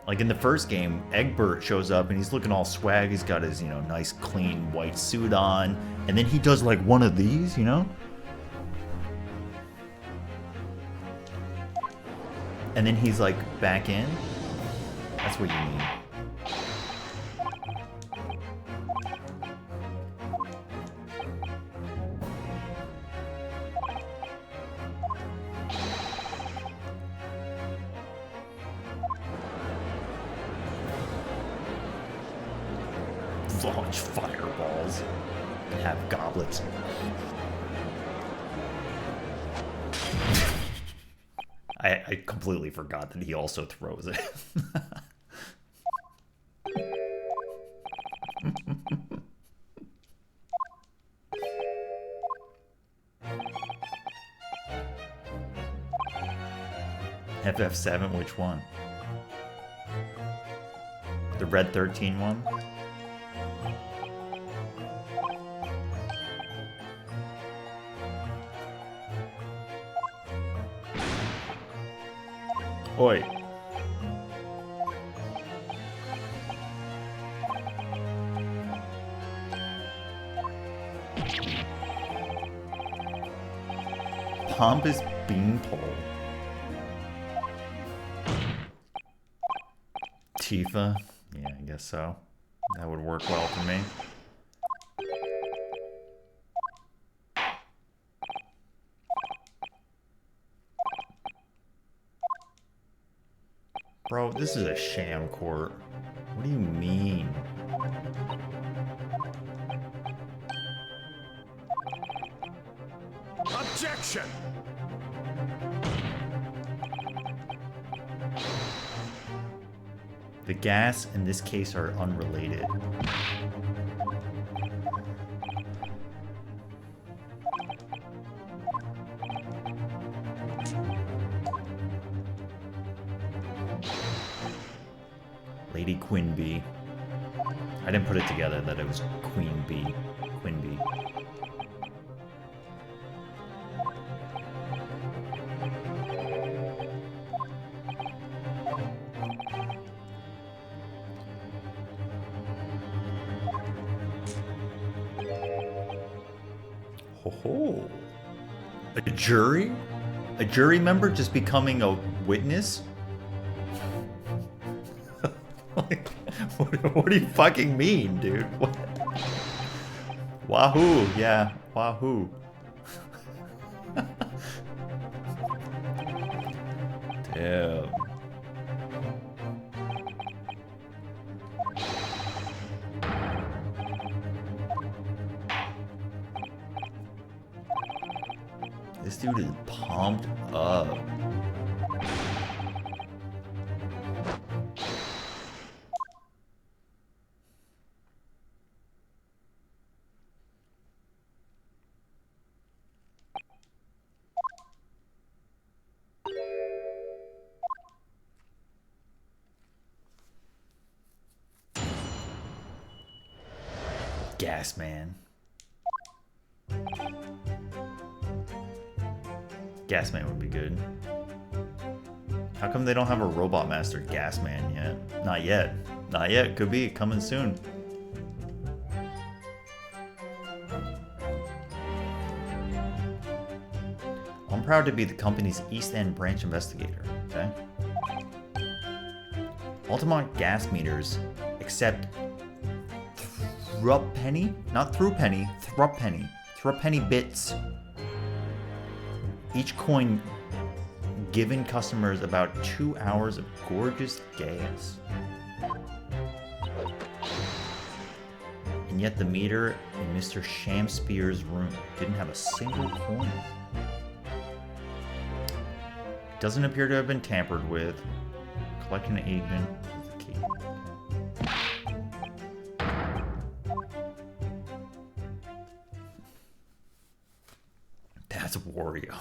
Like in the first game, Egbert shows up and he's looking all swag. He's got his, nice clean white suit on. And then he does like one of these, And then he's like back in. That's what you need. Launch fireballs and have goblets. I completely forgot that he also throws it. FF7, which one? The Red 13 one? Oi. Pompous beanpole. Tifa? Yeah, I guess so. That would work well for me. Bro, this is a sham court. What do you mean? Objection! The gas in this case are unrelated. Lady Queen Bee. I didn't put it together that it was Queen Bee. Queen Bee. Ho ho. A jury? A jury member just becoming a witness? Like, what do you fucking mean, dude? What? Wahoo, yeah, wahoo. Damn. This dude is pumped up. Gas Man. Gas Man would be good. How come they don't have a Robot Master Gas Man yet? Not yet. Not yet. Could be. Coming soon. I'm proud to be the company's East End branch investigator. Okay? Altamont gas meters accept Thrupenny? Not Thrupenny. Thrupenny. Thrupenny bits. Each coin giving customers about 2 hours of gorgeous gas. And yet the meter in Mr. Shamspeare's room didn't have a single coin. Doesn't appear to have been tampered with. Collecting an agent is the key. That's Wario.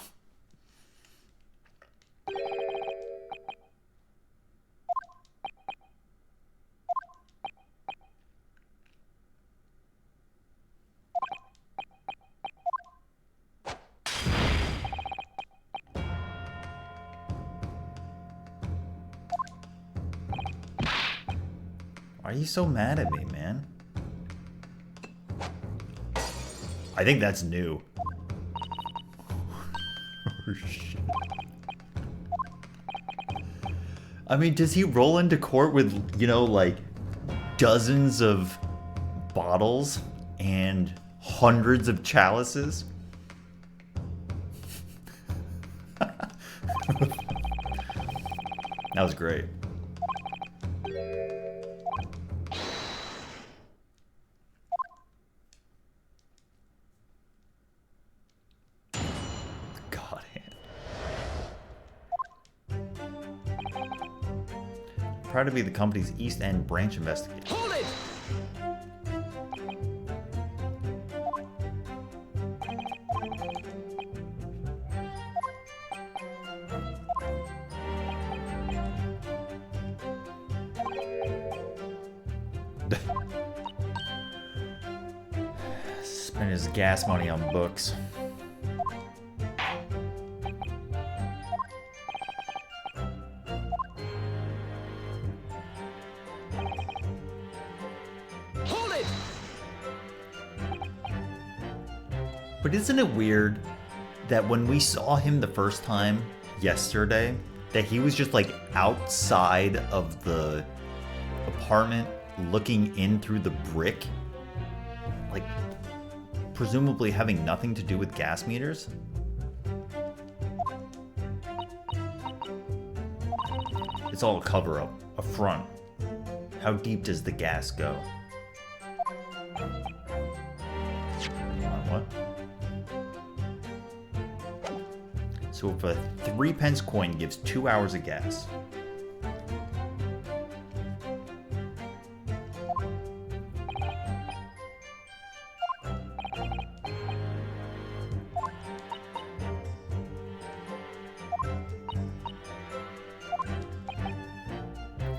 Why are you so mad at me, man? I think that's new. Oh, shit. I mean, does he roll into court with, you know, like dozens of bottles and hundreds of chalices? That was great. God hand. proud to be the company's East End branch investigator. Hold it! Spend his gas money on books. Hold it! But isn't it weird that when we saw him the first time yesterday, that he was just like outside of the apartment looking in through the brick? Like, presumably having nothing to do with gas meters? It's all a cover up, a front. How deep does the gas go? What? So if a 3-pence coin gives 2 hours of gas,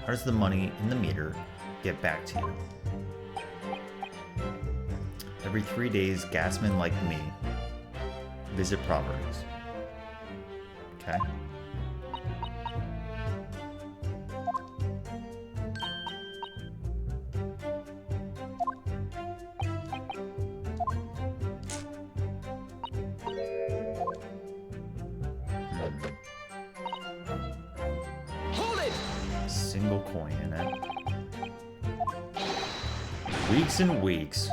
how does the money in the meter get back to you? Every 3 days, gasmen like me visit properties. Okay. Hold it! Single coin in it. Weeks and weeks.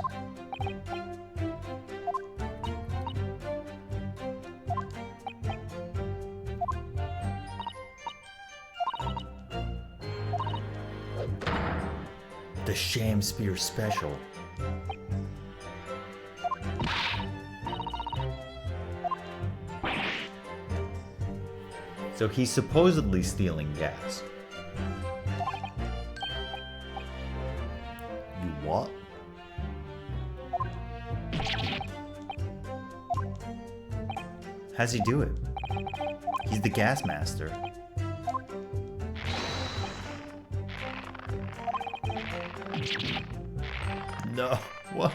The Sham Spear Special. So he's supposedly stealing gas. You what? How's he do it? He's the gas master. No. What?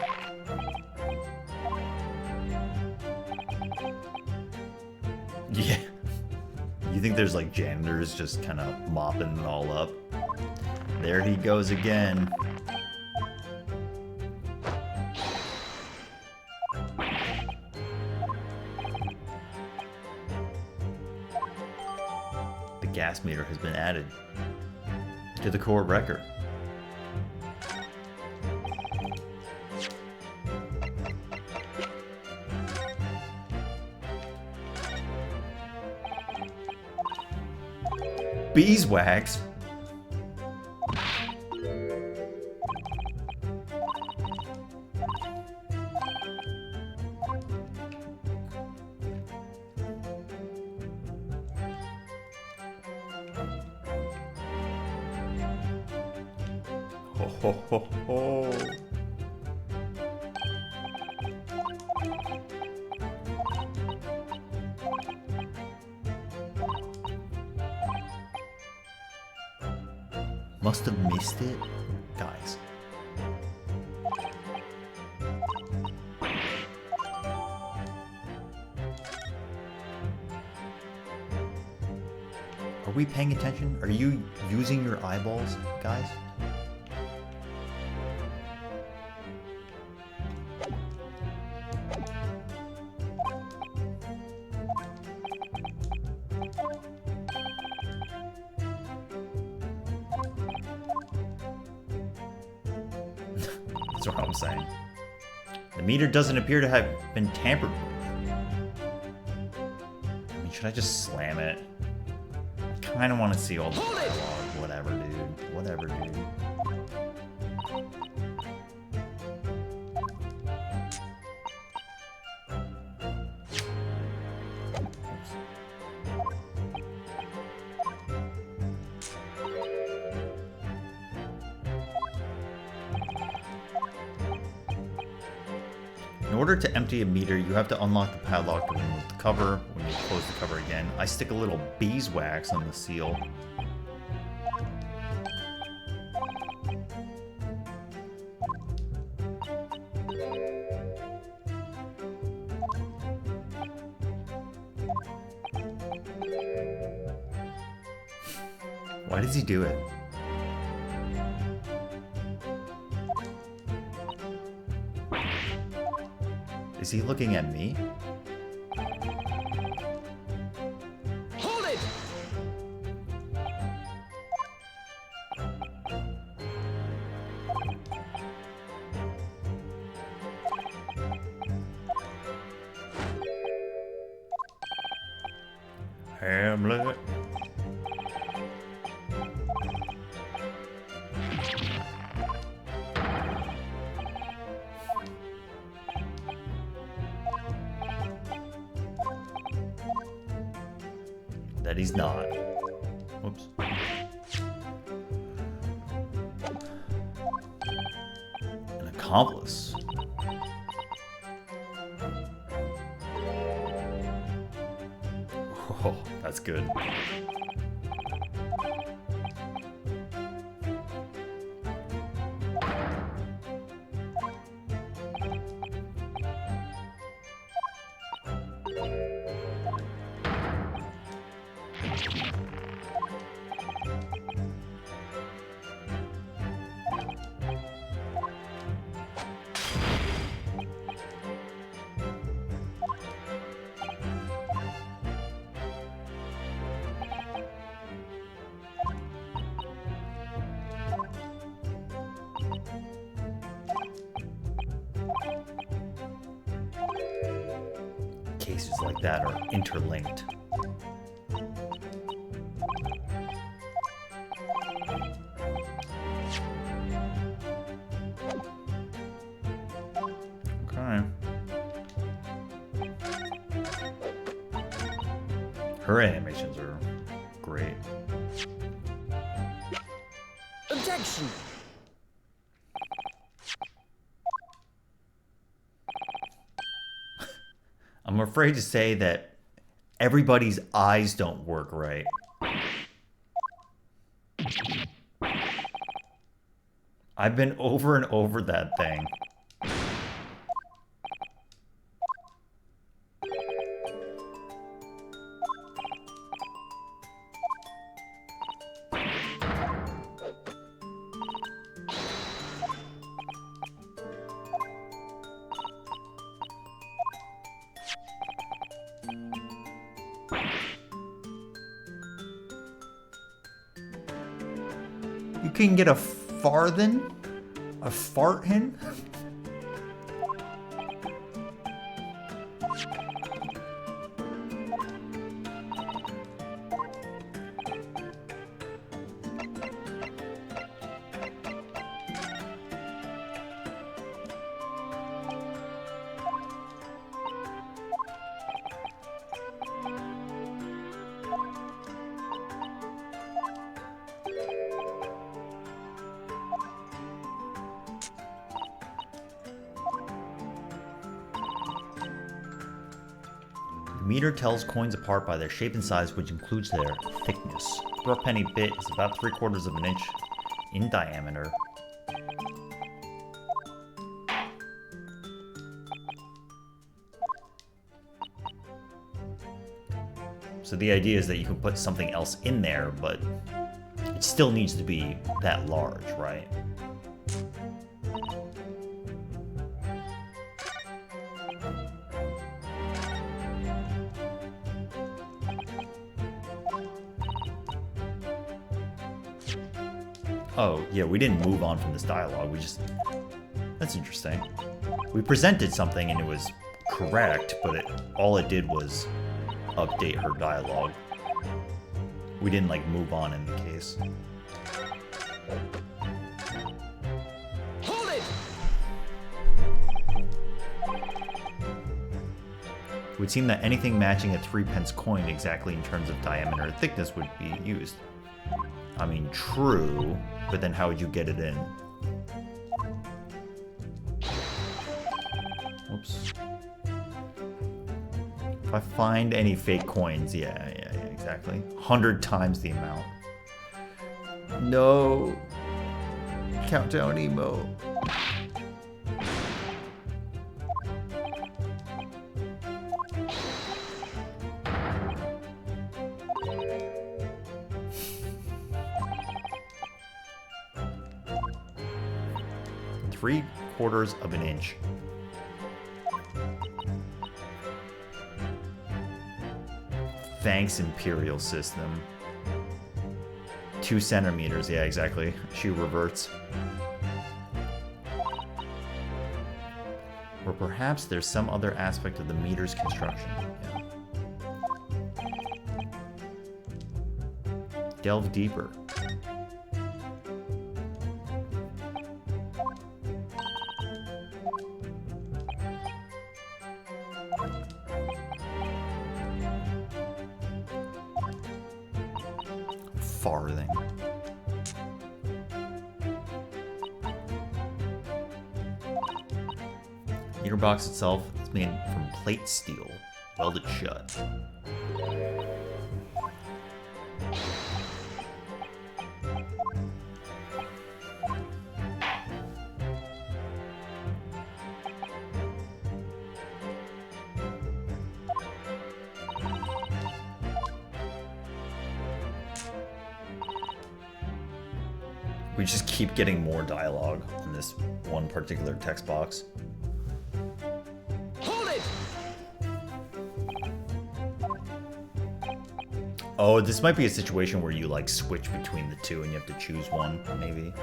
Yeah. You think there's like janitors just kind of mopping it all up? There he goes again. The gas meter has been added to the court record. Beeswax? Ho ho ho ho. Must have missed it, guys. Are we paying attention? Are you using your eyeballs, guys? That's what I'm saying. The meter doesn't appear to have been tampered with. I mean, should I just slam it? I kind of want to see all the dialogue. Whatever, dude. Whatever, dude. In order to empty a meter, you have to unlock the padlock to remove the cover. When you close the cover again, I stick a little beeswax on the seal. Why does he do it? Is he looking at me? Hold it! Hamlet. That he's not. Whoops. An accomplice. Oh, that's good. Cases like that are interlinked. Okay. Her animations are great. Objection! I'm afraid to say that everybody's eyes don't work right. I've been over and over that thing. You can get a farthen? A farthen? The meter tells coins apart by their shape and size, which includes their thickness. A 4-penny bit is about 3/4 of an inch in diameter. So the idea is that you can put something else in there, but it still needs to be that large, right? Oh, yeah, we didn't move on from this dialogue. We just... That's interesting. We presented something and it was correct, but all it did was update her dialogue. We didn't, like, move on in the case. Hold it! It would seem that anything matching a 3-pence coin exactly in terms of diameter and thickness would be used. I mean, true, but then how would you get it in? Oops. Oops. If I find any fake coins, yeah, exactly. 100 times the amount. No. Countdown emo. Three-quarters of an inch. Thanks, Imperial System. 2 centimeters, yeah, exactly. She reverts. Or perhaps there's some other aspect of the meter's construction. Yeah. Delve deeper. Farthing. Meter box itself is made from plate steel, welded shut. We just keep getting more dialogue on this one particular text box. Hold it! Oh, this might be a situation where you like switch between the two and you have to choose one, maybe.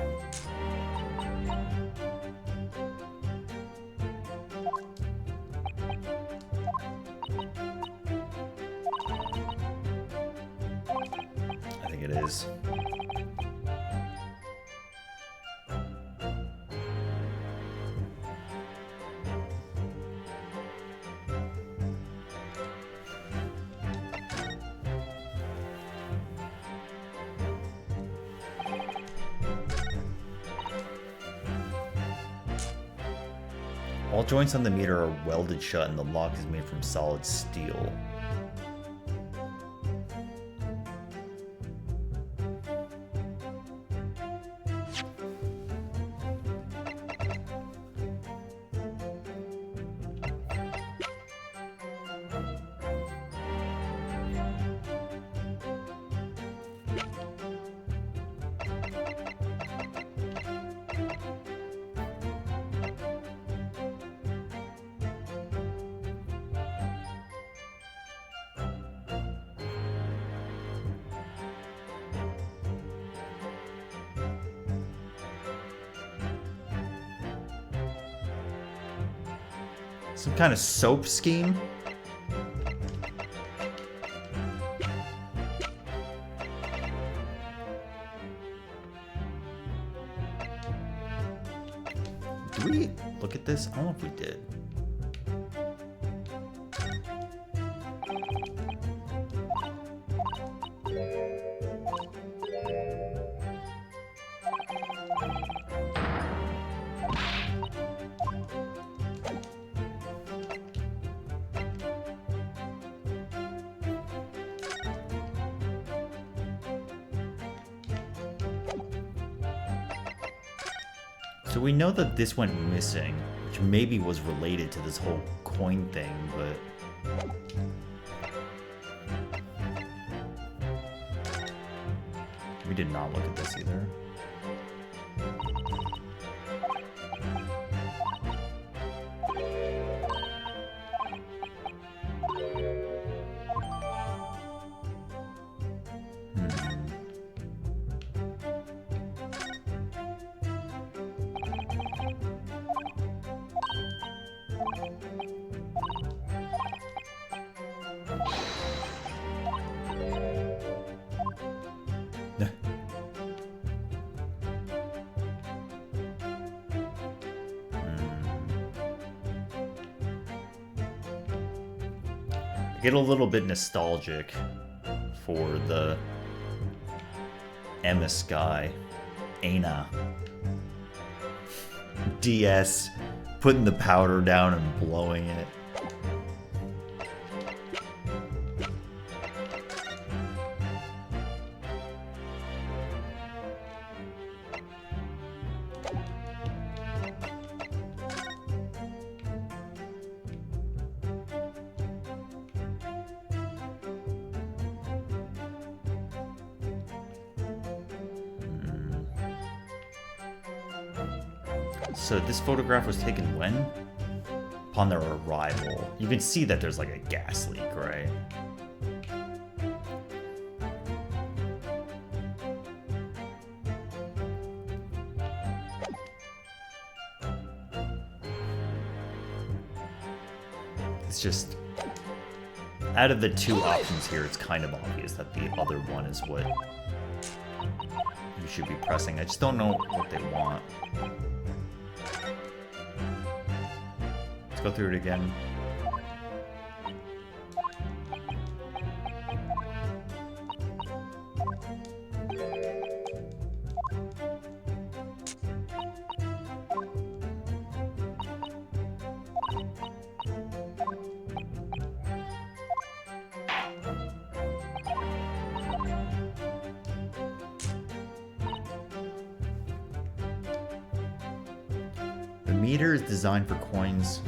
I think it is. All joints on the meter are welded shut and the lock is made from solid steel. Some kind of soap scheme? Did we look at this? I don't know if we did. So we know that this went missing, which maybe was related to this whole coin thing, but... we did not look at this either. I get a little bit nostalgic for the MS guy, Ana. DS putting the powder down and blowing it. So this photograph was taken when? Upon their arrival. You can see that there's like a gas leak, right? It's just, out of the two options here, it's kind of obvious that the other one is what you should be pressing. I just don't know what they want. Let's go through it again. The meter is designed for coins.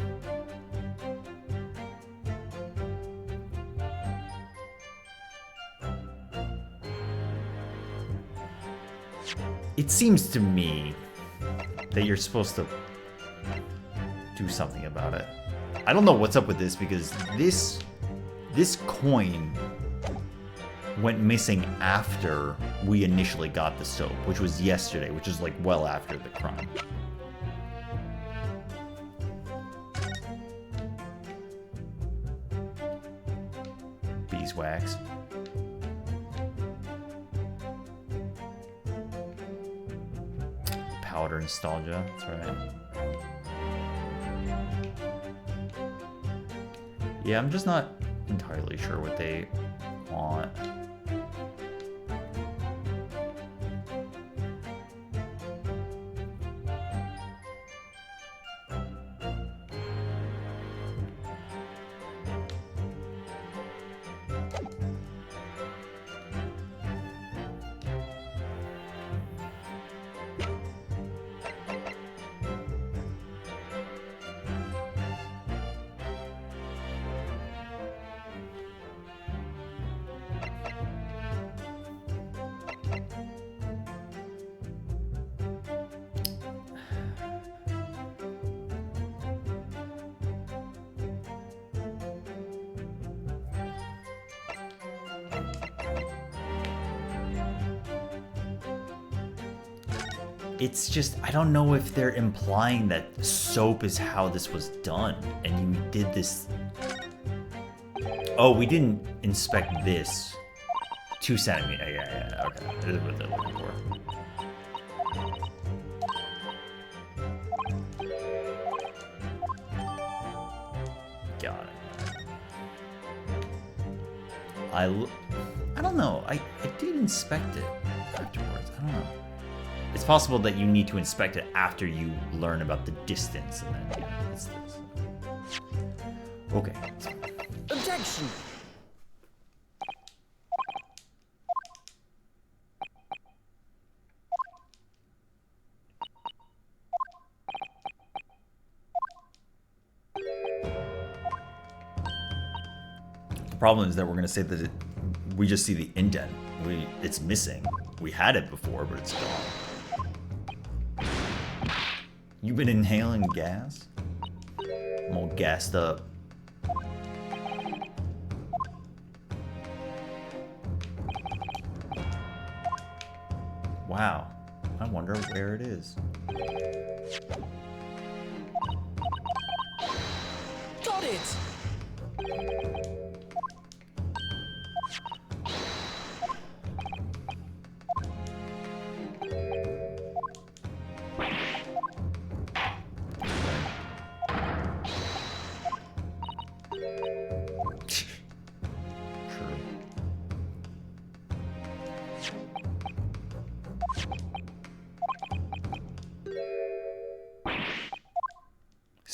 It seems to me that you're supposed to do something about it. I don't know what's up with this because this coin went missing after we initially got the soap, which was yesterday, which is like well after the crime. Beeswax. Powder nostalgia, that's right. Yeah, I'm just not entirely sure what they want. It's just, I don't know if they're implying that soap is how this was done, and you did this... Oh, we didn't inspect this. 2 centimeters, yeah, okay. This is what they're looking for. Got it. I don't know, I did inspect it afterwards, I don't know. It's possible that you need to inspect it after you learn about the distance, and then, yeah, it's this. Okay. Objection! The problem is that we're going to say that we just see the indent. It's missing. We had it before, but it's gone. You been inhaling gas? I'm all gassed up. Wow. I wonder where it is. Got it!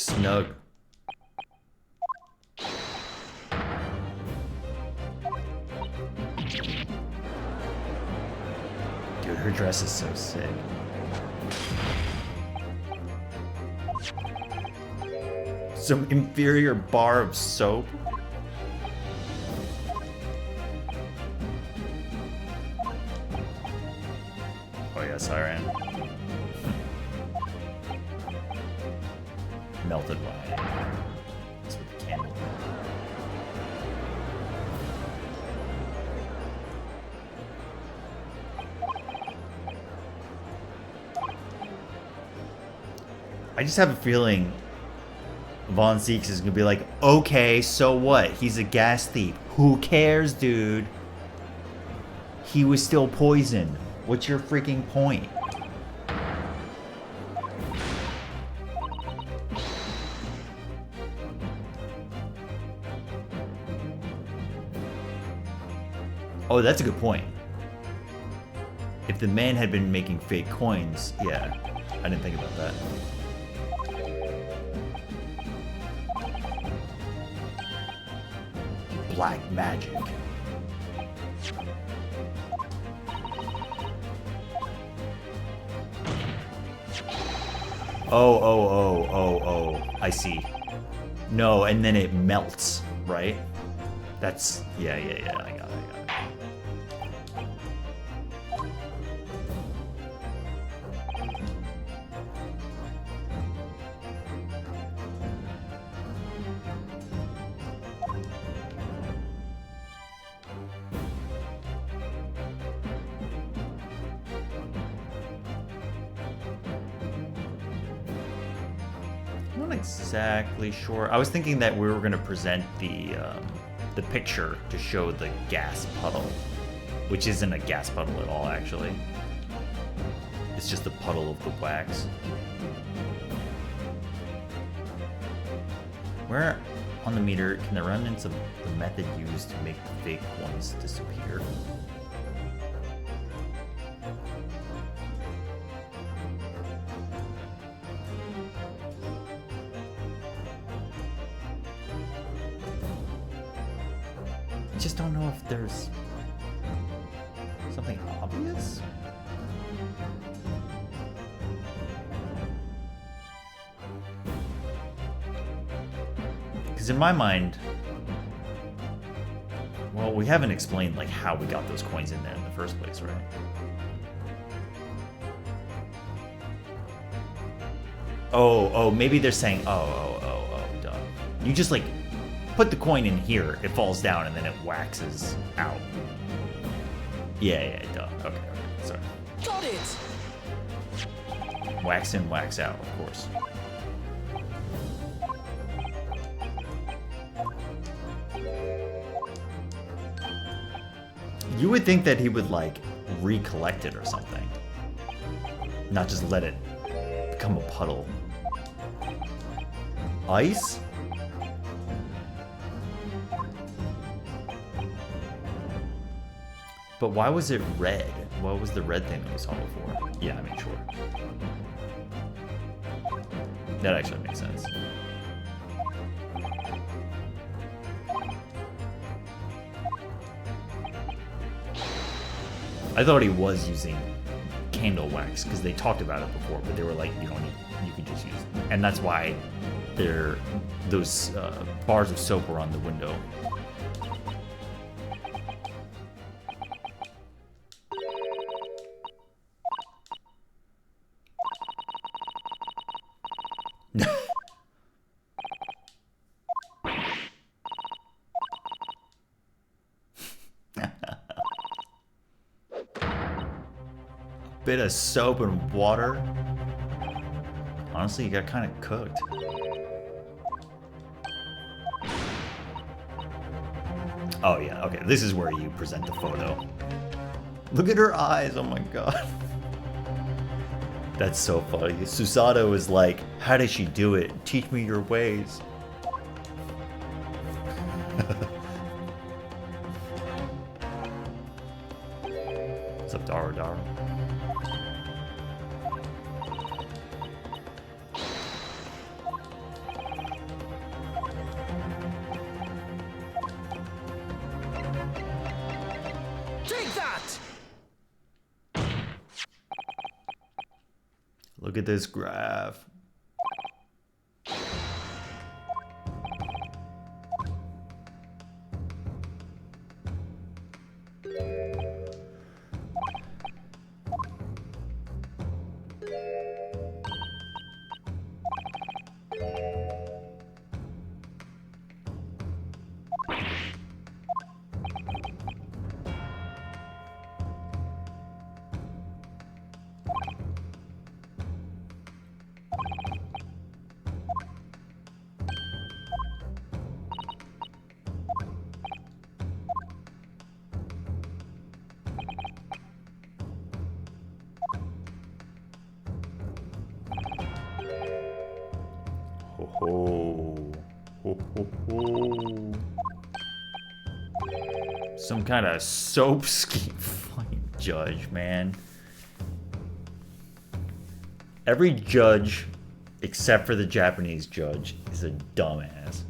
snug. Dude, her dress is so sick. Some inferior bar of soap. Oh yeah, Siren. Melted wine. That's with the candle. I just have a feeling Von Zieks is gonna be like, okay, so what? He's a gas thief. Who cares, dude? He was still poisoned. What's your freaking point? Oh, that's a good point. If the man had been making fake coins, yeah. I didn't think about that. Black magic. Oh, I see. No, and then it melts, right? That's, yeah, I got it. I'm not exactly sure. I was thinking that we were going to present the picture to show the gas puddle, which isn't a gas puddle at all, actually. It's just a puddle of the wax. Where on the meter can the remnants of the method used to make the fake ones disappear? I just don't know if there's something obvious. Because in my mind, well, we haven't explained like how we got those coins in there in the first place, right? Oh, maybe they're saying, oh, duh. You just like put the coin in here, it falls down, and then it waxes out. Yeah, duh. Okay, sorry. Got it! Wax in, wax out, of course. You would think that he would, like, recollect it or something. Not just let it become a puddle. Ice? But why was it red? What was the red thing that we saw before? Yeah, I mean, sure. That actually makes sense. I thought he was using candle wax because they talked about it before, but they were like, you don't need, you can just use it. And that's why those bars of soap were on the window. Bit of soap and water. Honestly, you got kind of cooked. Oh yeah, okay. This is where you present the photo. Look at her eyes. Oh my god. That's so funny. Susato is like, how does she do it? Teach me your ways. What's up, Daro Daro? that! Look at this graph. Ho ho. Ho ho ho. Some kind of soap scheme fucking judge, man. Every judge, except for the Japanese judge, is a dumbass.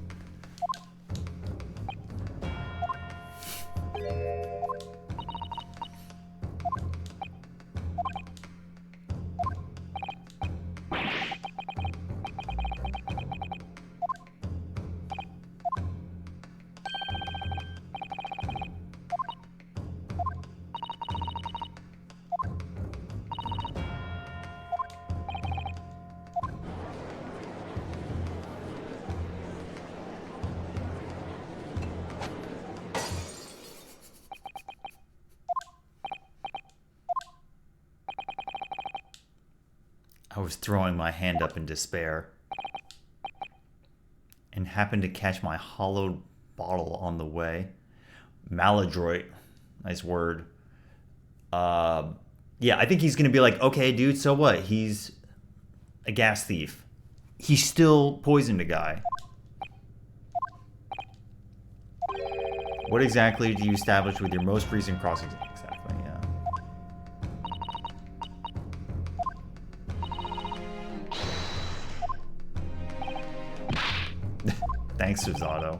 I was throwing my hand up in despair and happened to catch my hollowed bottle on the way. Maladroit, nice word. Yeah, I think he's gonna be like, okay, dude, so what? He's a gas thief. He still poisoned a guy. What exactly do you establish with your most recent crossing? Exactly, yeah. Thanks, Susato.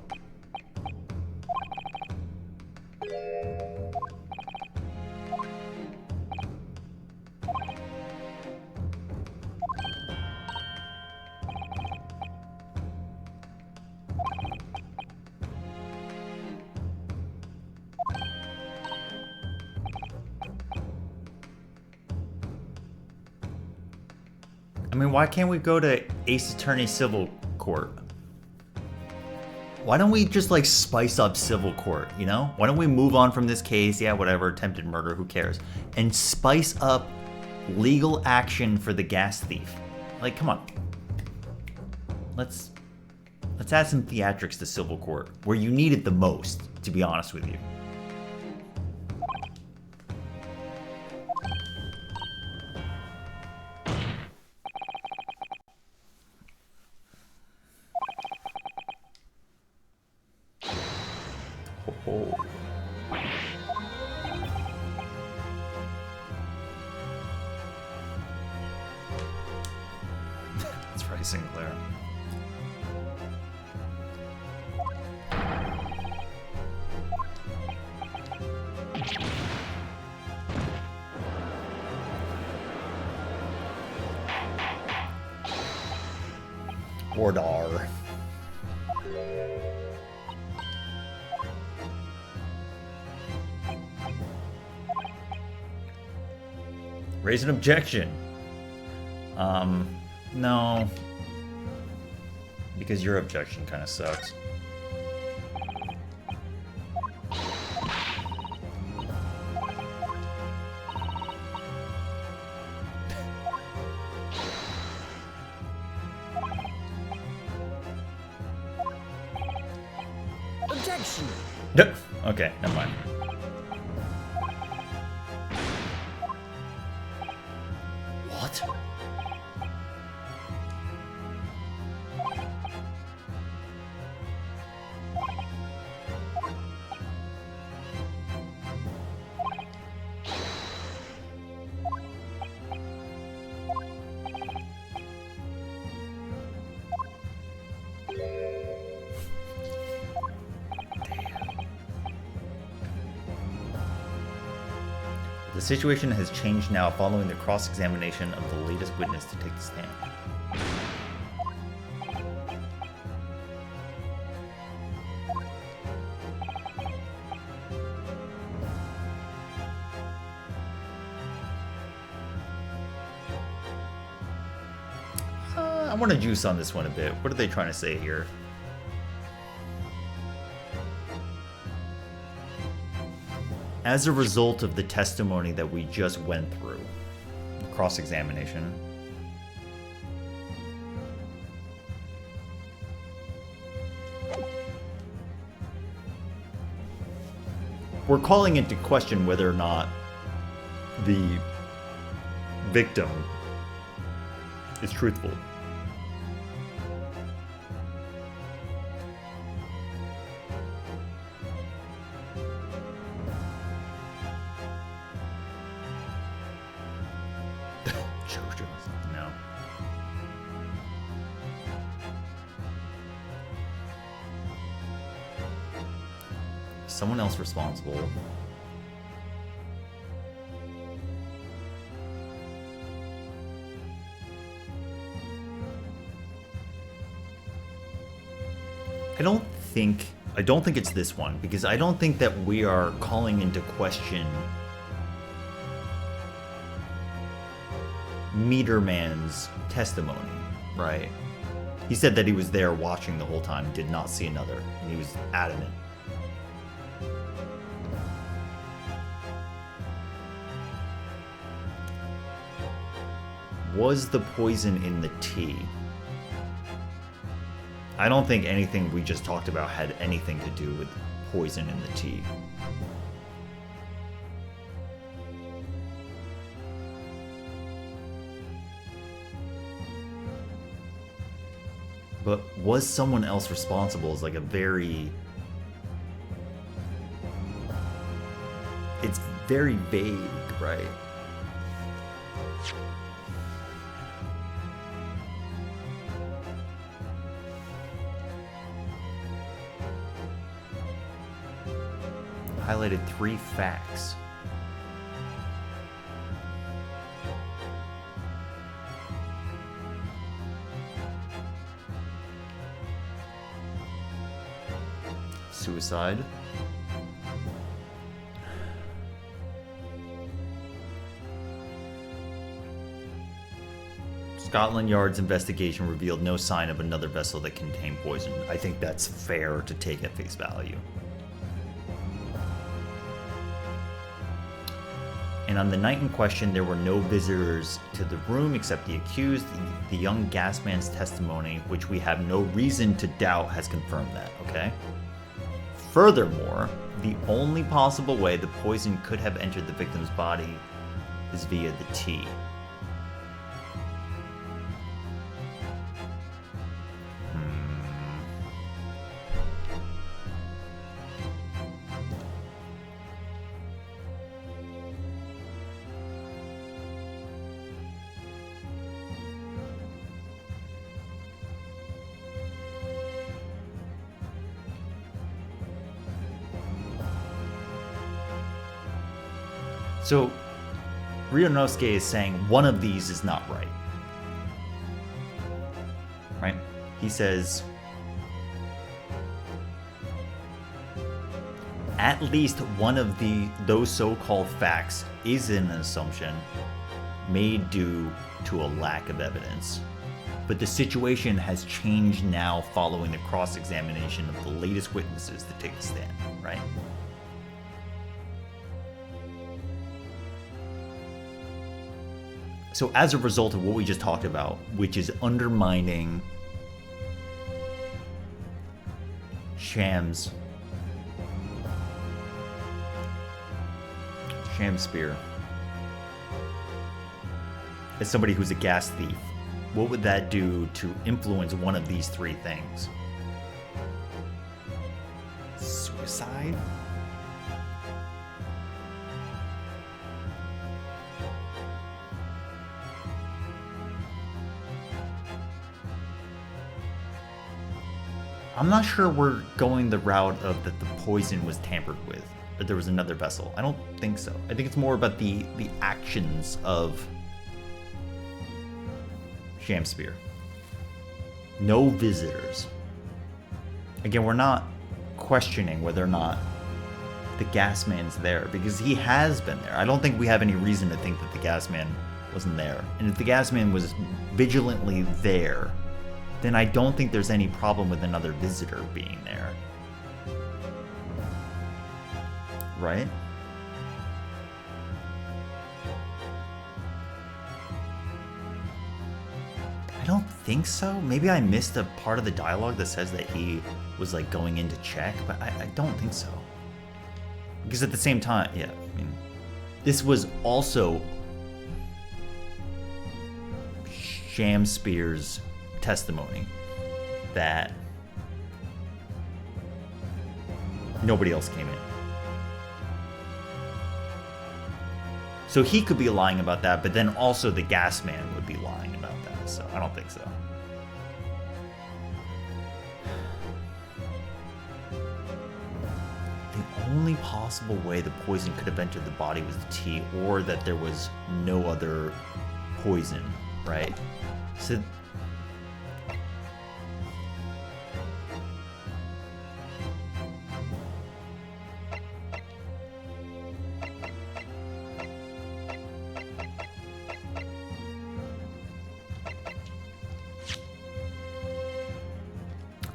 I mean, why can't we go to Ace Attorney Civil Court? Why don't we just, like, spice up civil court, you know? Why don't we move on from this case? Yeah, whatever, attempted murder, who cares? And spice up legal action for the gas thief. Like, come on. Let's add some theatrics to civil court, where you need it the most, to be honest with you. Oh. That's right, Sinclair. Wardar. Raise an objection. No. Because your objection kind of sucks. Objection! Nope. Okay, never mind. What? The situation has changed now following the cross-examination of the latest witness to take the stand. I want to juice on this one a bit. What are they trying to say here? As a result of the testimony that we just went through, cross-examination, we're calling into question whether or not the victim is truthful. No. Someone else responsible. I don't think it's this one, because I don't think that we are calling into question Meterman's testimony, right? He said that he was there watching the whole time, did not see another, and he was adamant. Was the poison in the tea? I don't think anything we just talked about had anything to do with poison in the tea. But was someone else responsible is like a very... It's very vague, right? Highlighted 3 facts. Suicide. Scotland Yard's investigation revealed no sign of another vessel that contained poison. I think that's fair to take at face value. And on the night in question, there were no visitors to the room except the accused. The young gas man's testimony, which we have no reason to doubt, has confirmed that, okay? Furthermore, the only possible way the poison could have entered the victim's body is via the tea. So, Ryunosuke is saying one of these is not right. Right? He says, at least one of those so-called facts is an assumption made due to a lack of evidence. But the situation has changed now following the cross-examination of the latest witnesses to take the stand, right? So as a result of what we just talked about, which is undermining Sham's spear as somebody who's a gas thief, what would that do to influence one of these 3 things? Suicide? I'm not sure we're going the route of that the poison was tampered with. there was another vessel. I don't think so. I think it's more about the actions of Shamspear. No visitors. Again, we're not questioning whether or not the gas man's there, because he has been there. I don't think we have any reason to think that the gas man wasn't there. And if the gas man was vigilantly there, then I don't think there's any problem with another visitor being there. Right? I don't think so. Maybe I missed a part of the dialogue that says that he was like going in to check, but I don't think so. Because at the same time, yeah, I mean, this was also Shamspear's testimony that nobody else came in. So he could be lying about that, but then also the gas man would be lying about that. So I don't think so. The only possible way the poison could have entered the body was the tea, or that there was no other poison, right? So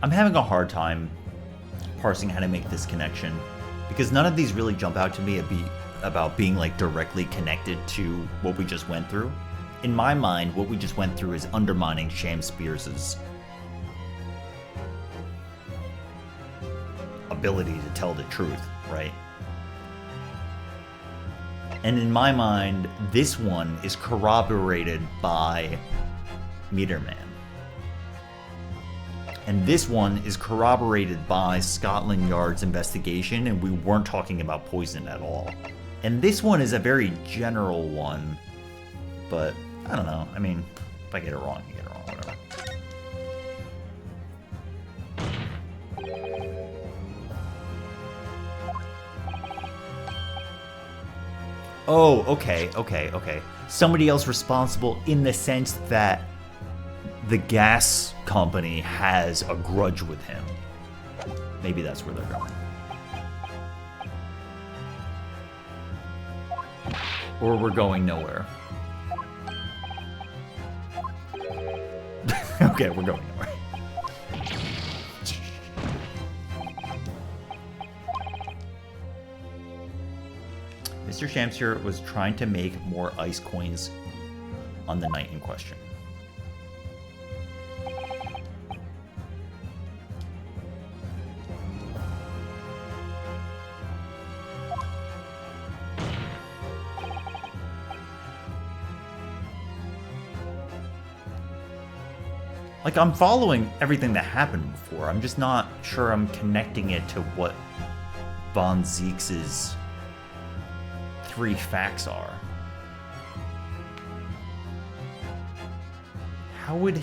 I'm having a hard time parsing how to make this connection, because none of these really jump out to me about being like directly connected to what we just went through. In my mind, what we just went through is undermining Shamspear's ability to tell the truth, right? And in my mind, this one is corroborated by Meterman. And this one is corroborated by Scotland Yard's investigation, and we weren't talking about poison at all. And this one is a very general one, but I don't know. I mean, if I get it wrong, you get it wrong, whatever. Oh, okay. Somebody else responsible in the sense that the gas company has a grudge with him. Maybe that's where they're going. Or we're going nowhere. Okay, we're going nowhere. Mr. Shamspear was trying to make more ice coins on the night in question. Like, I'm following everything that happened before. I'm just not sure I'm connecting it to what Von Zeke's 3 facts are. How would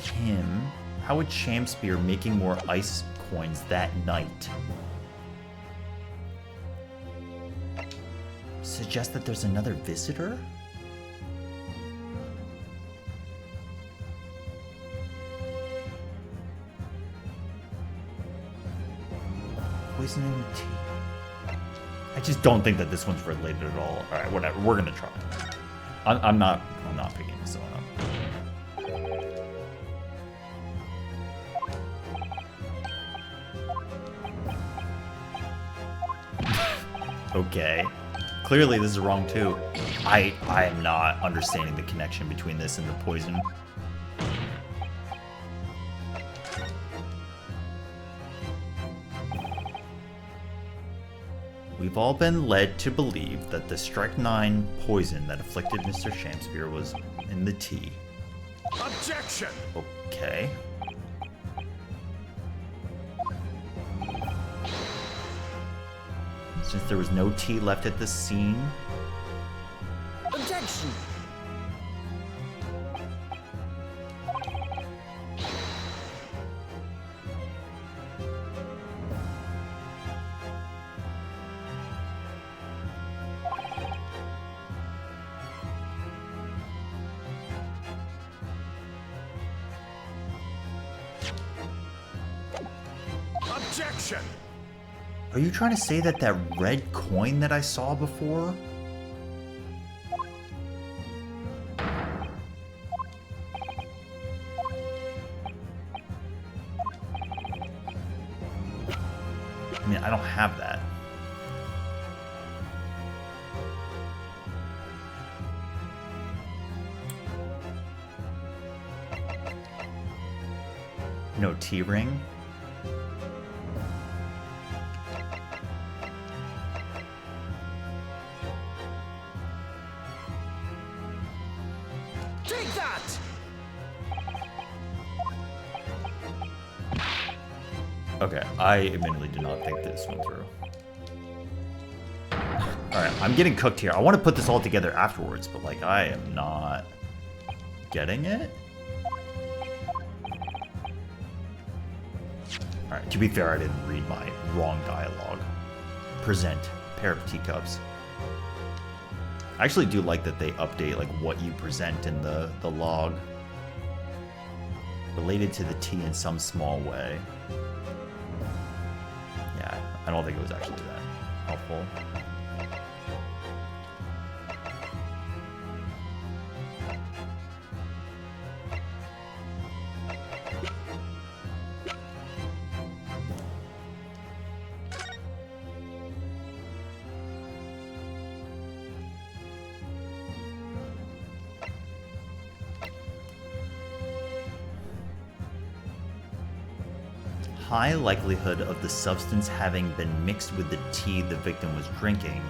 Shamspear making more ice coins that night suggest that there's another visitor? Poison in the tea. I just don't think that this one's related at all. All right, whatever. We're gonna try. I'm not picking this one up. Okay. Clearly, this is wrong too. I am not understanding the connection between this and the poison. We've all been led to believe that the strychnine poison that afflicted Mr. Shamspear was in the tea. Objection! Okay. Since there was no tea left at the scene. Objection! Objection! Are you trying to say that that red coin that I saw before? I mean, I don't have that. No T-ring? Take that! Okay, I admittedly do not think this went through. Alright, I'm getting cooked here. I want to put this all together afterwards, but like, I am not getting it. Alright, to be fair, I didn't read my wrong dialogue. Present, pair of teacups. I actually do like that they update like what you present in the log. Related to the tea in some small way. Yeah, I don't think it was actually that helpful. High likelihood of the substance having been mixed with the tea the victim was drinking,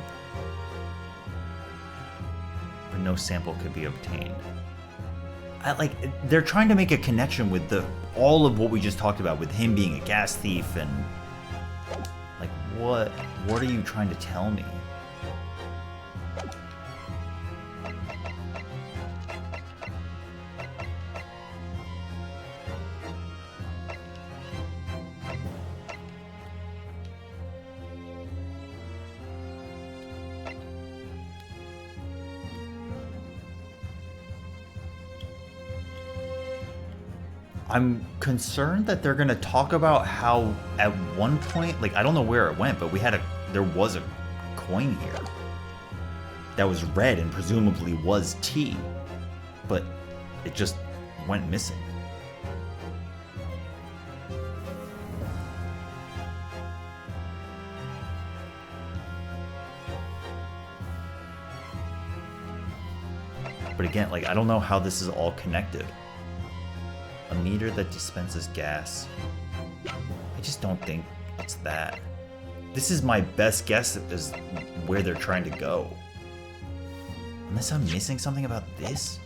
but no sample could be obtained. They're trying to make a connection with all of what we just talked about, with him being a gas thief, and like, what are you trying to tell me? I'm concerned that they're gonna talk about how at one point, like, I don't know where it went, but there was a coin here that was red and presumably was tea, but it just went missing. But again, like, I don't know how this is all connected. A meter that dispenses gas. I just don't think it's that. This is my best guess as where they're trying to go. Unless I'm missing something about this?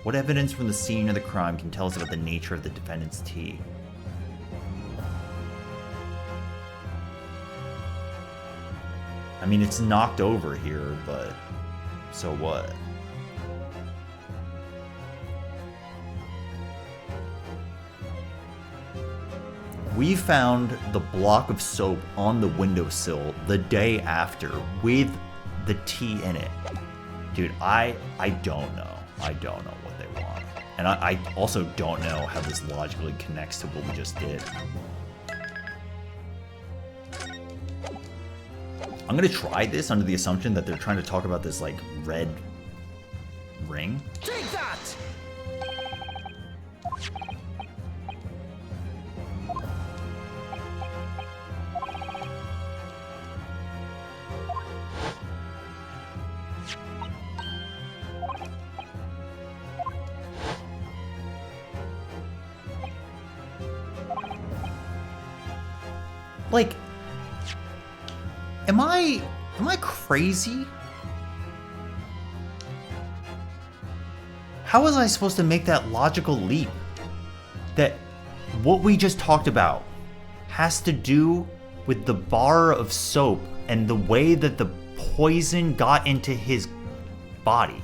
What evidence from the scene of the crime can tell us about the nature of the defendant's tea? I mean, it's knocked over here, but so what? We found the block of soap on the windowsill the day after with the tea in it. Dude, I don't know. I don't know what they want. And I also don't know how this logically connects to what we just did. I'm gonna try this under the assumption that they're trying to talk about this, like, red ring. Take that! Like, am I crazy? How was I supposed to make that logical leap? That what we just talked about has to do with the bar of soap and the way that the poison got into his body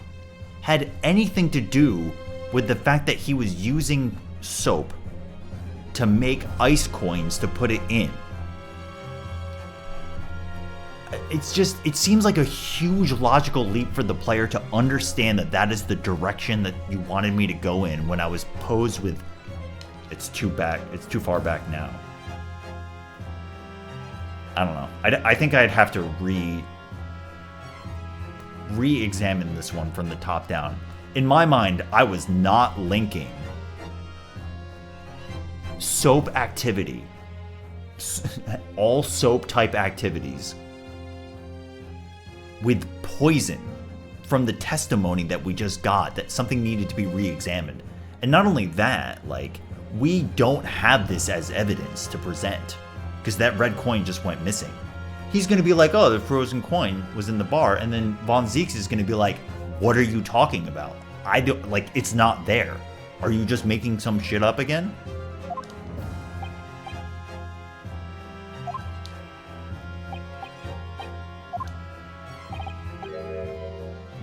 had anything to do with the fact that he was using soap to make ice coins to put it in. It seems like a huge logical leap for the player to understand that that is the direction that you wanted me to go in when I was posed with, it's too far back now. I don't know. I think I'd have to re-examine this one from the top down. In my mind, I was not linking soap activity, all soap type activities, with poison from the testimony that we just got, that something needed to be re-examined. And not only that, like, we don't have this as evidence to present because that red coin just went missing. He's going to be like, oh, the frozen coin was in the bar. And then Von Zieks is going to be like, what are you talking about? I don't, like, it's not there. Are you just making some shit up again?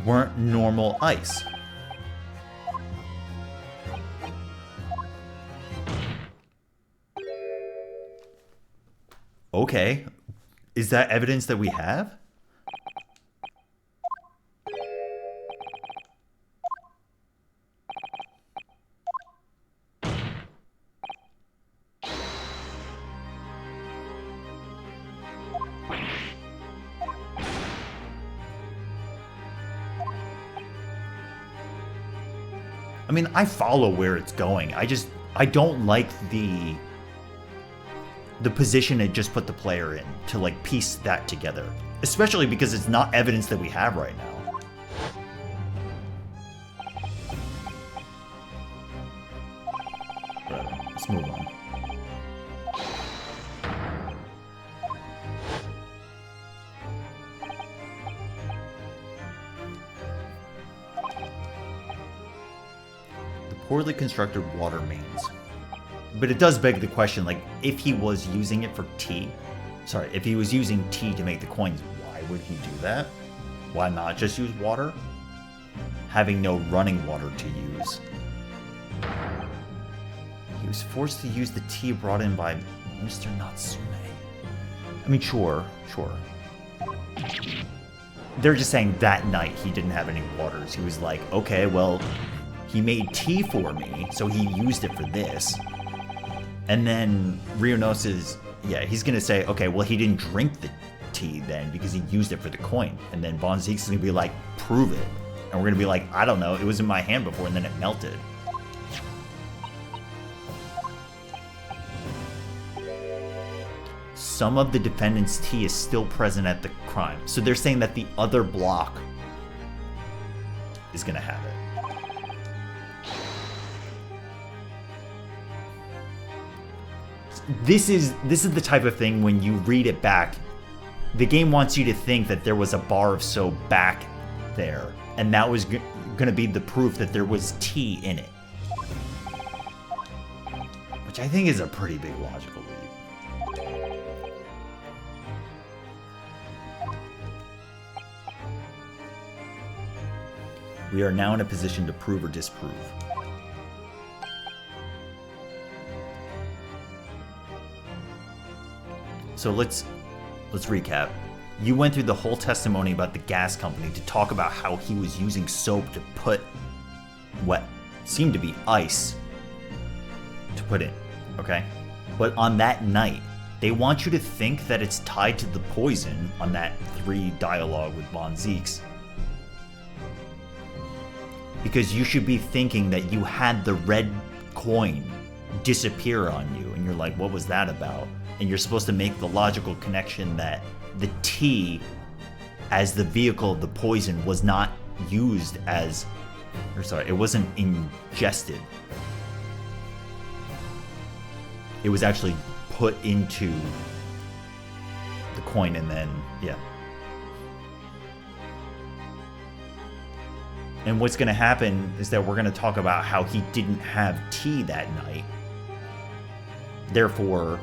Weren't normal ice. Okay. Is that evidence that we have? I mean, I follow where it's going. I don't like the position it just put the player in to like piece that together. Especially because it's not evidence that we have right now. Whatever. Let's move on. Poorly constructed water mains. But it does beg the question, like, if he was using it for tea, if he was using tea to make the coins, why would he do that? Why not just use water? Having no running water to use. He was forced to use the tea brought in by Mr. Natsume. I mean, sure. They're just saying that night he didn't have any waters. He was like, okay, well, he made tea for me, so he used it for this. And then Rionos he's gonna say, okay, well, he didn't drink the tea then because he used it for the coin. And then Von Zieks is gonna be like, prove it. And we're gonna be like, I don't know, it was in my hand before and then it melted. Some of the defendant's tea is still present at the crime. So they're saying that the other block is gonna have it. This is the type of thing when you read it back, the game wants you to think that there was a bar of soap back there, and that was going to be the proof that there was tea in it. Which I think is a pretty big logical leap. We are now in a position to prove or disprove. So let's recap. You went through the whole testimony about the gas company to talk about how he was using soap to put what seemed to be ice to put in, okay? But on that night, they want you to think that it's tied to the poison on that 3 dialogue with Von Zieks. Because you should be thinking that you had the red coin disappear on you, and you're like, what was that about? And you're supposed to make the logical connection that the tea as the vehicle of the poison was not used as, it wasn't ingested. It was actually put into the coin and then, yeah. And what's going to happen is that we're going to talk about how he didn't have tea that night. Therefore,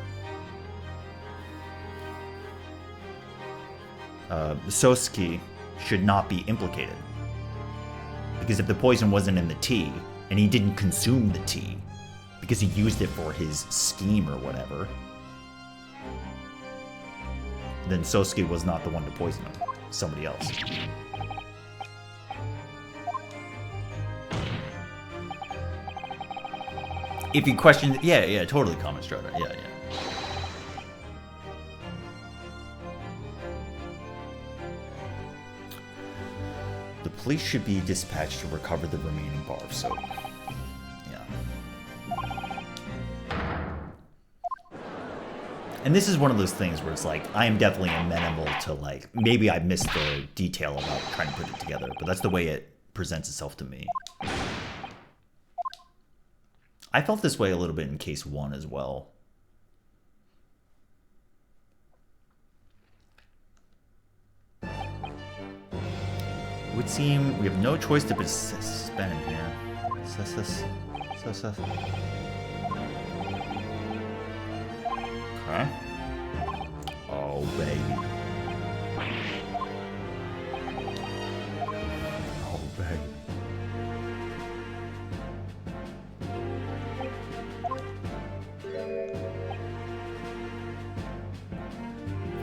Sosuke should not be implicated. Because if the poison wasn't in the tea, and he didn't consume the tea, because he used it for his scheme or whatever, then Sosuke was not the one to poison him. Somebody else. If you question, yeah, totally, Comment Strata, yeah. Police should be dispatched to recover the remaining bar of soap. Yeah. And this is one of those things where it's like, I am definitely amenable to like, maybe I missed the detail about trying to put it together, but that's the way it presents itself to me. I felt this way a little bit in case 1 as well. It would seem we have no choice to suspend here. Okay. Oh, baby. Oh, baby.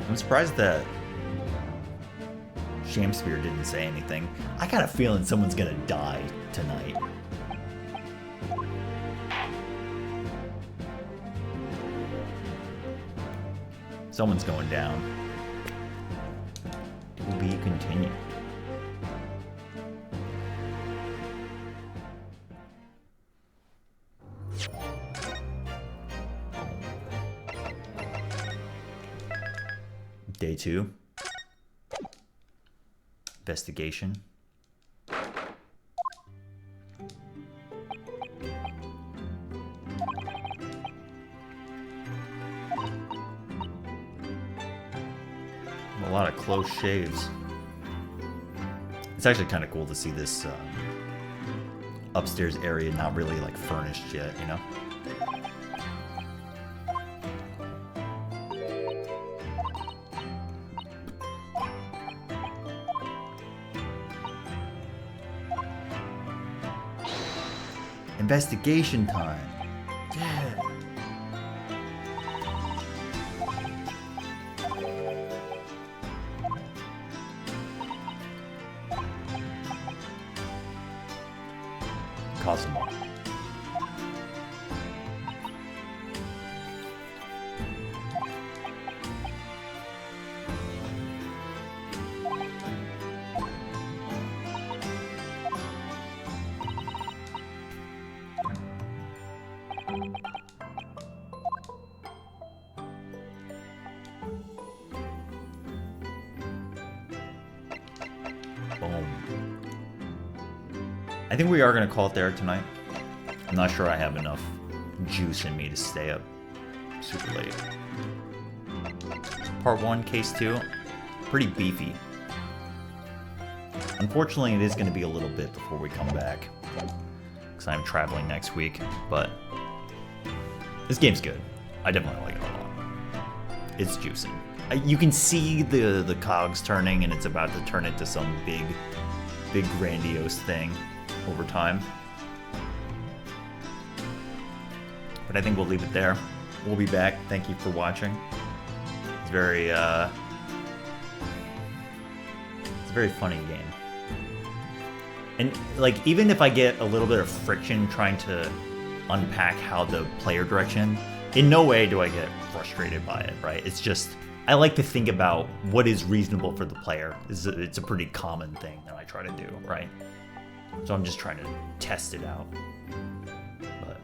I'm surprised that Shamsphere didn't say anything. I got a feeling someone's gonna die tonight. Someone's going down. To be continued. Day 2. Investigation. A lot of close shaves. It's actually kind of cool to see this upstairs area not really like furnished yet, you know? Investigation time. Yeah. Cosmo. Boom. I think we are going to call it there tonight. I'm not sure I have enough juice in me to stay up super late. Part 1, Case 2, pretty beefy. Unfortunately, it is going to be a little bit before we come back, because I'm traveling next week, but this game's good. I definitely like it a lot. It's juicing. You can see the cogs turning, and it's about to turn into some big grandiose thing over time. But I think we'll leave it there. We'll be back. Thank you for watching. It's very it's a very funny game. And like, even if I get a little bit of friction trying to unpack how the player direction, in no way do I get frustrated by it, right? It's just, I like to think about what is reasonable for the player. It's a pretty common thing that I try to do, right? So I'm just trying to test it out. But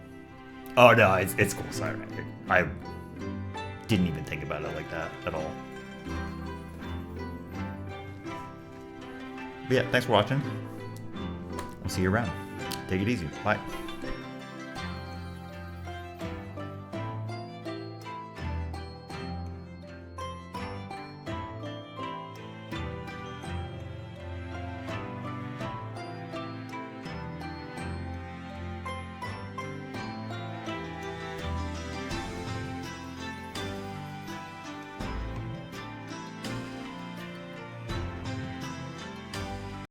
oh no, it's cool. Sorry, I didn't even think about it like that at all. But yeah, thanks for watching. We'll see you around. Take it easy. Bye.